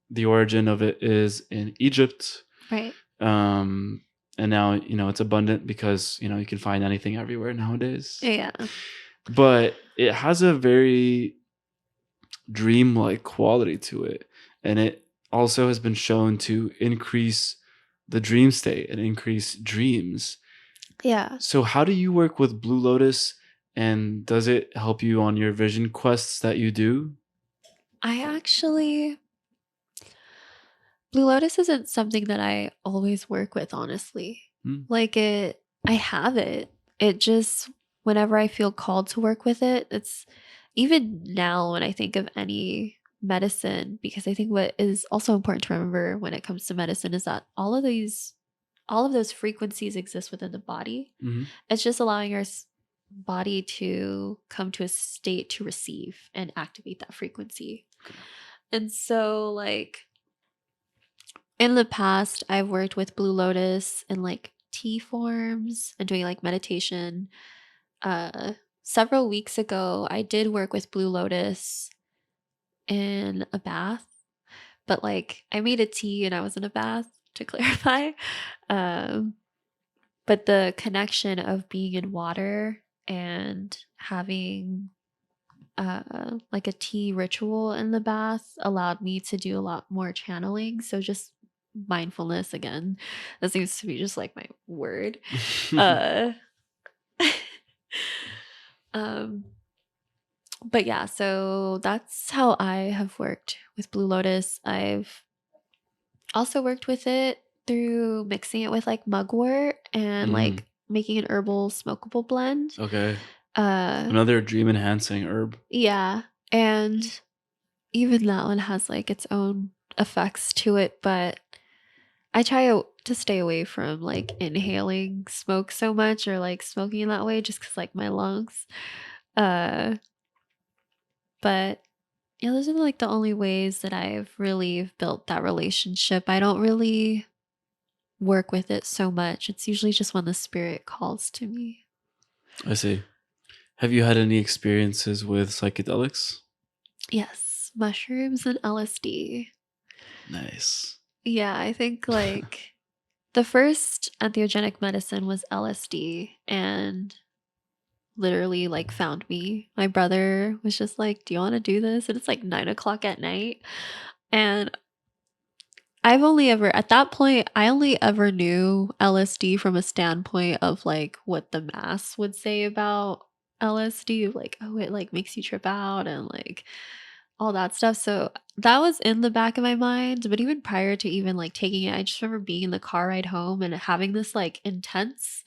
[SPEAKER 1] the origin of it is in Egypt.
[SPEAKER 2] Right.
[SPEAKER 1] Um, and now, it's abundant because, you can find anything everywhere nowadays.
[SPEAKER 2] Yeah.
[SPEAKER 1] But it has a very dreamlike quality to it. And it also has been shown to increase the dream state and increase dreams.
[SPEAKER 2] Yeah.
[SPEAKER 1] So how do you work with Blue Lotus, and does it help you on your vision quests that you do?
[SPEAKER 2] I actually Blue Lotus isn't something that I always work with, honestly.
[SPEAKER 1] Hmm.
[SPEAKER 2] Like I have it. It just whenever I feel called to work with it, it's even now when I think of any medicine, because I think what is also important to remember when it comes to medicine is that all of those frequencies exist within the body.
[SPEAKER 1] Mhm.
[SPEAKER 2] It's just allowing our body to come to a state to receive and activate that frequency.
[SPEAKER 1] Okay.
[SPEAKER 2] And so like in the past, I've worked with Blue Lotus in like tea forms and doing like meditation. Uh, Several weeks ago, I did work with Blue Lotus in a bath, but like I made a tea and I was in a bath to clarify. Um, but the connection of being in water and having like a tea ritual in the bath allowed me to do a lot more channeling. So just mindfulness again. That seems to be just like my word. Uh um but yeah, so that's how I have worked with Blue Lotus. I've also worked with it through mixing it with like mugwort and
[SPEAKER 1] Mhm.
[SPEAKER 2] like making an herbal smokable blend.
[SPEAKER 1] Okay.
[SPEAKER 2] Uh
[SPEAKER 1] Another dream enhancing herb.
[SPEAKER 2] yeah, and even that one has like its own effects to it, but I try to stay away from like inhaling smoke so much or like smoking in that way just cuz like my lungs. Uh but yeah, those are like the only ways that I've really built that relationship. I don't really work with it so much. It's usually just when the spirit calls to me.
[SPEAKER 1] I see. Have you had any experiences with psychedelics?
[SPEAKER 2] Yes, mushrooms and LSD.
[SPEAKER 1] Nice.
[SPEAKER 2] Yeah, I think like the first entheogenic medicine was LSD and literally like found me. My brother was just like, "Do you want to do this?" And it's like 9 o'clock at night. And I've only ever, at that point, I only ever knew LSD from a standpoint of like what the mass would say about LSD, like, oh, it like makes you trip out and like all that stuff. So that was in the back of my mind. But even prior to even like taking it, I just remember being in the car ride home and having this like intense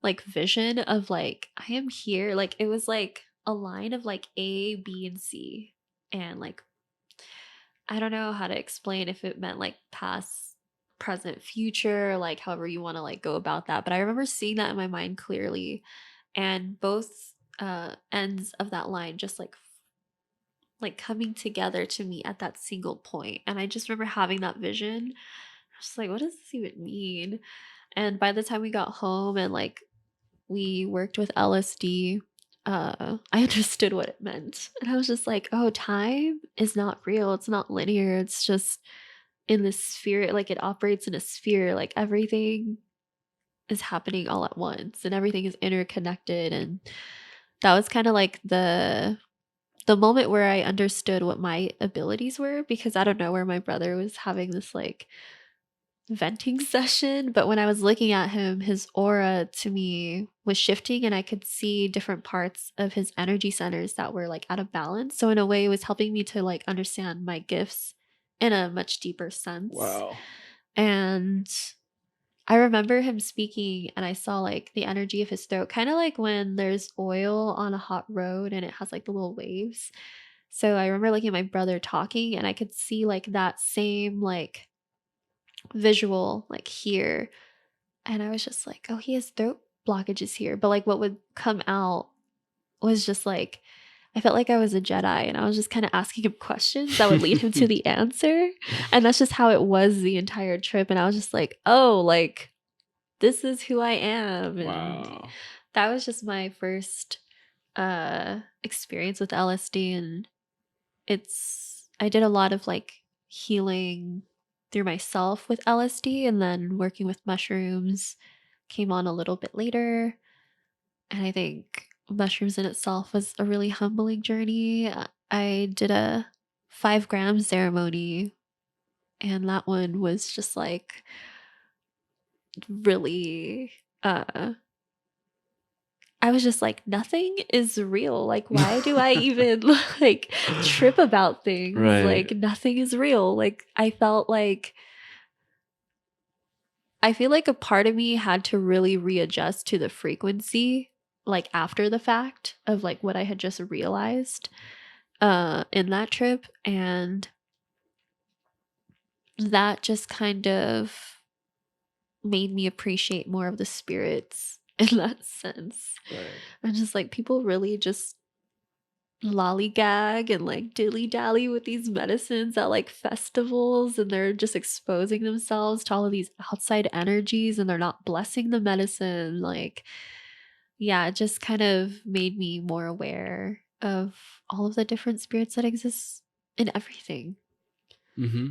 [SPEAKER 2] like vision of like I am here. Like it was like a line of like A, B, and C. And like I don't know how to explain if it meant like past, present, future, like however you want to like go about that. But I remember seeing that in my mind clearly. And both ends of that line just like coming together to me at that single point. And I just remember having that vision. I was like, what does this even mean? And by the time we got home and like we worked with LSD, I understood what it meant. And I was just like, oh, time is not real. It's not linear. It's just in this sphere, like it operates in a sphere, like everything is happening all at once and everything is interconnected. And that was kind of like the moment where I understood what my abilities were because I don't know where my brother was having this like venting session, but when I was looking at him, his aura to me was shifting and I could see different parts of his energy centers that were like out of balance. So in a way it was helping me to like understand my gifts in a much deeper sense.
[SPEAKER 1] Wow.
[SPEAKER 2] And I remember him speaking and I saw like the energy of his throat, kind of like when there's oil on a hot road and it has like the little waves. So I remember looking at my brother talking and I could see like that same like visual like here. And I was just like, oh, he has throat blockages here. But like what would come out was just like, I felt like I was a Jedi and I was just kind of asking him questions that would lead him to the answer. And that's just how it was the entire trip. And I was just like, oh, like this is who I am. And
[SPEAKER 1] Wow.
[SPEAKER 2] that was just my first experience with LSD. And I did a lot of like healing through myself with LSD and then working with mushrooms came on a little bit later. And I think mushrooms in itself was a really humbling journey. I did a 5 gram ceremony, and that one was just like really I was just like, nothing is real. Like, why do I even like trip about things?
[SPEAKER 1] Right.
[SPEAKER 2] Like, nothing is real. Like, I feel like a part of me had to really readjust to the frequency, like after the fact of like what I had just realized in that trip. And that just kind of made me appreciate more of the spirits in that sense.
[SPEAKER 1] Right.
[SPEAKER 2] And just like people really just lollygag and like dilly dally with these medicines at like festivals, and they're just exposing themselves to all of these outside energies, and they're not blessing the medicine. Like, yeah, it just kind of made me more aware of all of the different spirits that exist in everything.
[SPEAKER 1] Mm-hmm.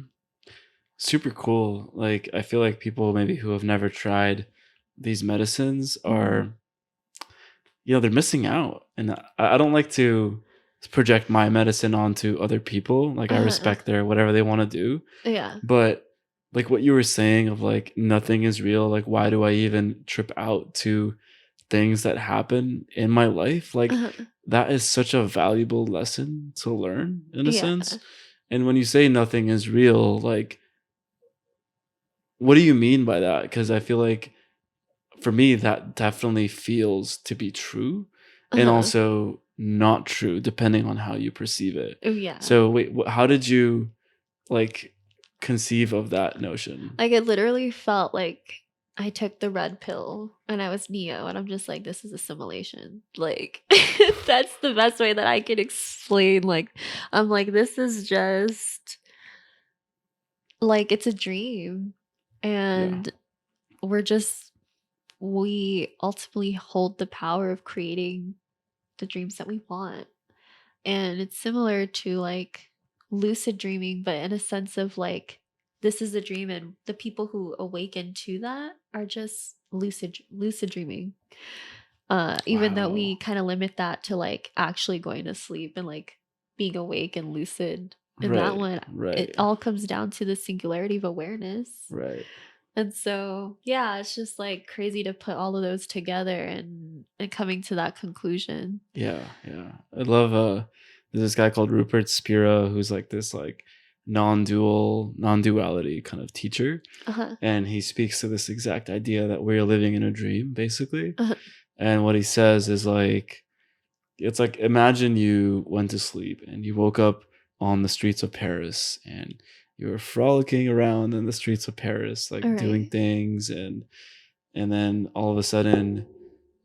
[SPEAKER 1] Super cool. Like, I feel like people maybe who have never tried these medicines
[SPEAKER 2] Mhm.
[SPEAKER 1] are, they're missing out. And I don't like to project my medicine onto other people. Like, I
[SPEAKER 2] Uh-huh.
[SPEAKER 1] respect their whatever they want to do.
[SPEAKER 2] Yeah.
[SPEAKER 1] But like what you were saying of like nothing is real, like why do I even trip out to things that happen in my life? Like
[SPEAKER 2] Uh-huh.
[SPEAKER 1] that is such a valuable lesson to learn in a
[SPEAKER 2] Yeah.
[SPEAKER 1] sense. And when you say nothing is real, like what do you mean by that? Because I feel like for me that definitely feels to be true and
[SPEAKER 2] Uh-huh.
[SPEAKER 1] also not true depending on how you perceive it.
[SPEAKER 2] Oh, yeah.
[SPEAKER 1] So wait, how did you like conceive of that notion?
[SPEAKER 2] Like, it literally felt like I took the red pill and I was Neo, and I'm just like, this is assimilation. Like, that's the best way that I can explain. Like, I'm like, this is just like, it's a dream.
[SPEAKER 1] Yeah.
[SPEAKER 2] And we're just, we ultimately hold the power of creating the dreams that we want. And it's similar to like lucid dreaming, but in a sense of like, this is a dream, and the people who awaken to that are just lucid dreaming. Even though we
[SPEAKER 1] Wow.
[SPEAKER 2] kind of limit that to like actually going to sleep and like being awake and lucid. In that
[SPEAKER 1] Right.
[SPEAKER 2] one, it
[SPEAKER 1] Right.
[SPEAKER 2] all comes down to the singularity of awareness.
[SPEAKER 1] Right.
[SPEAKER 2] And so, yeah, it's just like crazy to put all of those together and coming to that conclusion.
[SPEAKER 1] Yeah. Yeah. I love there's this guy called Rupert Spira who's like this like non-duality kind of teacher.
[SPEAKER 2] Uh-huh.
[SPEAKER 1] And he speaks to this exact idea that we're living in a dream, basically.
[SPEAKER 2] Uh-huh.
[SPEAKER 1] And what he says is like it's like imagine you went to sleep and you woke up on the streets of Paris and you were frolicking around in the streets of Paris,
[SPEAKER 2] All
[SPEAKER 1] like doing
[SPEAKER 2] right.
[SPEAKER 1] things, and then all of a sudden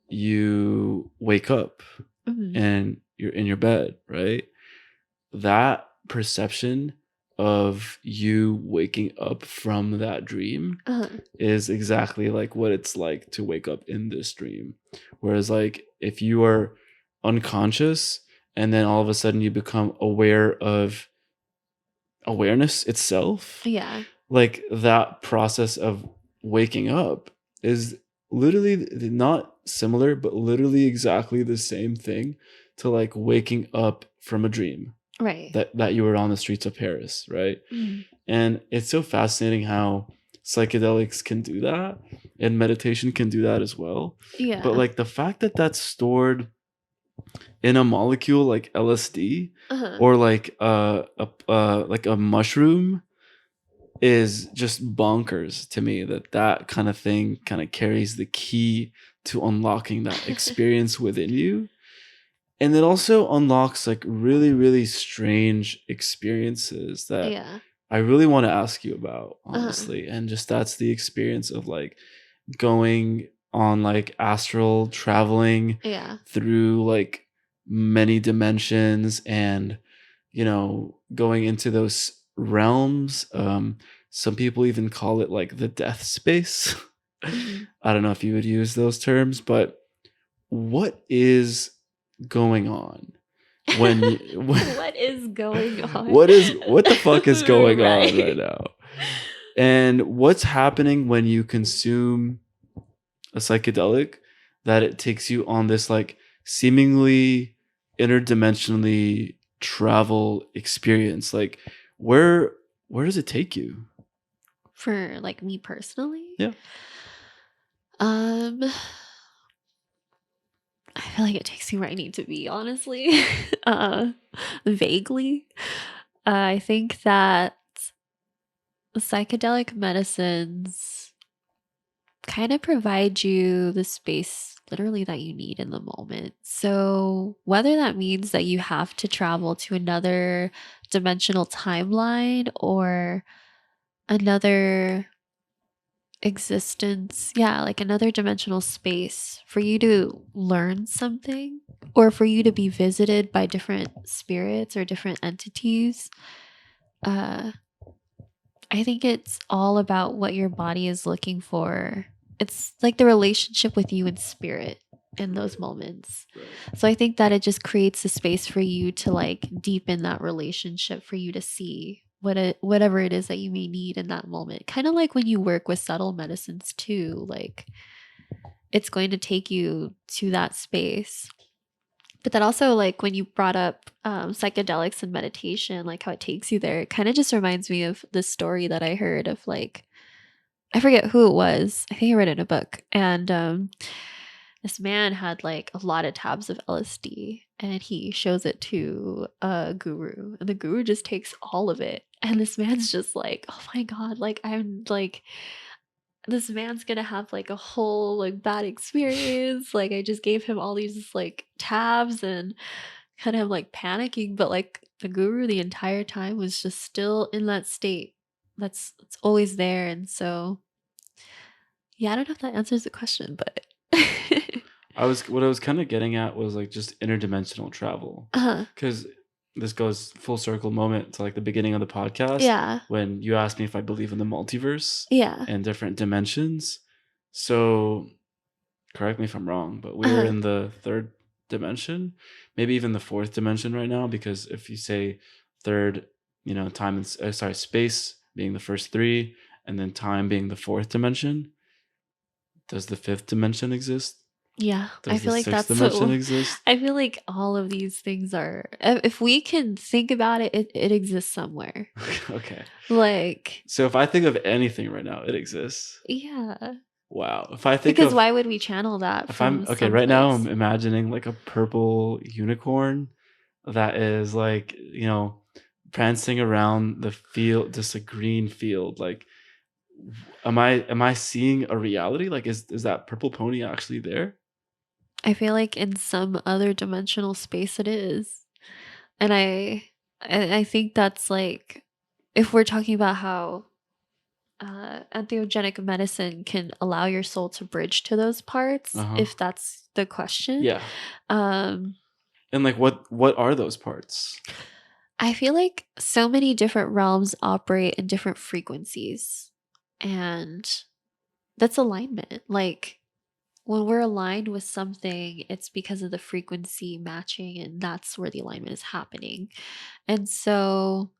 [SPEAKER 1] you wake up
[SPEAKER 2] Mhm.
[SPEAKER 1] and you're in your bed, right? That perception of you waking up from that dream
[SPEAKER 2] Uh-huh.
[SPEAKER 1] is exactly like what it's like to wake up in this dream. Whereas, like, if you are unconscious and then all of a sudden you become aware of awareness itself,
[SPEAKER 2] Yeah.
[SPEAKER 1] like that process of waking up is literally not similar, but literally exactly the same thing to like waking up from a dream
[SPEAKER 2] Right.
[SPEAKER 1] that you were on the streets of Paris, right?
[SPEAKER 2] Mhm.
[SPEAKER 1] And it's so fascinating how psychedelics can do that and meditation can do that as well. But
[SPEAKER 2] Yeah.
[SPEAKER 1] like the fact that that's stored in a molecule like LSD
[SPEAKER 2] Uh-huh.
[SPEAKER 1] or like a mushroom is just bonkers to me that kind of thing kind of carries the key to unlocking that experience within you. And it also unlocks like really, really strange experiences that
[SPEAKER 2] Yeah.
[SPEAKER 1] I really want to ask you about,
[SPEAKER 2] Uh-huh.
[SPEAKER 1] honestly. And just that's the experience of like going on like astral traveling
[SPEAKER 2] Yeah.
[SPEAKER 1] through like many dimensions and, going into those realms. Some people even call it like the death space.
[SPEAKER 2] Mhm.
[SPEAKER 1] I don't know if you would use those terms, but what is going on when you
[SPEAKER 2] What is going on?
[SPEAKER 1] what the fuck is going on right
[SPEAKER 2] Right.
[SPEAKER 1] now? And what's happening when you consume a psychedelic that it takes you on this like seemingly interdimensionally travel experience? Like where where does it take you?
[SPEAKER 2] For like me personally?
[SPEAKER 1] Yeah.
[SPEAKER 2] Um, I feel like it takes me where I need to be, honestly. uh, Vaguely. I think that psychedelic medicines kind of provide you the space literally that you need in the moment. So, whether that means that you have to travel to another dimensional timeline or another existence, yeah, like another dimensional space for you to learn something or for you to be visited by different spirits or different entities, uh, I think it's all about what your body is looking for. It's like the relationship with you and spirit in those moments.
[SPEAKER 1] Right.
[SPEAKER 2] So I think that it just creates a space for you to like deepen that relationship, for you to see whatever it is that you may need in that moment. Kind of like when you work with subtle medicines too, like it's going to take you to that space. But then also, like when you brought up psychedelics and meditation, like how it takes you there, it kind of just reminds me of this story that I heard of like, I forget who it was. I think I read it in a book. And this man had like a lot of tabs of LSD and he shows it to a guru. And the guru just takes all of it. And this man's just like, oh my God, like I'm like, this man's gonna have like a whole like bad experience. Like I just gave him all these like tabs and kind of like panicking, but like the guru the entire time was just still in that state. That's it's always there. And so yeah, I don't know if that answers the question, but
[SPEAKER 1] What I was kind of getting at was like just interdimensional travel,
[SPEAKER 2] uh
[SPEAKER 1] because this goes full circle moment to like the beginning of the podcast
[SPEAKER 2] yeah.
[SPEAKER 1] when you asked me if I believe in the multiverse
[SPEAKER 2] Yeah.
[SPEAKER 1] and different dimensions. So correct me if I'm wrong, but we're
[SPEAKER 2] Uh
[SPEAKER 1] in the third dimension, maybe even the fourth dimension right now, because if you say third, time and sorry, space being the first three, and then time being the fourth dimension, does the fifth dimension exist?
[SPEAKER 2] yeah. I
[SPEAKER 1] Does the
[SPEAKER 2] feel like
[SPEAKER 1] sixth
[SPEAKER 2] that's
[SPEAKER 1] dimension
[SPEAKER 2] so
[SPEAKER 1] exist?
[SPEAKER 2] I feel like all of these things are if we can think about it, it exists somewhere.
[SPEAKER 1] Okay.
[SPEAKER 2] Like,
[SPEAKER 1] So if I think of anything right now, it exists.
[SPEAKER 2] yeah.
[SPEAKER 1] Wow. If I think
[SPEAKER 2] Because
[SPEAKER 1] of
[SPEAKER 2] why would we channel that
[SPEAKER 1] if I'm
[SPEAKER 2] from
[SPEAKER 1] okay, right now I'm
[SPEAKER 2] someplace?
[SPEAKER 1] imagining like a purple unicorn that is like, prancing around the field, just a green field. Like, am I seeing a reality? Like, is that purple pony actually there?
[SPEAKER 2] I feel like in some other dimensional space it is. And I think that's like if we're talking about how entheogenic medicine can allow your soul to bridge to those
[SPEAKER 1] Uh
[SPEAKER 2] parts,
[SPEAKER 1] huh.
[SPEAKER 2] if that's the question.
[SPEAKER 1] Yeah.
[SPEAKER 2] Um,
[SPEAKER 1] And like, what are those parts?
[SPEAKER 2] I feel like so many different realms operate in different frequencies. And that's alignment. Like when we're aligned with something, it's because of the frequency matching, and that's where the alignment is happening. And so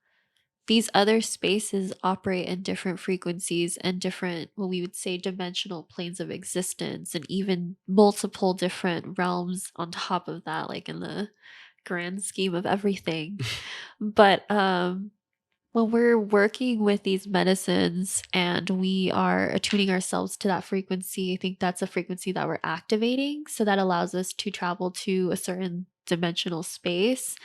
[SPEAKER 2] these other spaces operate in different frequencies and different, what we would say, dimensional planes of existence, and even multiple different realms on top of that, like in the grand scheme of everything. But when we're working with these medicines and we are attuning ourselves to that frequency, I think that's a frequency that we're activating. So that allows us to travel to a certain dimensional space.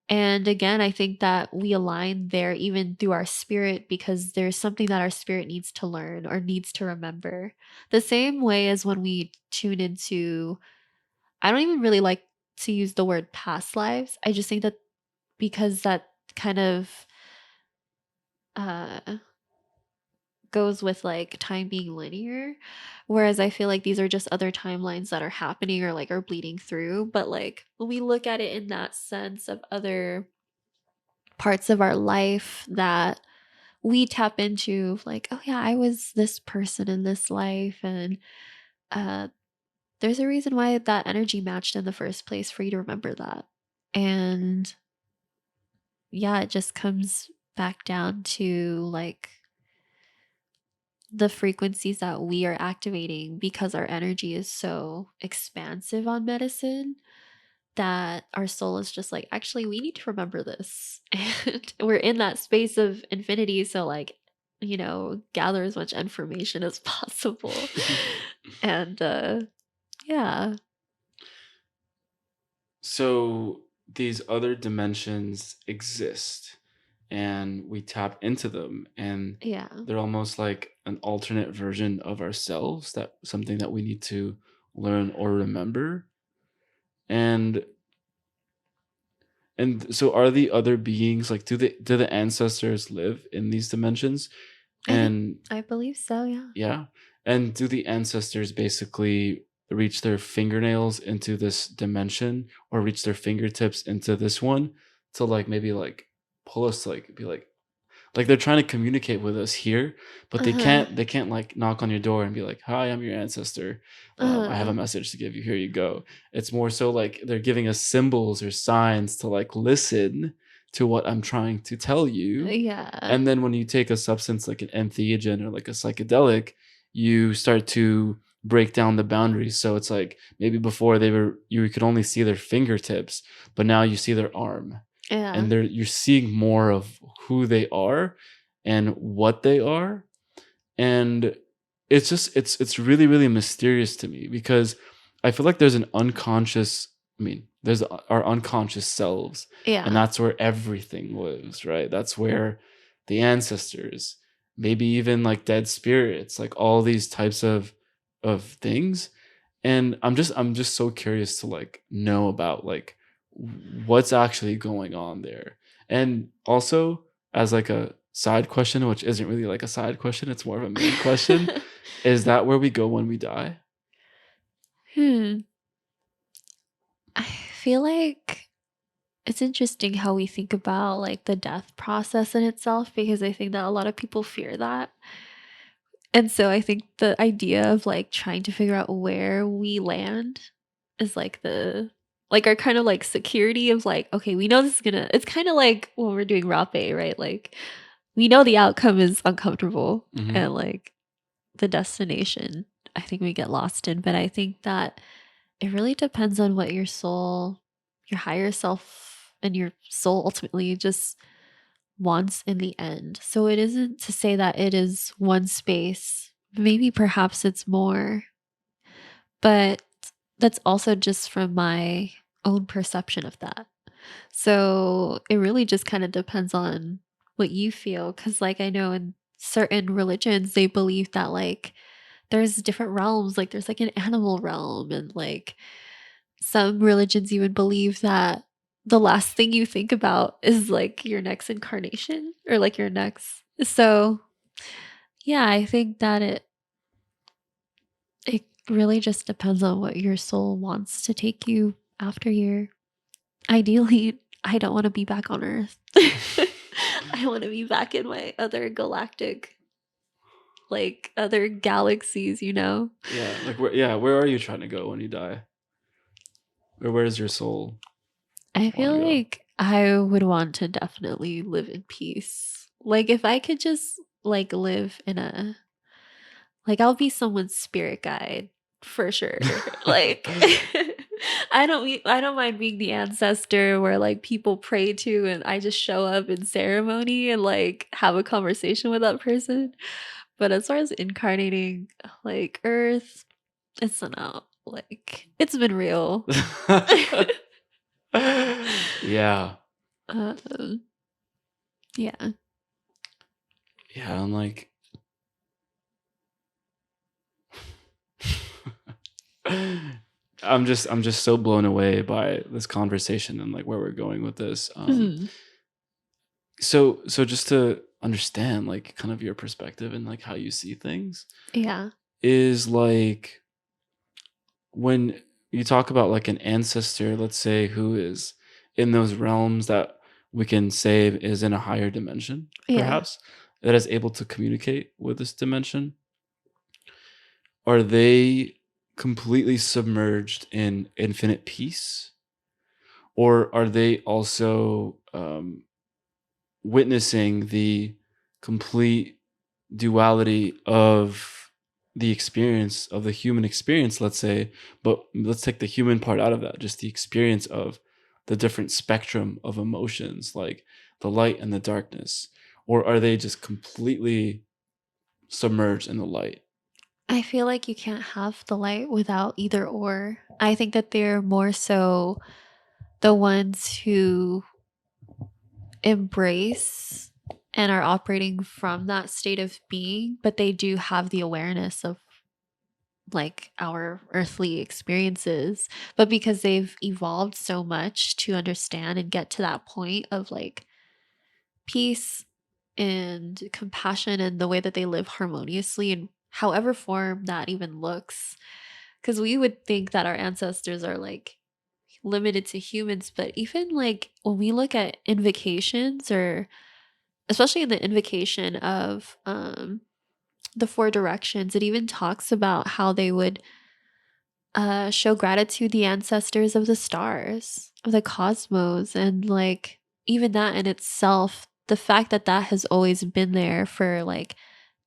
[SPEAKER 2] And again, I think that we align there even through our spirit because there's something that our spirit needs to learn or needs to remember. The same way as when we tune into, I don't even really like to use the word past lives. I just think that because that kind of uh goes with like time being linear, whereas I feel like these are just other timelines that are happening or like are bleeding through. But like when we look at it in that sense of other parts of our life that we tap into, like, oh yeah, I was this person in this life, and uh there's a reason why that energy matched in the first place for you to remember that. And yeah, it just comes back down to like the frequencies that we are activating because our energy is so expansive on medicine that our soul is just like, actually, we need to remember this. And we're in that space of infinity. So, like, gather as much information as possible. And yeah.
[SPEAKER 1] So these other dimensions exist and we tap into them, and
[SPEAKER 2] Yeah.
[SPEAKER 1] they're almost like an alternate version of ourselves, that something that we need to learn or remember. And so are the other beings like, do the ancestors live in these dimensions?
[SPEAKER 2] I think
[SPEAKER 1] And
[SPEAKER 2] I believe so, yeah.
[SPEAKER 1] yeah. And do the ancestors basically reach their fingernails into this dimension, or reach their fingertips into this one to like maybe like pull us, like be like they're trying to communicate with us here, but they
[SPEAKER 2] Uh-huh.
[SPEAKER 1] can't like knock on your door and be like, "Hi, I'm your ancestor. I have a
[SPEAKER 2] Uh-huh.
[SPEAKER 1] message to give you. Here you go." It's more so like they're giving us symbols or signs to like listen to what I'm trying to tell you.
[SPEAKER 2] Yeah.
[SPEAKER 1] And then when you take a substance like an entheogen or like a psychedelic, you start to break down the boundaries. So it's like maybe before you could only see their fingertips, but now you see their arm,
[SPEAKER 2] Yeah.
[SPEAKER 1] and you're seeing more of who they are and what they are. And it's just it's really really mysterious to me, because I feel like there's an unconscious, I mean, there's our unconscious selves, and
[SPEAKER 2] Yeah.
[SPEAKER 1] that's where everything lives, right? That's where the ancestors, maybe even like dead spirits, like all these types of things. And I'm just so curious to like know about like what's actually going on there. And also, as like a side question, which isn't really like a side question, it's more of a main question, is that where we go when we die?
[SPEAKER 2] Hmm. I feel like it's interesting how we think about like the death process in itself, because I think that a lot of people fear that. And so I think the idea of like trying to figure out where we land is like the like our kind of like security of like, okay, we know this is gonna, it's kind of like when we're doing rape, right? Like we know the outcome is uncomfortable,
[SPEAKER 1] Hmm.
[SPEAKER 2] and like the destination, I think we get lost in. But I think that it really depends on what your soul, your higher self, and your soul ultimately just wants in the end. So it isn't to say that it is one space. Maybe perhaps it's more, but that's also just from my own perception of that. So it really just kind of depends on what you feel. Cause like I know in certain religions, they believe that like there's different realms, like there's like an animal realm, and like some religions even believe that the last thing you think about is like your next incarnation or like your next. So, yeah, I think that it really just depends on what your soul wants to take you after you're ideally. I don't want to be back on Earth. I want to be back in my other galactic, like other galaxies, you know?
[SPEAKER 1] Yeah, like where are you trying to go when you die? Or where does your soul
[SPEAKER 2] I
[SPEAKER 1] want
[SPEAKER 2] feel
[SPEAKER 1] to go?
[SPEAKER 2] like I would want to definitely live in peace. Like if I could just like live in a like I'll be someone's spirit guide for sure. Like I don't mind being the ancestor where like people pray to and I just show up in ceremony and like have a conversation with that person. But as far as incarnating like Earth, it's a no. Like it's been real.
[SPEAKER 1] Yeah.
[SPEAKER 2] um, yeah.
[SPEAKER 1] Yeah, I'm like I'm just so blown away by this conversation and like where we're going with this.
[SPEAKER 2] Mhm.
[SPEAKER 1] So just to understand like kind of your perspective and like how you see things,
[SPEAKER 2] Yeah.
[SPEAKER 1] is like when you talk about like an ancestor, let's say, who is in those realms that we can say is in a higher dimension,
[SPEAKER 2] Yeah.
[SPEAKER 1] perhaps, that is able to communicate with this dimension, are they completely submerged in infinite peace? Or are they also witnessing the complete duality of the experience of the human experience, let's say, but let's take the human part out of that, just the experience of the different spectrum of emotions, like the light and the darkness? Or are they just completely submerged in the light?
[SPEAKER 2] I feel like you can't have the light without either or. I think that they're more so the ones who embrace and are operating from that state of being, but they do have the awareness of like our earthly experiences. But because they've evolved so much to understand and get to that point of like peace and compassion and the way that they live harmoniously in however form that even looks. Because we would think that our ancestors are like limited to humans, but even like when we look at invocations, or especially in the invocation of the four directions, it even talks about how they would show gratitude to the ancestors of the stars, of the cosmos, and like even that in itself, the fact that that has always been there for like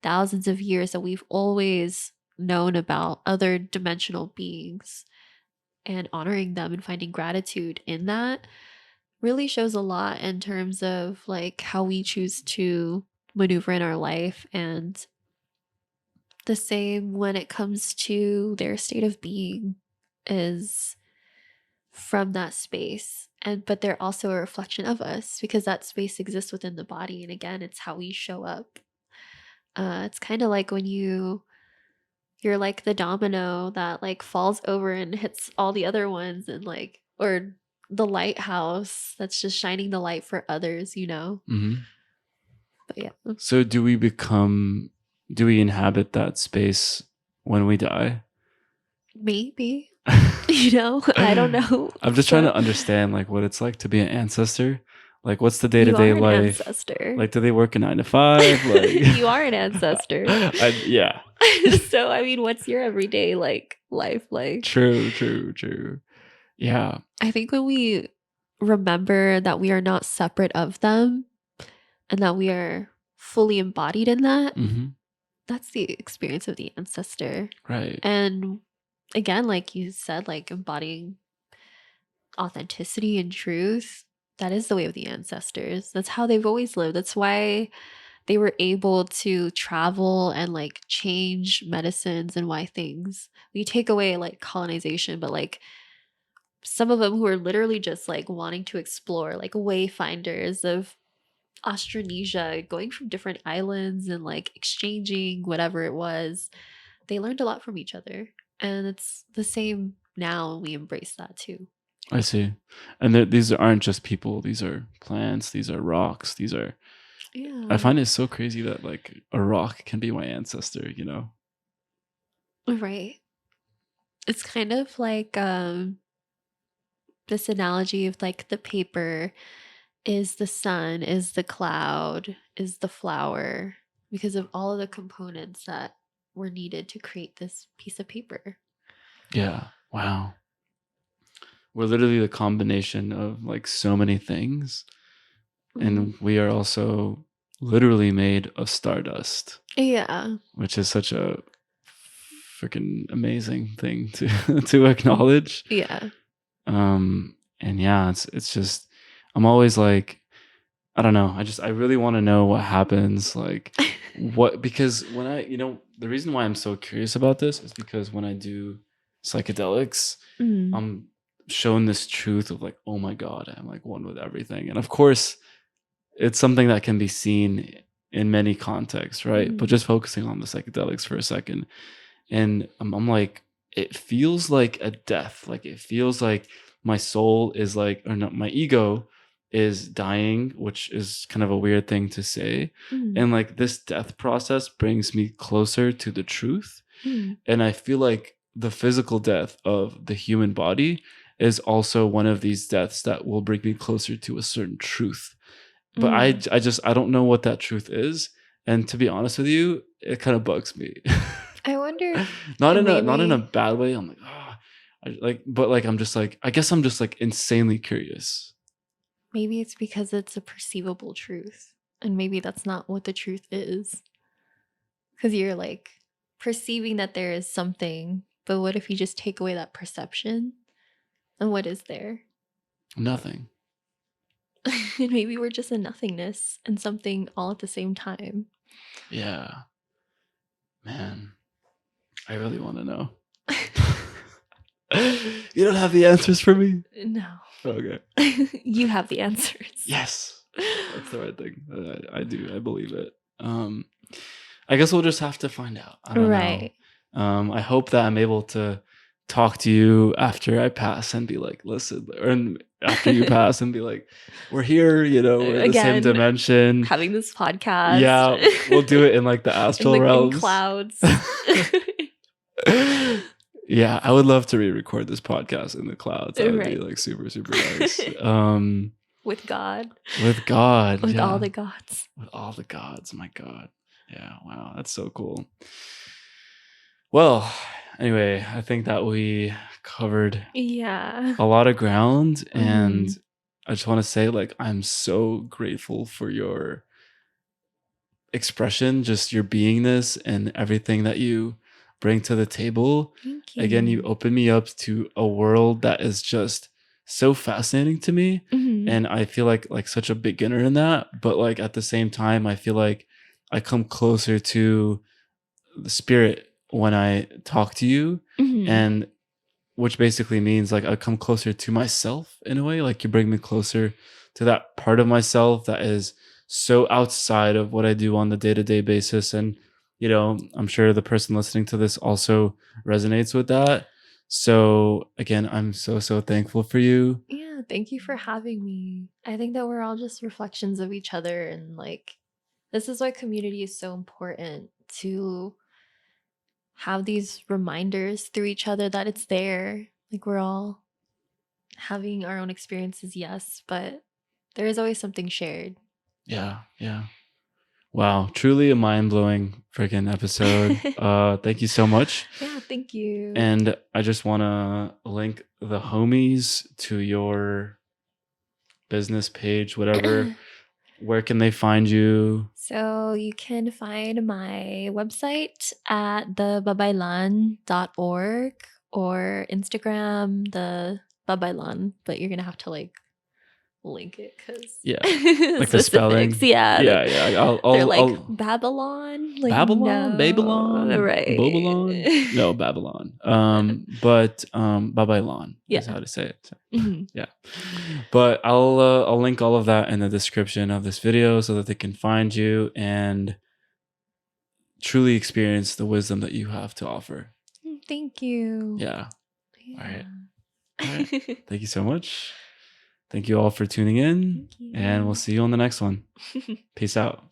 [SPEAKER 2] thousands of years, that we've always known about other dimensional beings and honoring them and finding gratitude in that really shows a lot in terms of like how we choose to maneuver in our life. And the same when it comes to their state of being is from that space, and but they're also a reflection of us because that space exists within the body, and again it's how we show up. It's kind of like when you're like the domino that like falls over and hits all the other ones, and like, or the lighthouse that's just shining the light for others, you know.
[SPEAKER 1] Hmm.
[SPEAKER 2] But yeah.
[SPEAKER 1] So do we inhabit that space when we die?
[SPEAKER 2] Maybe. You know, I don't know.
[SPEAKER 1] I'm just trying
[SPEAKER 2] So
[SPEAKER 1] to understand like what it's like to be an ancestor. Like what's the
[SPEAKER 2] you
[SPEAKER 1] day-to-day
[SPEAKER 2] are an
[SPEAKER 1] life?
[SPEAKER 2] ancestor.
[SPEAKER 1] Like do they work a 9 to 5? Like
[SPEAKER 2] You are an ancestor.
[SPEAKER 1] yeah.
[SPEAKER 2] So I mean, what's your everyday like life like?
[SPEAKER 1] True. Yeah.
[SPEAKER 2] I think when we remember that we are not separate of them and that we are fully embodied in that,
[SPEAKER 1] Hmm.
[SPEAKER 2] that's the experience of the ancestor.
[SPEAKER 1] Right.
[SPEAKER 2] And again, like you said, like embodying authenticity and truth, that is the way of the ancestors. That's how they've always lived. That's why they were able to travel and like change medicines, and why things, we take away like colonization, but like some of them who are literally just like wanting to explore, like wayfinders of Austronesia, going from different islands and like exchanging whatever it was. They learned a lot from each other. And it's the same now, and we embrace that too.
[SPEAKER 1] I see. And these aren't just people. These are plants. These are rocks. These are. I
[SPEAKER 2] Yeah.
[SPEAKER 1] find it so crazy that like a rock can be my ancestor. You know.
[SPEAKER 2] Right. It's kind of like this analogy of like the paper is the sun, is the cloud, is the flower, because of all of the components that were needed to create this piece of paper.
[SPEAKER 1] Yeah. Wow. We're literally the combination of like so many things,
[SPEAKER 2] Mhm.
[SPEAKER 1] and we are also literally made of stardust,
[SPEAKER 2] Yeah.
[SPEAKER 1] which is such a freaking amazing thing to to acknowledge.
[SPEAKER 2] Yeah.
[SPEAKER 1] And yeah, it's just I'm always like I don't know. I really want to know what happens like what because when I the reason why I'm so curious about this is because when I do psychedelics,
[SPEAKER 2] Mm.
[SPEAKER 1] I'm shown this truth of like, oh my God, I'm like one with everything. And of course, it's something that can be seen in many contexts, right? But
[SPEAKER 2] Mhm.
[SPEAKER 1] just focusing on the psychedelics for a second, and I'm like, it feels like a death. Like it feels like my soul is like, or not, my ego is dying, which is kind of a weird thing to say.
[SPEAKER 2] Mm.
[SPEAKER 1] And like this death process brings me closer to the truth.
[SPEAKER 2] Mm.
[SPEAKER 1] And I feel like the physical death of the human body is also one of these deaths that will bring me closer to a certain truth. But
[SPEAKER 2] Mm.
[SPEAKER 1] I don't know what that truth is. And to be honest with you, it kind of bugs me.
[SPEAKER 2] I wonder
[SPEAKER 1] Not in a
[SPEAKER 2] maybe
[SPEAKER 1] bad way. I'm like, ah, but like I'm just like, I guess I'm just like insanely curious.
[SPEAKER 2] maybe it's because it's a perceivable truth. And maybe that's not what the truth is. Because you're like perceiving that there is something, but what if you just take away that perception? And what is there?
[SPEAKER 1] Nothing.
[SPEAKER 2] And maybe we're just a nothingness and something all at the same time.
[SPEAKER 1] Yeah, man. I really want to know. You don't have the answers for me?
[SPEAKER 2] No.
[SPEAKER 1] Okay.
[SPEAKER 2] You have the answers.
[SPEAKER 1] Yes. That's the right thing. I do. I believe it. I guess we'll just have to find out. I don't
[SPEAKER 2] Right.
[SPEAKER 1] know. I hope that I'm able to talk to you after I pass and be like, listen, or after you pass and be like, we're here, we're in the same
[SPEAKER 2] Again,
[SPEAKER 1] dimension.
[SPEAKER 2] having this podcast.
[SPEAKER 1] Yeah, we'll do it in like the astral
[SPEAKER 2] in
[SPEAKER 1] realms.
[SPEAKER 2] clouds.
[SPEAKER 1] Yeah, I would love to re-record this podcast in the clouds. That would be
[SPEAKER 2] Right.
[SPEAKER 1] like super, super nice.
[SPEAKER 2] With God.
[SPEAKER 1] With God.
[SPEAKER 2] With
[SPEAKER 1] yeah.
[SPEAKER 2] all the gods.
[SPEAKER 1] With all the gods. My God. Yeah, wow, that's so cool. Well, anyway, I think that we covered
[SPEAKER 2] Yeah.
[SPEAKER 1] a lot of ground, and I just want to say, like, I'm so grateful for your expression, just your beingness and everything that you bring to the table.
[SPEAKER 2] Thank you.
[SPEAKER 1] Again, you open me up to a world that is just so fascinating to me. And I feel like such a beginner in that, but like at the same time, I feel like I come closer to the spirit when I talk to you, and which basically means like I come closer to myself in a way. Like you bring me closer to that part of myself that is so outside of what I do on the day-to-day basis. And I'm sure the person listening to this also resonates with that. So again, I'm so thankful for you.
[SPEAKER 2] Yeah, thank you for having me. I think that we're all just reflections of each other, and like this is why community is so important, to have these reminders through each other that it's there. Like we're all having our own experiences, yes, but there is always something shared.
[SPEAKER 1] Yeah. Wow, truly a mind-blowing freaking episode. Thank you so much.
[SPEAKER 2] Yeah, thank you.
[SPEAKER 1] And I just want to link the homies to your business page, whatever. Where can they find you?
[SPEAKER 2] So you can find my website at thebabaylan.org or Instagram, the Babaylan, but you're going to have to like link it because
[SPEAKER 1] like the spelling.
[SPEAKER 2] Yeah.
[SPEAKER 1] They're
[SPEAKER 2] like Babylon, like
[SPEAKER 1] Babylon,
[SPEAKER 2] no,
[SPEAKER 1] Babylon,
[SPEAKER 2] right?
[SPEAKER 1] Babylon. No, Babylon. But Babaylan is how to say it. So, yeah. But I'll link all of that in the description of this video so that they can find you and truly experience the wisdom that you have to offer.
[SPEAKER 2] Thank you.
[SPEAKER 1] Yeah. All right. Thank you so much. Thank you all for tuning in, and we'll see you on the next one. Peace out.